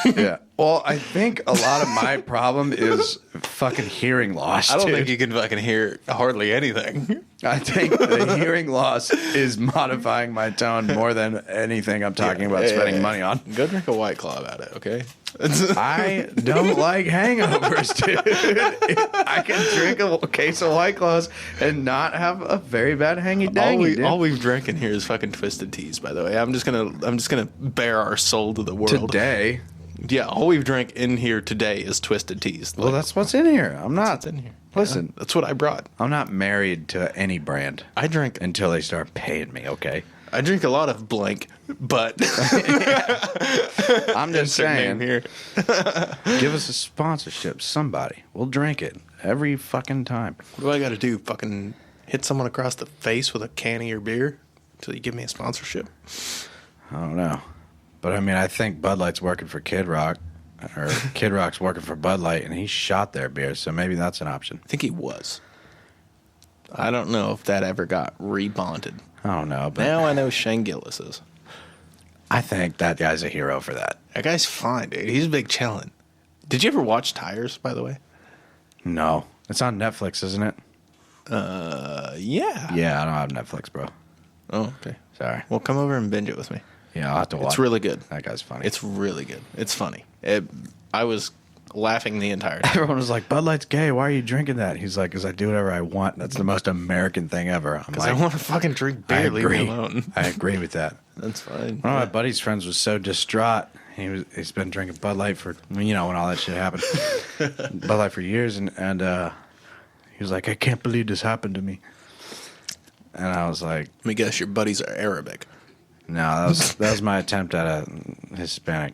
Yeah. Well, I think a lot of my problem is fucking hearing loss. I don't dude. think you can fucking hear hardly anything. I think the hearing loss is modifying my tone more than anything I'm talking about spending money on. Go drink a White Claw about it, okay? I don't like hangovers, dude. I can drink a case of White Claws and not have a very bad hangy dangy. all we've drank in here is fucking Twisted Teas, by the way. I'm just gonna bare our soul to the world. Today, Yeah, all we've drank in here today is Twisted Teas. Well, that's what's in here. I'm not. what's in here. Listen, Yeah, that's what I brought. I'm not married to any brand I drink until they start paying me, okay? I drink a lot of blank, but I'm just insert saying, name here. give us a sponsorship, somebody. We'll drink it every fucking time. What do I got to do? Fucking hit someone across the face with a can of your beer until you give me a sponsorship? I don't know. But I mean, I think Bud Light's working for Kid Rock, or Kid Rock's working for Bud Light, and he shot their beer, so maybe that's an option. I think he was. I don't know if that ever got rebonded. I don't know, but Now I know Shane Gillis is. I think that guy's a hero for that. That guy's fine, dude. He's a big chillin'. Did you ever watch Tires, by the way? No. It's on Netflix, isn't it? Yeah. Yeah, I don't have Netflix, bro. Oh, okay. Sorry. Well, come over and binge it with me. Yeah, I'll have to watch It's really good. That guy's funny. It's really good. It's funny. I was laughing the entire time. Everyone was like, Bud Light's gay. Why are you drinking that? He's like, because I do whatever I want. That's the most American thing ever. I'm Because like, I want to fucking drink I beer. Leave agree. me alone. I agree with that. That's fine. One of my buddy's friends was so distraught. He's been drinking Bud Light for, when all that shit happened. Bud Light for years, and he was like, I can't believe this happened to me. And I was like, Let me guess, your buddies are Arabic. no, that was my attempt at a Hispanic.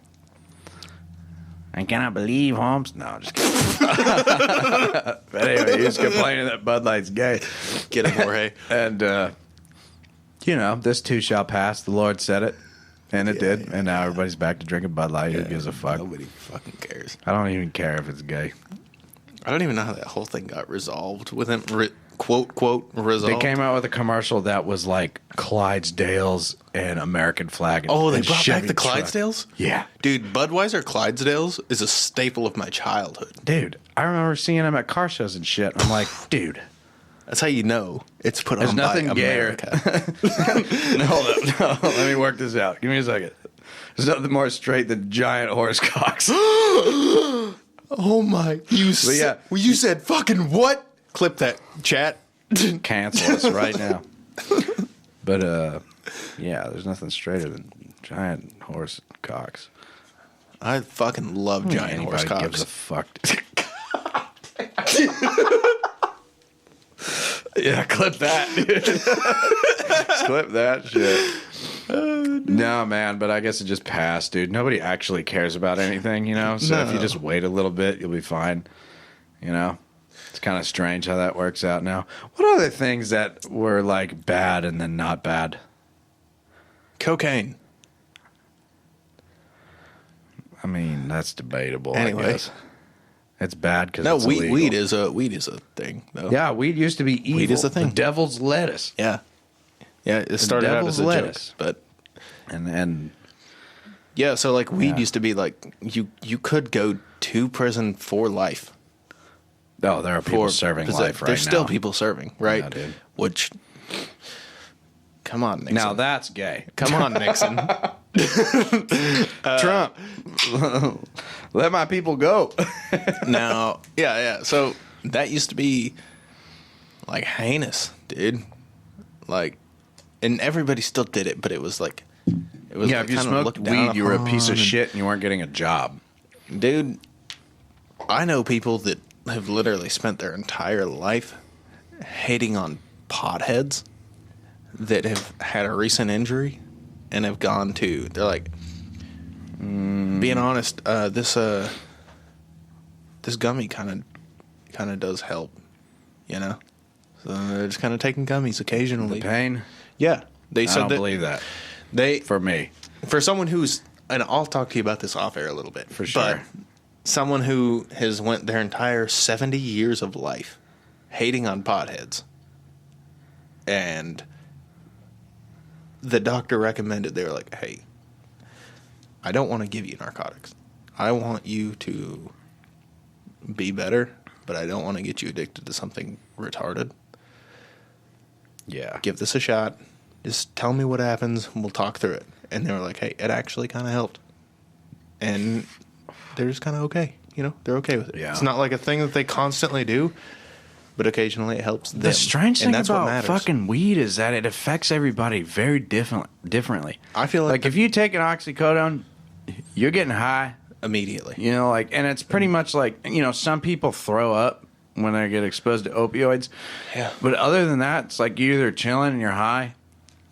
I cannot believe, Holmes. No, I'm just kidding. But anyway, he was complaining that Bud Light's gay. Get it, Jorge. And, this too shall pass. The Lord said it. And it did. And now everybody's back to drinking Bud Light. Who gives a fuck? Nobody fucking cares. I don't even care if it's gay. I don't even know how that whole thing got resolved with him. Quote, resolved. They came out with a commercial that was like Clydesdales and American flag. Oh, they and brought Chevy back the truck. Clydesdales? Yeah. Dude, Budweiser Clydesdales is a staple of my childhood. Dude, I remember seeing them at car shows and shit. I'm like, dude. That's how you know it's put There's on nothing by gayer. America. No, let me work this out. Give me a second. There's nothing more straight than giant horse cocks. Oh my! You said fucking what? Clip that, chat. Cancel us right now. But yeah, there's nothing straighter than giant horse cocks. I fucking love giant horse Anybody gives a cocks. fuck. Yeah, clip that. Clip that shit. No, man, but I guess it just passed, dude. Nobody actually cares about anything, So if you No. just wait a little bit, you'll be fine. It's kind of strange how that works out now. What other things that were like bad and then not bad? Cocaine. I mean, that's debatable. Anyway. I guess. It's bad because No, it's weed illegal. weed is a thing though. Yeah, weed used to be evil. Weed is a thing. The devil's lettuce. Yeah. It started out devil's as a lettuce. joke, but And yeah, so like weed Yeah. used to be like you could go to prison for life. oh, there are people serving life right now. There's still people serving, right? Yeah, dude. Which, come on, Nixon. Now that's gay. Come on, Nixon. Trump, let my people go. Now, yeah. So that used to be like heinous, dude. Like, and everybody still did it, but it was like, it was Yeah, like if you kinda smoked looked down weed, you were a piece of upon, shit and you weren't getting a job. and- dude. I know people that have literally spent their entire life hating on potheads that have had a recent injury and have gone to. They're like, being honest, this gummy kind of does help, So they're just kind of taking gummies occasionally. The pain? Yeah, they I said don't that believe that. they For me. for someone who's, and I'll talk to you about this off air a little bit. For sure. But someone who has went their entire 70 years of life hating on potheads, and the doctor recommended, they were like, hey, I don't want to give you narcotics. I want you to be better, but I don't want to get you addicted to something retarded. Yeah. Give this a shot. Just tell me what happens, and we'll talk through it. And they were like, hey, it actually kind of helped. And they're just kind of okay. They're okay with it. Yeah. It's not like a thing that they constantly do, but occasionally it helps them. The strange thing and that's what about matters. fucking weed is that it affects everybody very differently. I feel like If you take an oxycodone, you're getting high immediately. You know, like, and it's pretty much like, you know, some people throw up when they get exposed to opioids. Yeah. But other than that, it's like you're either chilling and you're high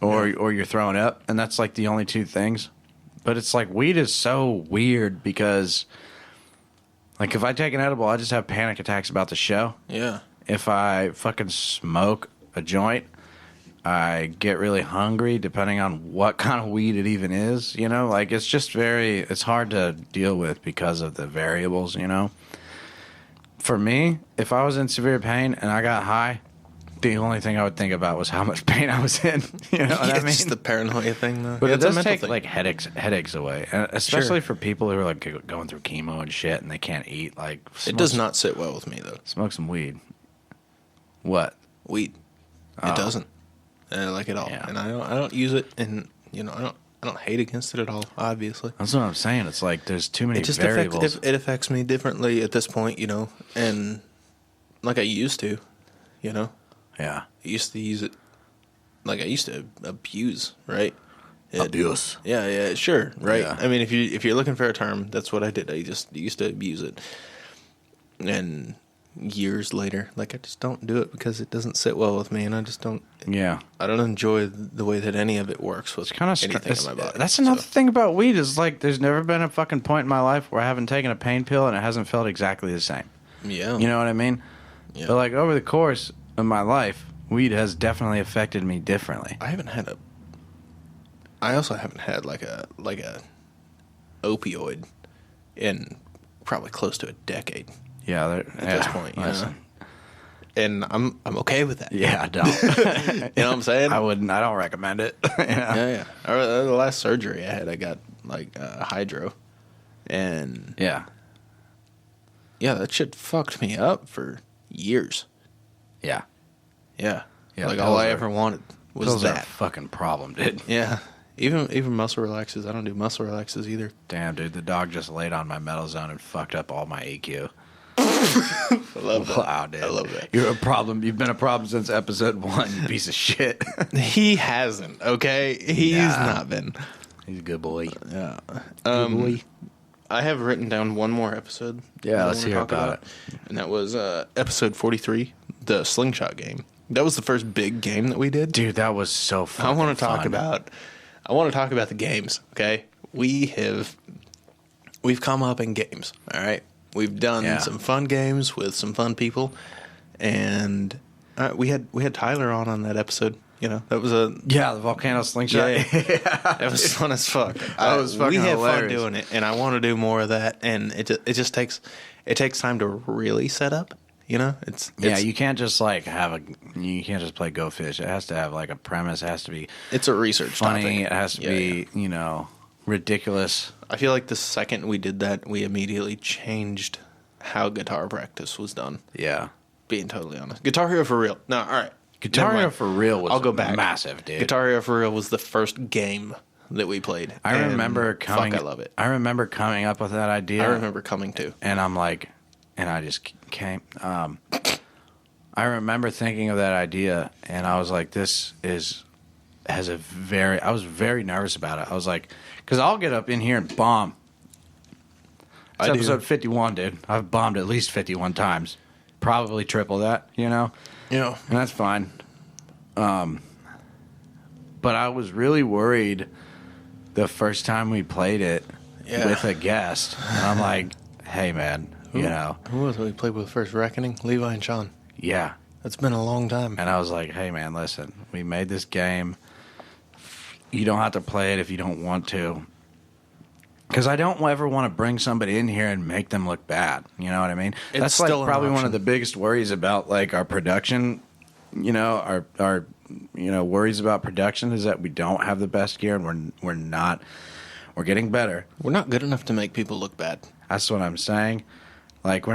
or you're throwing up. And that's like the only two things. But it's like weed is so weird because, like, if I take an edible, I just have panic attacks about the show. Yeah. If I fucking smoke a joint, I get really hungry depending on what kind of weed it even is, you know? Like, it's just it's hard to deal with because of the variables, you know? For me, if I was in severe pain and I got high, the only thing I would think about was how much pain I was in. You know what I mean? It's just the paranoia thing, though. But Yeah, it it's a does mental take thing. like headaches away, and especially for people who are like going through chemo and shit, and they can't eat. Like, It does not sit well with me, though. smoke some weed. What? Weed. It doesn't. I like it all, Yeah. and I don't use it, and you know I don't hate against it at all. Obviously, That's what I'm saying. It's like there's too many it just variables. it affects me differently at this point, you know, and like I used to, you know, Yeah. I used to use it like I used to abuse, right? Abuse. Yeah, sure, right. Yeah. I mean, if you're looking for a term, that's what I did. I just used to abuse it, and years later, like I just don't do it because it doesn't sit well with me, and I just don't. Yeah. I don't enjoy the way that any of it works with Kind of anything in my body. That's another So, thing about weed is like there's never been a fucking point in my life where I haven't taken a pain pill and it hasn't felt exactly the same. yeah, You know what I mean? Yeah. But like over the course of my life, weed has definitely affected me differently. I also haven't had like a opioid in probably close to a decade Yeah. at this point. You know? And I'm okay with that. Yeah, I don't. You know what I'm saying? I wouldn't. I don't recommend it. Yeah. The last surgery I had, I got like hydro, and Yeah. yeah, that shit fucked me up for years. Yeah. Yeah, Yeah, like pills all I are- ever wanted was Pills are a that. fucking problem, dude. Yeah, even muscle relaxes. I don't do muscle relaxes either. Damn, dude. The dog just laid on my metal zone and fucked up all my EQ. I love that. Wow, dude. I love that. You're a problem. You've been a problem since episode 1, you piece of shit. He hasn't. Okay, he's Nah. not been. He's a good boy. Yeah. Good boy. I have written down one more episode. Yeah, that I let's wanna hear talk about And that was episode 43, the slingshot game. That was the first big game that we did. Dude, that was so fun. I want to talk about the games. Okay, we've come up in games. All right, we've done Yeah. some fun games with some fun people, and we had Tyler on that episode. You know, that was Yeah, the volcano slingshot. that was fun as fuck. That was fucking we have hilarious. fun doing it, and I want to do more of that. And it just takes time to really set up. You know, Yeah, you can't just like you can't just play Go Fish. It has to have like a premise. It has to be it's a research funny. topic. It has to be, you know, ridiculous. I feel like the second we did that, we immediately changed how guitar practice was done. Yeah. Being totally honest, Guitar Hero for real. No, all right. Guitar Never Hero mind. for real was I'll go back. massive, dude. Guitar Hero for real was the first game that we played. I and remember coming. Fuck, I love it. I remember coming up with that idea. I remember coming to. and I'm like, and I just came. I remember thinking of that idea, and I was like, I was very nervous about it. I was like, because I'll get up in here and bomb. It's I do. episode 51, dude. I've bombed at least 51 times, probably triple that, you know, Yeah. and that's fine. But I was really worried the first time we played it Yeah. with a guest, and I'm like, hey, man, you know, Who was it we played with first? Reckoning? Levi and Sean. yeah. That's been a long time. And I was like, hey, man, listen, we made this game. You don't have to play it if you don't want to. Because I don't ever want to bring somebody in here and make them look bad. You know what I mean? It's That's like still an probably one of option. the biggest worries about like our production. You know, our worries about production is that we don't have the best gear and we're getting better. We're not good enough to make people look bad. That's what I'm saying. Like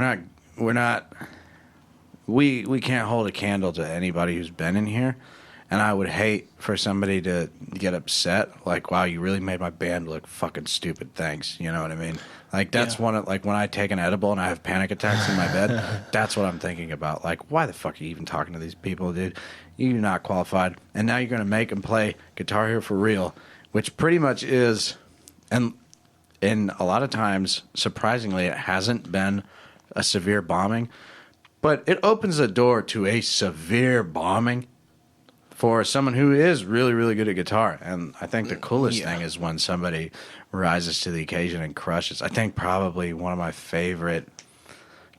we can't hold a candle to anybody who's been in here, and I would hate for somebody to get upset. Like, wow, you really made my band look fucking stupid. Thanks. You know what I mean? Like that's Yeah. one of like when I take an edible and I have panic attacks in my bed. That's what I'm thinking about. Like, why the fuck are you even talking to these people, dude? You're not qualified, and now you're gonna make them play Guitar Hero for real, which pretty much is, and And a lot of times, surprisingly, it hasn't been a severe bombing, but it opens the door to a severe bombing for someone who is really, really good at guitar. And I think the coolest thing is when somebody rises to the occasion and crushes. I think probably one of my favorite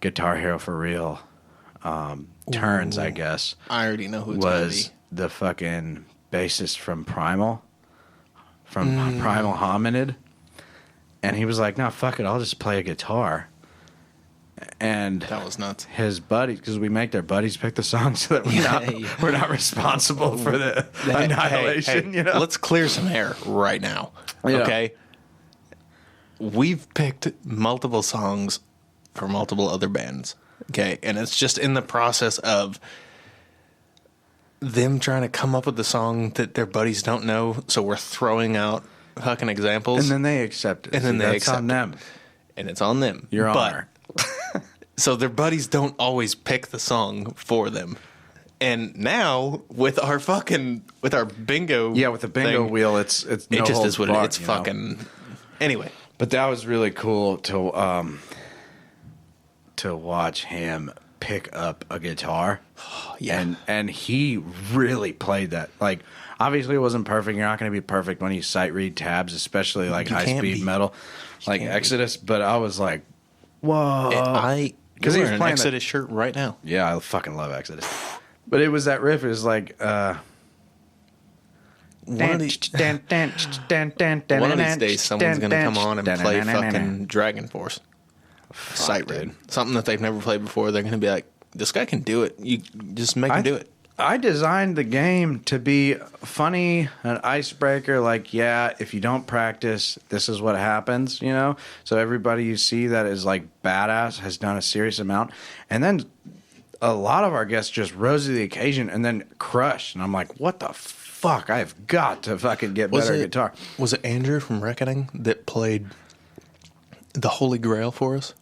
Guitar Hero for Real turns, I guess, I already know who it's going to was be. the fucking bassist from Primal Hominid. And he was like, no, fuck it, I'll just play a guitar. And That was nuts. his buddies, because we make their buddies pick the songs so that we're not responsible for the annihilation, Hey, you know? let's clear some air right now. Yeah. Okay? We've picked multiple songs for multiple other bands. Okay? And it's just in the process of them trying to come up with the song that their buddies don't know, so we're throwing out fucking examples. And then they accept it. And then See, they that's accept on it. them. And it's on them. Your But- honor. So their buddies don't always pick the song for them. And now with our bingo, Yeah, with the bingo thing, wheel, it's no it just holds is what barred, it's you know? fucking. Anyway, But that was really cool to watch him pick up a guitar. yeah. And he really played that. Like, obviously it wasn't perfect. You're not going to be perfect when you sight read tabs, especially like You high can't speed be. metal, like can't be. Exodus. But I was like, whoa. Because he he's was an playing Exodus shirt right now. Yeah, I fucking love Exodus. But it was that riff. It was like, One of these days, someone's gonna come on and play fucking Dragon Force. Sight read. Something that they've never played before. They're gonna be like, this guy can do it. You just make him do it. I designed the game to be funny, an icebreaker. Like, yeah, if you don't practice, this is what happens, you know? So everybody you see that is like badass has done a serious amount. And then a lot of our guests just rose to the occasion and then crushed. And I'm like, what the fuck? I've got to fucking get better at guitar. Was it Andrew from Reckoning that played the Holy Grail for us,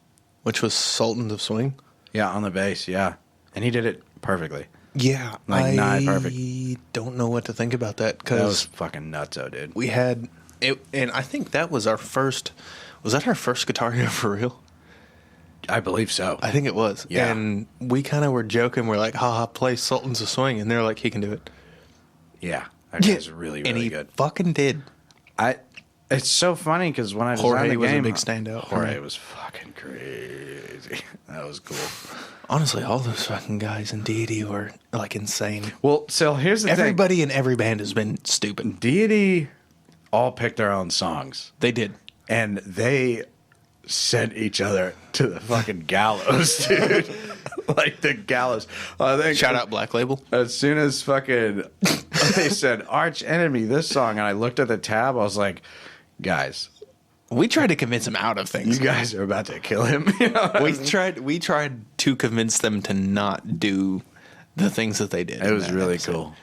which was Sultans of Swing? Yeah, on the bass, yeah. And he did it perfectly. Yeah, Like, not perfect. I don't know what to think about that That was because fucking nutso, dude. we had it, and I think that was our first. Was that our first Guitar Hero for real? I believe so. I think it was. Yeah. And we kind of were joking. We're like, haha, play Sultans of Swing. And they're like, he can do it. Yeah. That guy's really, and really he good. fucking did. It's so funny because when I designed Jorge the was a game, big standout for Jorge me. was fucking crazy. That was cool. Honestly, all those fucking guys in Deity were like insane. Well, so here's the Everybody in every band has been stupid. thing. Deity all picked their own songs, They did. and they sent each other to the fucking gallows, dude. Like the gallows. I think Shout out Black Label. as soon as fucking they said Arch Enemy this song, and I looked at the tab, I was like, guys, We tried to convince him out of you things. guys are about to kill him. You know what I mean? We tried to convince them to not do the things that they did. It in was that really episode. cool.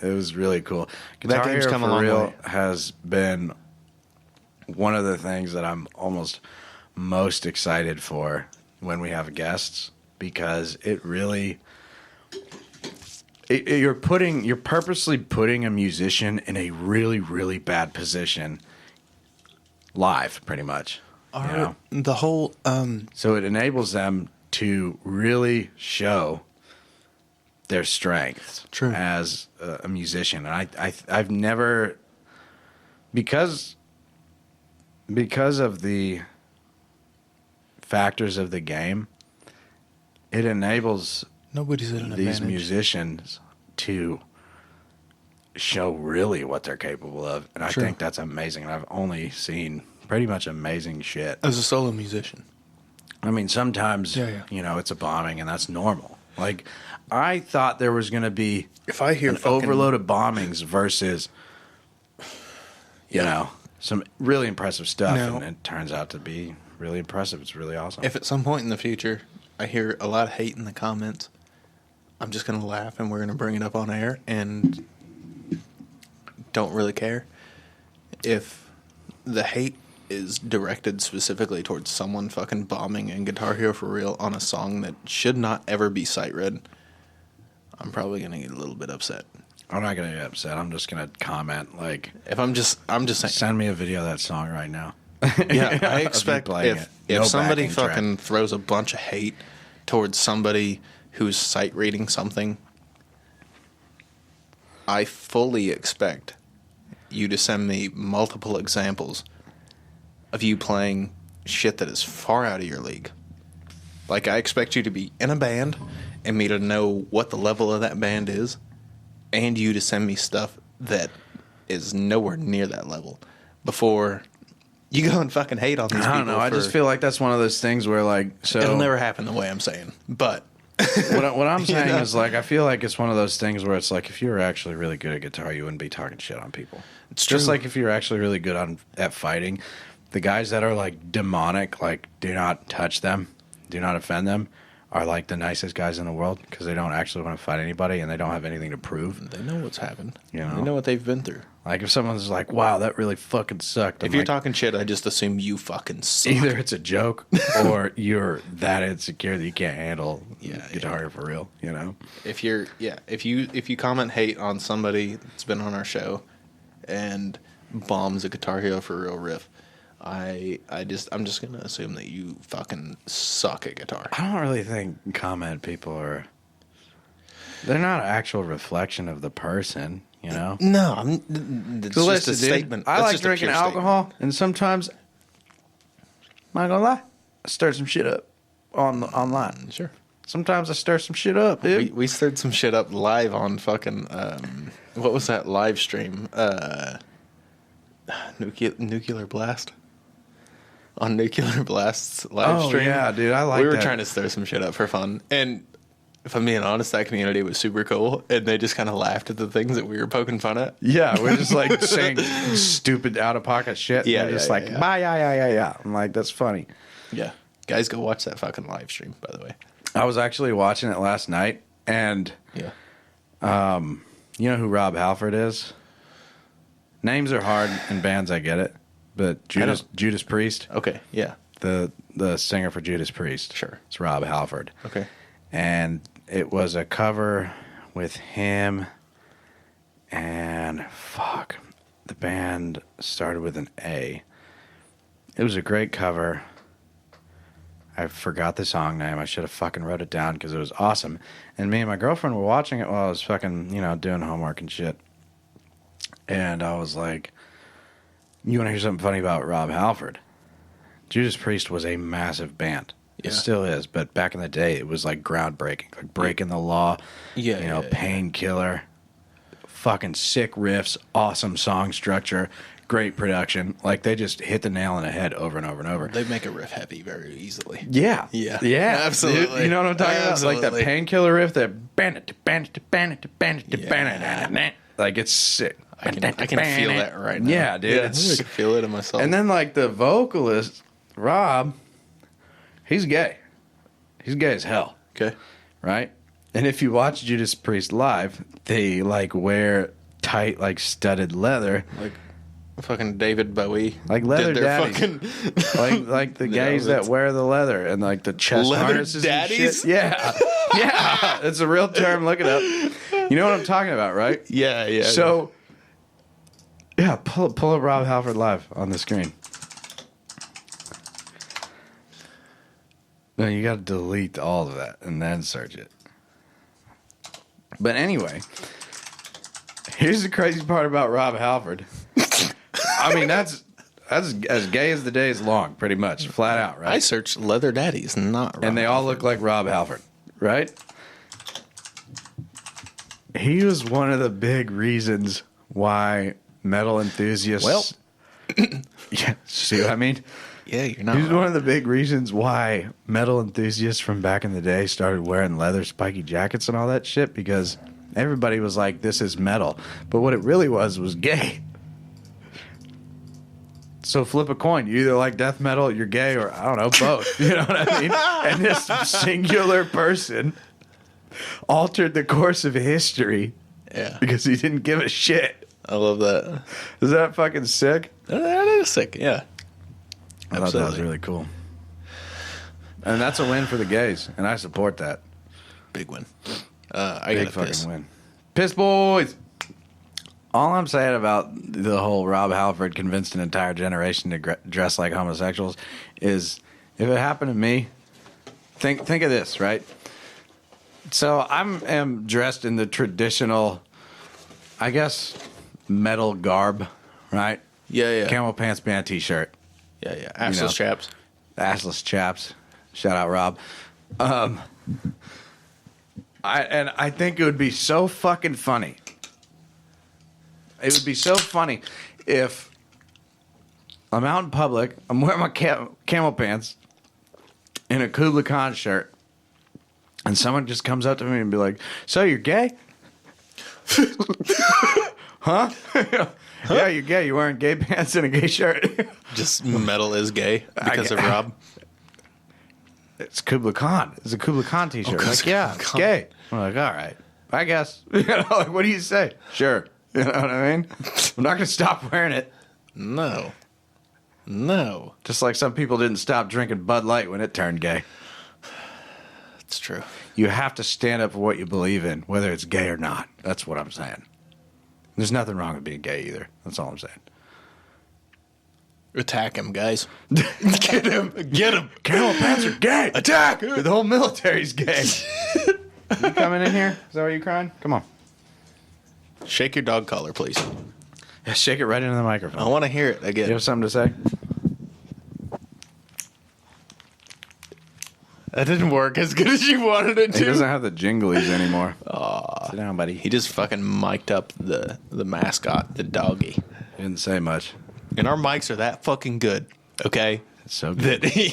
It was really cool. That Guitar game's Hero come a for long Real way. has been one of the things that I'm almost most excited for when we have guests, because it really you're purposely putting a musician in a really, really bad position live, pretty much. You know? The whole So it enables them to really show their strengths True. as a musician. And I've never, because of the factors of the game, it enables nobody's at an these advantage. musicians to show really what they're capable of. And I True. think that's amazing. And I've only seen pretty much amazing shit. As a solo musician. I mean, sometimes, Yeah. you know, it's a bombing and that's normal. Like, I thought there was going to be If I hear an overload of bombings versus, you know, some really impressive stuff. No. And it turns out to be really impressive. It's really awesome. If at some point in the future I hear a lot of hate in the comments, I'm just going to laugh and we're going to bring it up on air and don't really care. If the hate is directed specifically towards someone fucking bombing in Guitar Hero for Real on a song that should not ever be sight read, I'm probably going to get a little bit upset. I'm not going to get upset. I'm just going to comment, like, If I'm just saying, send me a video of that song right now. Yeah, I of you expect playing if it. No somebody backing track. fucking throws a bunch of hate towards somebody who's sight reading something, I fully expect you to send me multiple examples of you playing shit that is far out of your league. Like, I expect you to be in a band and me to know what the level of that band is, and you to send me stuff that is nowhere near that level before you go and fucking hate on these people. I don't know. I just feel like that's one of those things where, like, so It'll never happen the way I'm saying, but what I'm saying know? is, like, I feel like it's one of those things where it's like, if you were actually really good at guitar, you wouldn't be talking shit on people. It's just true. like if you're actually really good at fighting, the guys that are like demonic, like do not touch them, do not offend them, are like the nicest guys in the world because they don't actually want to fight anybody and they don't have anything to prove. they know what's happened. You know? They know what they've been through. Like if someone's like, "Wow, that really fucking sucked," If I'm you're like, talking shit, I just assume you fucking suck. either it's a joke or you're that insecure that you can't handle guitar for real. You know? If you comment hate on somebody that's been on our show and bombs a Guitar Hero for Real riff, I'm just gonna assume that you fucking suck at guitar. I don't really think comment people are. They're not an actual reflection of the person, you know. No, it's So just listen, a dude, statement. I That's like just a drinking pure alcohol, and sometimes, I'm not gonna lie, I stir some shit up online. statement. Sure. Sometimes I stir some shit up, dude. We stirred some shit up live on fucking what was that live stream? Nuclear Blast. On Nuclear Blast's live Oh, stream. yeah, dude, I like We were that. trying to stir some shit up for fun. And if I'm being honest, that community was super cool. And they just kind of laughed at the things that we were poking fun at. Yeah, we're just like saying stupid out of pocket shit. Yeah, They're just yeah, like, yeah. bye, yeah. I'm like, that's funny. Yeah. Guys, go watch that fucking live stream, by the way. I was actually watching it last night, and Yeah. you know who Rob Halford is? Names are hard in bands, I get it. But Judas Priest, Okay. Yeah. the singer for Judas Priest. Sure. It's Rob Halford. Okay. And it was a cover with him and the band started with an A. It was a great cover. I forgot the song name. I should have fucking wrote it down because it was awesome. And me and my girlfriend were watching it while I was fucking, doing homework and shit. And I was like, you want to hear something funny about Rob Halford? Judas Priest was a massive band. Yeah. It still is, but back in the day, it was like groundbreaking, like breaking the law. Yeah, Painkiller, fucking sick riffs, awesome song structure, great production. Like they just hit the nail on the head over and over and over. They make a riff heavy very easily. Yeah, Yeah. Absolutely. Dude, you know what I'm talking about? Like that Absolutely. Painkiller riff, that like it's sick. I can feel that right now. Yeah, dude. I can feel it in myself. And then like the vocalist, Rob, he's gay. He's gay as hell, okay. right? And if you watch Judas Priest live, they like wear tight, like studded leather, Like fucking David Bowie. like leather did their daddies. fucking like the No, gays that that's- wear the leather and like the chest Leather harnesses and daddies? shit. Yeah, yeah, it's a real term. Look it up. You know what I'm talking about, right? Yeah. So, yeah, pull up Rob Halford live on the screen. No, you got to delete all of that and then search it. But anyway, here's the crazy part about Rob Halford. I mean, that's as gay as the day is long, pretty much, flat out, right? I searched leather daddies, not Rob And they all look like Rob Halford, right? He was one of the big reasons why metal enthusiasts. Well. Yeah, see what I mean? Yeah, you're not. He's wrong. one of the big reasons why metal enthusiasts from back in the day started wearing leather spiky jackets and all that shit, because everybody was like, this is metal. But what it really was gay. So flip a coin. You either like death metal, you're gay, or I don't know, both. You know what I mean? And this singular person altered the course of history Yeah, because he didn't give a shit. I love that. Is that fucking sick? That is sick. Yeah, I thought that was Absolutely. really cool. And that's a win for the gays, and I support that. big win. I Big got fucking piss. win. Piss boys! All I'm saying about the whole Rob Halford convinced an entire generation to dress like homosexuals is, if it happened to me, think of this, right? So am dressed in the traditional, I guess, metal garb, right? Yeah. Camel pants, band t-shirt, Yeah. Assless chaps. assless chaps. Shout out Rob. I think it would be so fucking funny. It would be so funny if I'm out in public, I'm wearing my camel pants and a Kubla Khan shirt, and someone just comes up to me and be like, "So you're gay?" Huh? Yeah, you're gay. You're wearing gay pants and a gay shirt. Just metal is gay because of Rob. It's Kubla Khan. It's a Kubla Khan t-shirt. Oh, Like, yeah, it's gay. I'm like, all right, I guess. You know, like, what do you say? Sure. You know what I mean? I'm not going to stop wearing it. No. Just like some people didn't stop drinking Bud Light when it turned gay. It's true. You have to stand up for what you believe in, whether it's gay or not. That's what I'm saying. There's nothing wrong with being gay either. That's all I'm saying. Attack him, guys. Get him. Camel pants are gay. Attack. The whole military's gay. You coming in here? Is that why you crying? Come on. Shake your dog collar, please. Yeah, shake it right into the microphone. I want to hear it again. You have something to say? That didn't work as good as you wanted it He to. doesn't have the jinglies anymore. Sit down, buddy. He just fucking mic'd up the mascot, the doggy. He didn't say much. And our mics are that fucking good, okay? It's so good. That he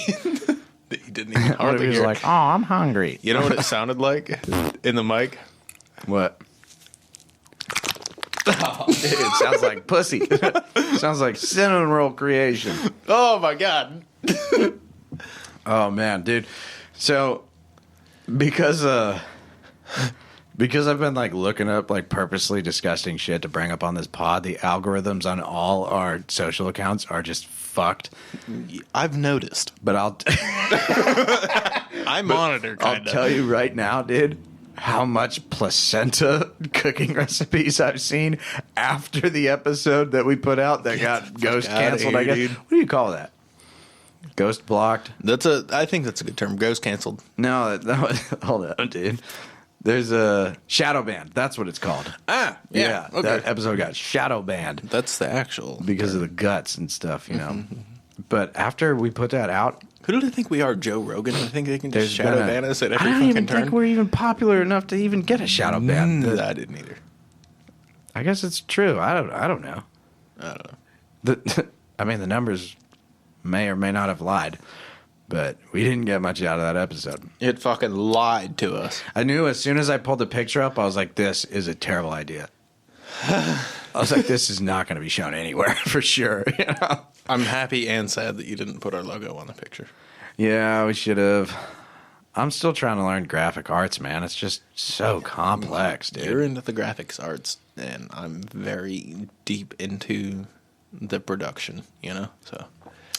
didn't even What if hardly he was hear. like, oh, I'm hungry. You know what it sounded like in the mic? What? Oh, dude, it sounds like pussy. Sounds like cinnamon roll creation. Oh my god. Oh man, dude. So because I've been like looking up like purposely disgusting shit to bring up on this pod, the algorithms on all our social accounts are just fucked. I've noticed. But I'll I monitor I'll kind of. tell you right now, dude, how much placenta cooking recipes I've seen after the episode that we put out that got ghost outta canceled, here, I guess. dude. What do you call that? Ghost blocked? I think that's a good term. Ghost canceled. No, hold on, dude. There's a shadow banned. That's what it's called. Ah, yeah. Okay. That episode got shadow banned That's the actual. because of the guts and stuff, you know. But after we put that out, Who do they think we are? Joe Rogan? I think they can there's just shadow been a- ban us at I every don't fucking even turn. think we're even popular enough to even get a shadow ban. I didn't either. I guess it's true. I don't know. I don't know. I mean, the numbers may or may not have lied, but we didn't get much out of that episode. It fucking lied to us. I knew as soon as I pulled the picture up, I was like, this is a terrible idea. I was like, this is not going to be shown anywhere for sure. You know? I'm happy and sad that you didn't put our logo on the picture. Yeah, we should have. I'm still trying to learn graphic arts, man. It's just so complex, dude. You're into the graphics arts, and I'm very deep into the production, you know? So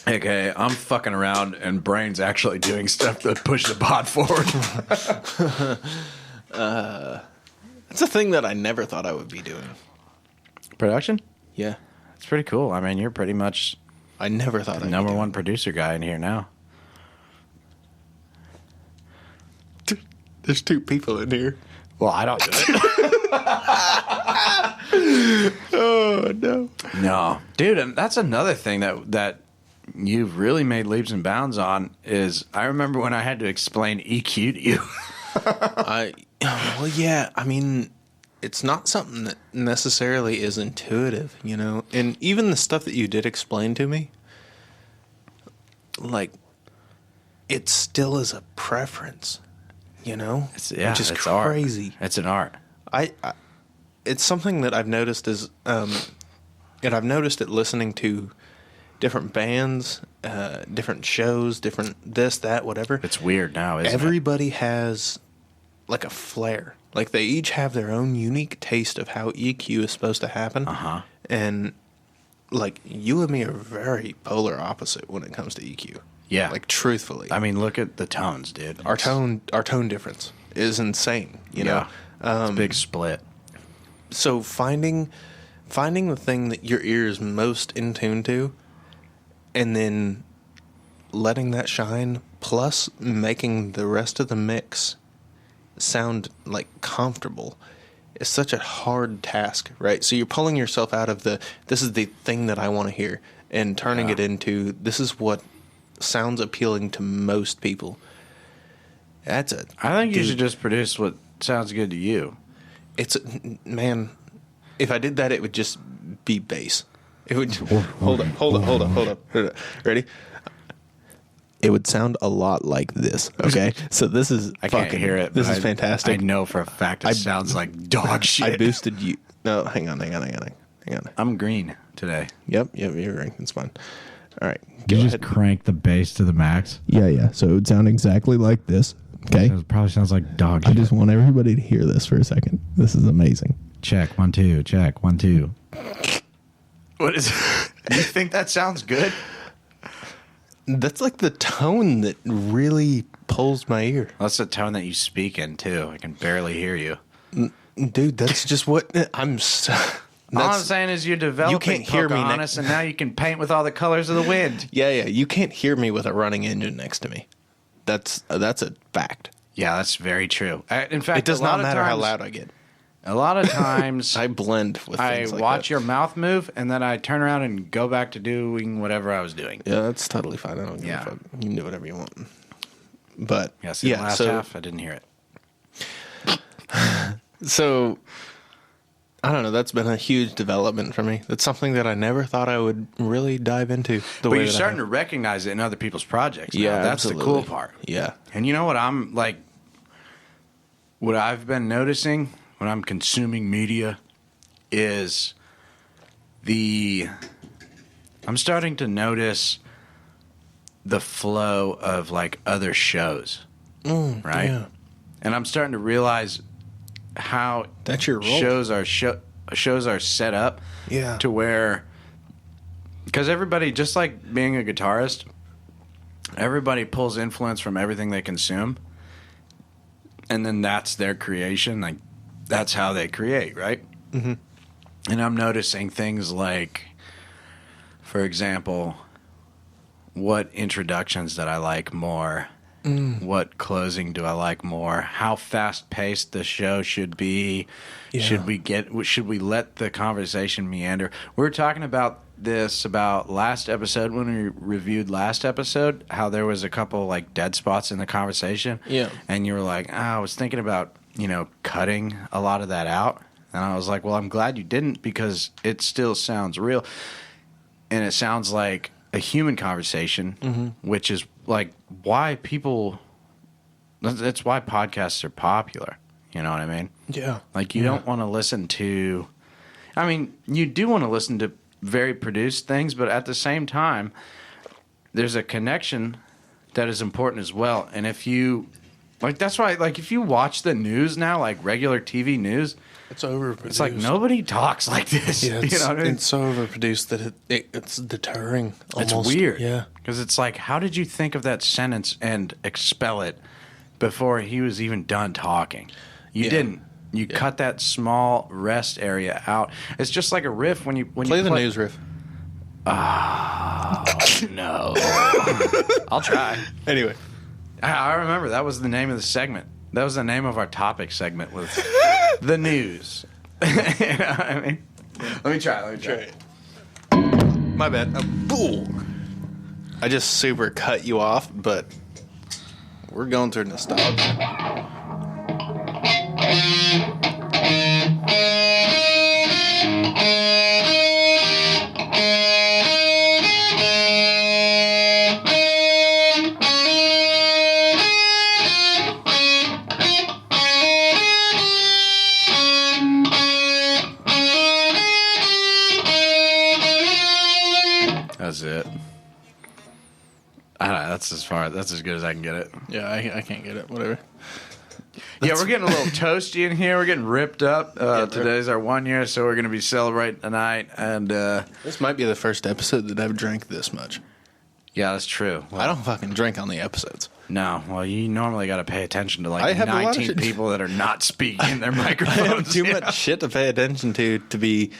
Okay, I'm fucking around and Brain's actually doing stuff to push the pod forward. it's a thing that I never thought I would be doing. Production? Yeah. It's pretty cool. I mean, you're pretty much I never thought the I'd number be one producer guy in here now. doing. There's two people in here. Well, I don't do it. Oh, no. No, dude, and that's another thing that you've really made leaps and bounds on is I remember when I had to explain EQ to you. Well, yeah, I mean, it's not something that necessarily is intuitive, you know? And even the stuff that you did explain to me, like, it still is a preference, you know? Which is it's crazy. Art. It's an art. I it's something that I've noticed is, and I've noticed it listening to different bands, different shows, different this, that, whatever. It's weird now, isn't it? Everybody has like a flair. Like they each have their own unique taste of how EQ is supposed to happen. Uh-huh. And like you and me are very polar opposite when it comes to EQ. Yeah. Like truthfully. I mean, look at the tones, dude. our tone difference is insane, you know. It's a big split. So finding finding the thing that your ear is most in tune to, and then letting that shine, plus making the rest of the mix sound like comfortable, is such a hard task, right? So you're pulling yourself out of this is the thing that I want to hear, and turning it into, this is what sounds appealing to most people. I think you should just produce what sounds good to you. Man, if I did that, it would just be bass. It would hold up. Ready? It would sound a lot like this. Okay, so this is I can't hear it. This is fantastic. I know for a fact it sounds like dog shit. I boosted you. No, hang on. I'm green today. Yep, you're green. It's fine. All right, You just crank the bass to the max. Yeah. So it would sound exactly like this. Okay. It probably sounds like dog I shit. just want everybody to hear this for a second. This is amazing. Check 1 2. Check 1 2. What is? You think that sounds good? That's like the tone that really pulls my ear. That's the tone that you speak in too. I can barely hear you. Dude, that's just what I'm. All I'm saying is you're developing You can't hear me Pocahontas, and now you can paint with all the colors of the wind. Yeah. You can't hear me with a running engine next to me. That's a fact. Yeah, that's very true. In fact, It does not matter how loud I get. A lot of times, I blend with I things like watch that. your mouth move, and then I turn around and go back to doing whatever I was doing. Yeah, that's totally fine. I don't give Yeah. a fuck. You can do whatever you want. But Yeah, see the last half? I didn't hear it. So I don't know. That's been a huge development for me. That's something that I never thought I would really dive into. But you're starting to recognize it in other people's projects now. Yeah, That's absolutely. the cool part. Yeah. And you know what I'm like, what I've been noticing when I'm consuming media is I'm starting to notice the flow of like other shows, right? Yeah. And I'm starting to realize how That's your role. shows are set up Yeah. to where, because everybody, just like being a guitarist, everybody pulls influence from everything they consume, and then that's their creation. Like that's how they create, right? Mm-hmm. And I'm noticing things like, for example, what introductions that I like more. What closing do I like more? How fast paced the show should be? Yeah. Should we let the conversation meander? We were talking about this about last episode when we reviewed last episode, how there was a couple like dead spots in the conversation. Yeah. And you were like, I was thinking about, cutting a lot of that out. And I was like, well, I'm glad you didn't, because it still sounds real. And it sounds like a human conversation, which is like why that's why podcasts are popular. You know what I mean? Yeah. Like you don't want to listen to, you do want to listen to very produced things, but at the same time, there's a connection that is important as well. And if you, that's why, if you watch the news now, like regular TV news, It's overproduced. it's like nobody talks like this. Yeah, you know what I mean? It's so overproduced that it's deterring. Almost. It's weird. Yeah. Because it's like, how did you think of that sentence and expel it before he was even done talking? You didn't. You cut that small rest area out. It's just like a riff when you Play the news riff. No. I'll try. Anyway. I remember that was the name of the segment. That was the name of our topic segment, was the news. You know what I mean? Let me try. My bad. Bull. I just super cut you off, but we're going through nostalgia. That's it. I don't know, that's as good as I can get it. Yeah, I can't get it. Whatever. Yeah, we're getting a little toasty in here. We're getting ripped up. Today's our 1 year, so we're going to be celebrating tonight. And This might be the first episode that I've drank this much. yeah, that's true. Well, I don't fucking drink on the episodes. No, well, you normally got to pay attention to I have a lot of 19 shit. people that are not speaking in their I microphones. have too much shit to pay attention to be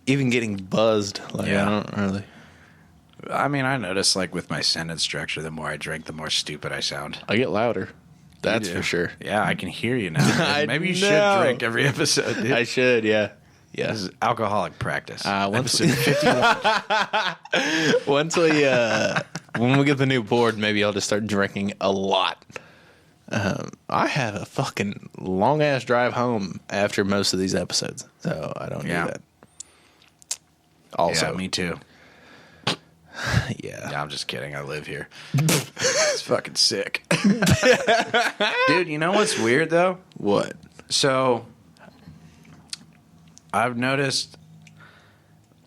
even getting buzzed. Like, Yeah. I don't really. I mean, I notice like with my sentence structure, the more I drink, the more stupid I sound. I get louder. That's You do. for sure. Yeah, I can hear you now. I Maybe you know. should drink every episode, dude. I should, yeah. Yeah. This is alcoholic practice. Once Episode 51. Once we when we get the new board, maybe I'll just start drinking a lot. I have a fucking long ass drive home after most of these episodes, so I don't Yeah. do that. Also, Yeah, me too. yeah. Yeah, I'm just kidding. I live here. It's fucking sick. Dude, you know what's weird though? What? So, I've noticed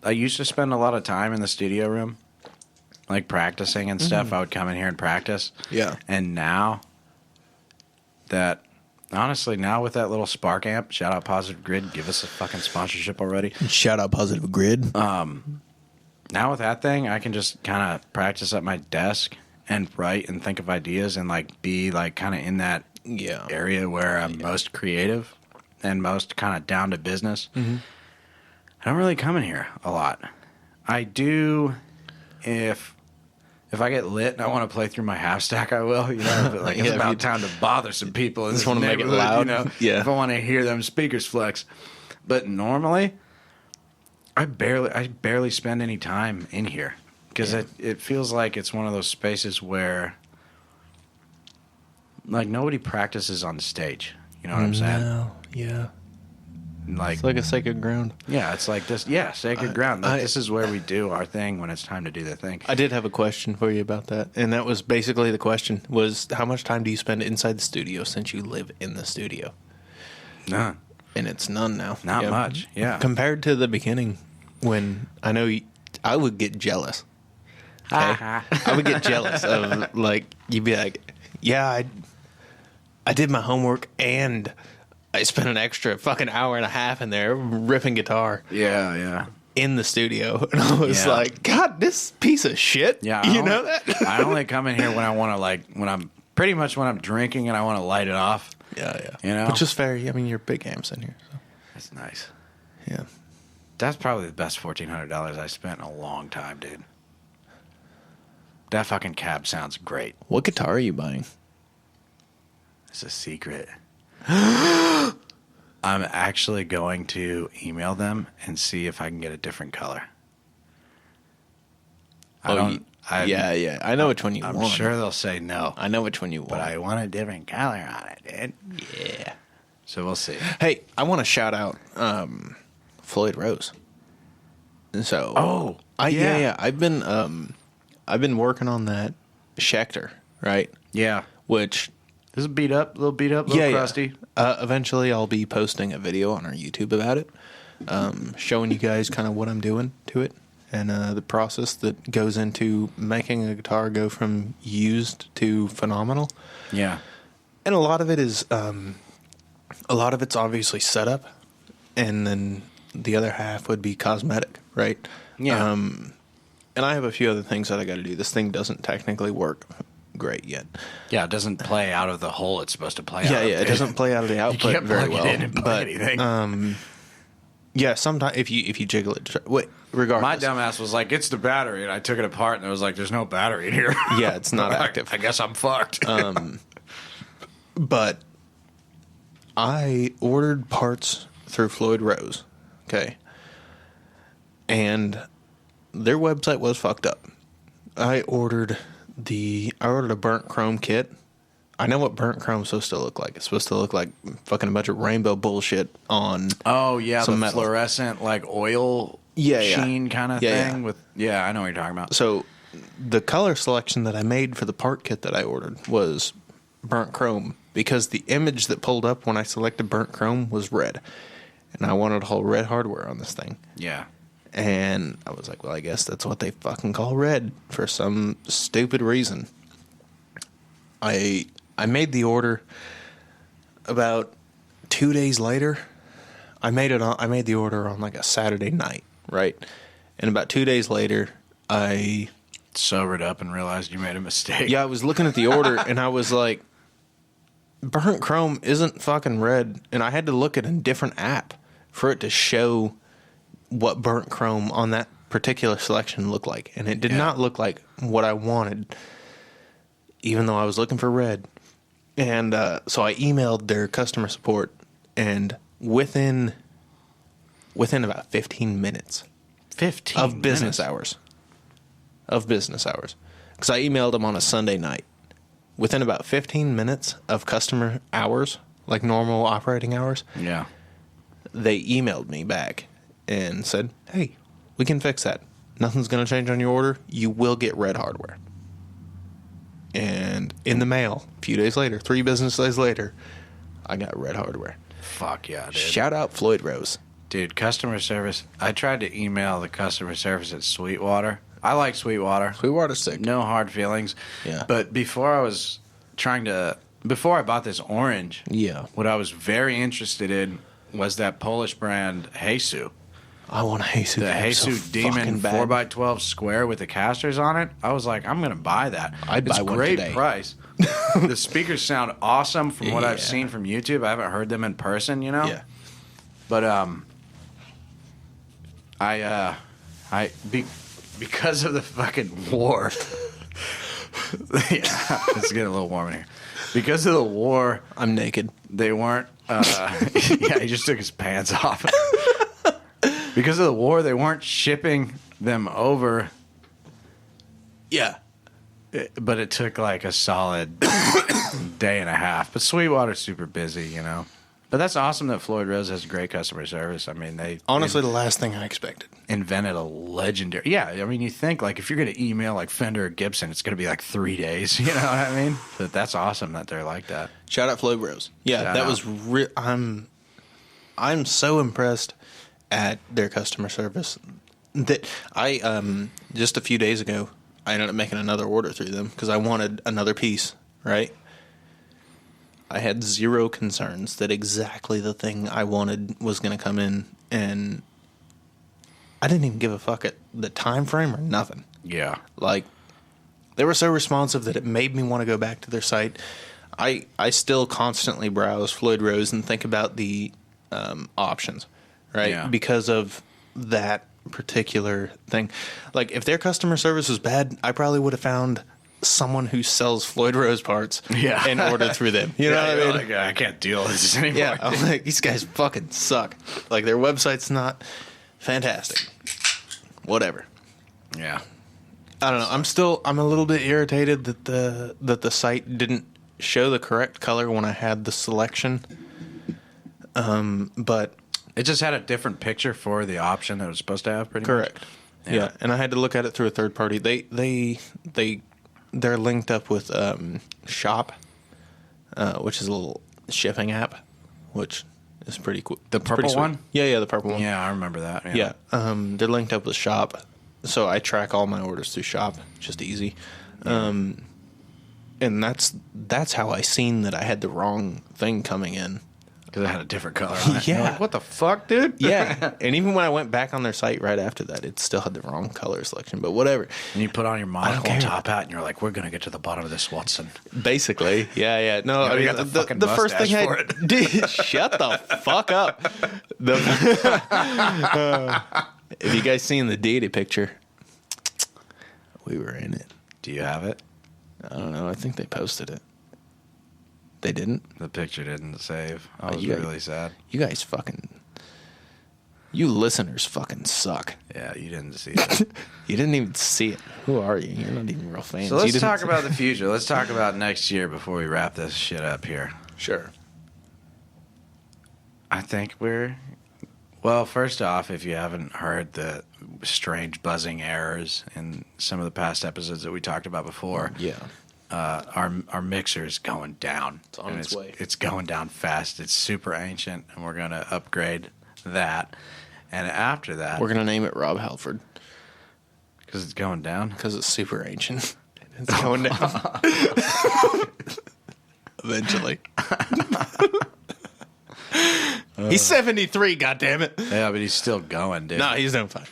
I used to spend a lot of time in the studio room, like practicing and stuff. I would come in here and practice. Yeah. And now that, honestly, now with that little Spark amp, shout out Positive Grid, give us a fucking sponsorship already. Shout out Positive Grid. Now with that thing, I can just kind of practice at my desk and write and think of ideas and like be like kind of in that yeah. area where I'm most creative and most kind of down to business. I don't really come in here a lot. I do if I get lit and I want to play through my half stack, I will. You know, but like it's Yeah, if about you time to bother some people in just this wanna make it neighborhood, loud. You know, Yeah. if I want to hear them speakers flex. But normally, I barely spend any time in here because it feels like it's one of those spaces where like nobody practices on stage. You know what I'm saying? No, yeah. Like, It's like a sacred ground. yeah, it's like this. Yeah, sacred ground. Like, I- this is where we do our thing when it's time to do the thing. I did have a question for you about that, and that was basically the question: was how much time do you spend inside the studio since you live in the studio? None. And it's none now. Not Yeah. much. Yeah. Compared to the beginning, when I know I would get jealous. Okay? I would get jealous of like you'd be like, yeah, I did my homework and I spent an extra fucking hour and a half in there ripping guitar Yeah. in the studio, and I was Yeah. like, God, this piece of shit. Yeah. You know that? I only come in here when I want to, like, when I'm drinking and I want to light it off. Yeah. You know? Which is fair. I mean, you're big amps in here. So. That's nice. Yeah. That's probably the best $1,400 I spent in a long time, dude. That fucking cab sounds great. What guitar are you buying? It's a secret. I'm actually going to email them and see if I can get a different color. Yeah. I know which one you I'm want. sure they'll say no, I know which one you want. but I want a different color on it, dude. yeah. So we'll see. Hey, I want to shout out Floyd Rose. So, Oh, yeah. I've been working on that Schecter, right? Yeah. Which This is beat up, a little crusty. Eventually, I'll be posting a video on our YouTube about it, showing you guys kind of what I'm doing to it and the process that goes into making a guitar go from used to phenomenal. Yeah. And a lot of it is, a lot of it's obviously setup, and then the other half would be cosmetic, right? Yeah. And I have a few other things that I got to do. This thing doesn't technically work great yet. Yeah, it doesn't play out of the hole it's supposed to play out Yeah, of. yeah, it doesn't play out of the output can't very plug it well. in and play but anything. yeah, sometimes if you jiggle it, wait, regardless, My dumbass was like, "It's the battery," and I took it apart, and it was like, "There's no battery in here." yeah, it's not active. I guess I'm fucked. But I ordered parts through Floyd Rose, okay, and their website was fucked up. I ordered a burnt chrome kit. I know what burnt chrome's supposed to look like. It's supposed to look like fucking a bunch of rainbow bullshit on. Oh yeah, some the metal. fluorescent like oil Yeah. sheen kind of Yeah, thing yeah. with I know what you're talking about. So the color selection that I made for the part kit that I ordered was burnt chrome because the image that pulled up when I selected burnt chrome was red. And I wanted a whole red hardware on this thing. Yeah. And I was like, well, I guess that's what they fucking call red for some stupid reason. I made the order about 2 days later. I made the order on like a Saturday night, right? And about 2 days later, I Sobered up and realized you made a mistake. I was looking at the order and I was like, burnt chrome isn't fucking red. And I had to look at a different app for it to show what burnt chrome on that particular selection looked like, and it did not look like what I wanted, even though I was looking for red. And so I emailed their customer support, and within about 15 minutes 15 of business minutes. hours, because I emailed them on a Sunday night. Within about 15 minutes of customer hours, like normal operating hours, Yeah. they emailed me back and said, hey, we can fix that. Nothing's going to change on your order. You will get red hardware. And in the mail, a few days later, 3 business days later, I got red hardware. Fuck yeah, dude. Shout out Floyd Rose. Dude, customer service. I tried to email the customer service at Sweetwater. I like Sweetwater. Sweetwater's sick. No hard feelings. Yeah. But before I bought this orange, Yeah. what I was very interested in was that Polish brand Heisu. I want a Jesus. The Heisu so Demon fucking bad. 4x12 square with the casters on it. I was like, I'm going to buy that. I'd it's buy a one great today. price. The speakers sound awesome from what I've Yeah. seen from YouTube. I haven't heard them in person, you know? Yeah. But because of the fucking war. Yeah, it's getting a little warm in here. Because of the war, I'm naked. they weren't. Yeah, he just took his pants off. Because of the war, they weren't shipping them over. Yeah. But it took like a solid day and a half. But Sweetwater's super busy, you know. But that's awesome that Floyd Rose has great customer service. I mean, they Honestly, the last thing I expected. invented a legendary. Yeah, I mean, you think like if you're going to email like Fender or Gibson, it's going to be like 3 days. You know what I mean? But that's awesome that they're like that. Shout out Floyd Rose. Yeah, Shout that out. was I'm so impressed at their customer service that I just a few days ago I ended up making another order through them because I wanted another piece, right? I had zero concerns that exactly the thing I wanted was going to come in, and I didn't even give a fuck at the time frame or nothing. Yeah. Like, they were so responsive that it made me want to go back to their site. I still constantly browse Floyd Rose and think about the options, right? Yeah. Because of that particular thing. Like, if their customer service was bad, I probably would have found someone who sells Floyd Rose parts and ordered through them. You know what I you're mean? like, I can't deal with this anymore. Yeah, I'm like, these guys fucking suck. Like, their website's not fantastic. Whatever. Yeah. I don't know. I'm a little bit irritated that the site didn't show the correct color when I had the selection. But It just had a different picture for the option that it was supposed to have, pretty correct. much. Yeah, and I had to look at it through a third party. They're linked up with Shop, which is a little shipping app, which is pretty cool. The It's pretty purple sweet. one? Yeah, the purple one. Yeah, I remember that. Yeah. They're linked up with Shop, so I track all my orders through Shop. Just easy. And that's how I seen that I had the wrong thing coming in. Because it had a different color on it. Yeah. You're like, what the fuck, dude? Yeah, and even when I went back on their site right after that, it still had the wrong color selection. But whatever. And you put on your don't monocle care. and top hat, and you're like, we're going to get to the bottom of this, Watson. Basically, yeah. No, Yeah, I we mean got the fucking the first thing mustache I for it. did. Shut the fuck up. Have you guys seen the deity picture? We were in it. Do you have it? I don't know. I think they posted it. They didn't. The picture didn't save. I was you- really sad. You guys fucking. You listeners fucking suck. Yeah, you didn't see it. You didn't even see it. Who are you? You're not even real fans. So You let's didn't talk see- about the future. Let's talk about next year before we wrap this shit up here. Sure. I think we're... Well, first off, if you haven't heard the strange buzzing errors in some of the past episodes that we talked about before, Yeah. our mixer is going down. It's on And its way. It's going down fast. It's super ancient, and we're going to upgrade that. And after that, We're gonna name it Rob Halford because it's going down. because it's super ancient. It's going down. Eventually. He's 73. Goddammit. Yeah, but he's still going, dude. No, he's doing fine.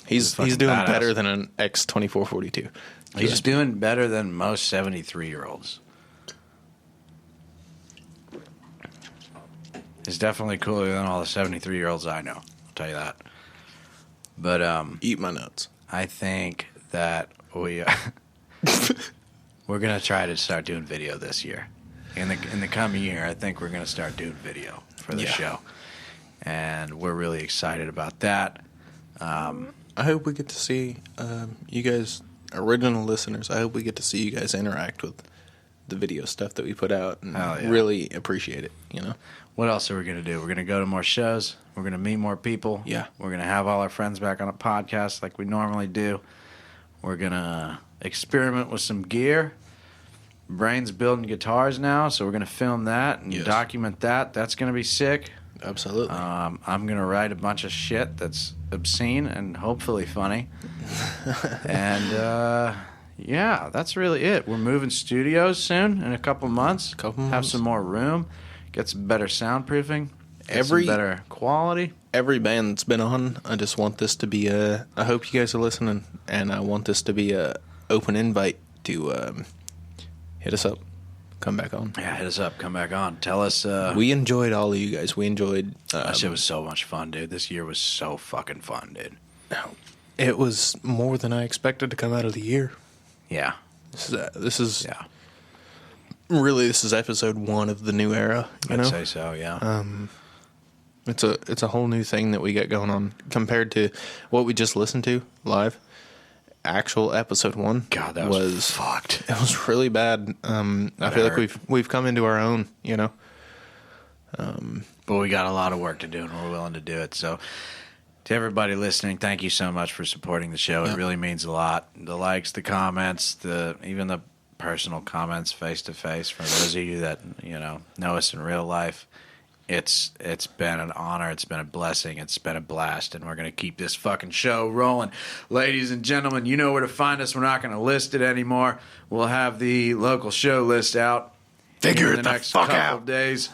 He's fucking doing badass. better than an X2442. He's doing better than most 73-year-olds. He's definitely cooler than all the 73-year-olds I know. I'll tell you that. But Eat my notes. I think that we're gonna try to start doing video this year. In the coming year, I think we're gonna start doing video for the show, and we're really excited about that. I hope we get to see you guys, original listeners. I hope we get to see you guys interact with the video stuff that we put out, and really appreciate it. You know, What else are we gonna do? We're gonna go to more shows. We're gonna meet more people. Yeah. We're gonna have all our friends back on a podcast like we normally do. We're gonna experiment with some gear. Brain's building guitars now, so we're gonna film that and document that. That's gonna be sick. absolutely. I'm gonna write a bunch of shit that's obscene and hopefully funny. And yeah, that's really it. We're moving studios soon in a couple months. Have months. some more room. Get some better soundproofing. Get Every- some better quality. Every band that's been on, I just want this to be a. I hope you guys are listening, and I want this to be a open invite to hit us up, come back on. Yeah, hit us up. Come back on. Tell us. We enjoyed all of you guys. We enjoyed. That shit was so much fun, dude. This year was so fucking fun, dude. It was more than I expected to come out of the year. Yeah. This is Yeah. really this is episode 1 of the new era. You I'd know, say so, yeah. it's a whole new thing that we got going on compared to what we just listened to live. Actual episode 1, God, that was fucked. It was really bad. I feel like hurt. we've come into our own. You know. But we got a lot of work to do, and we're willing to do it. So, to everybody listening, thank you so much for supporting the show. It really means a lot. The likes, the comments, even the personal comments face to face from those of you that know us in real life. It's been an honor. It's been a blessing. It's been a blast, and we're gonna keep this fucking show rolling, ladies and gentlemen. You know where to find us. We're not gonna list it anymore. We'll have the local show list out. Figure in it the the next fuck couple out. of days.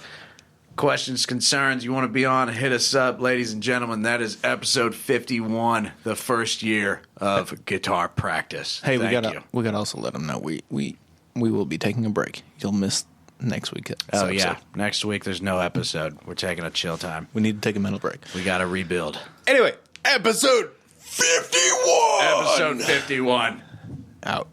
Questions, concerns, you want to be on, hit us up, ladies and gentlemen. That is episode 51, the first year of guitar practice. Hey, Thank you. we gotta also let them know we will be taking a break. You'll miss next week. Oh, yeah. Next week, there's no episode. We're taking a chill time. We need to take a mental break. We got to rebuild. Anyway, episode 51. Episode 51. Out.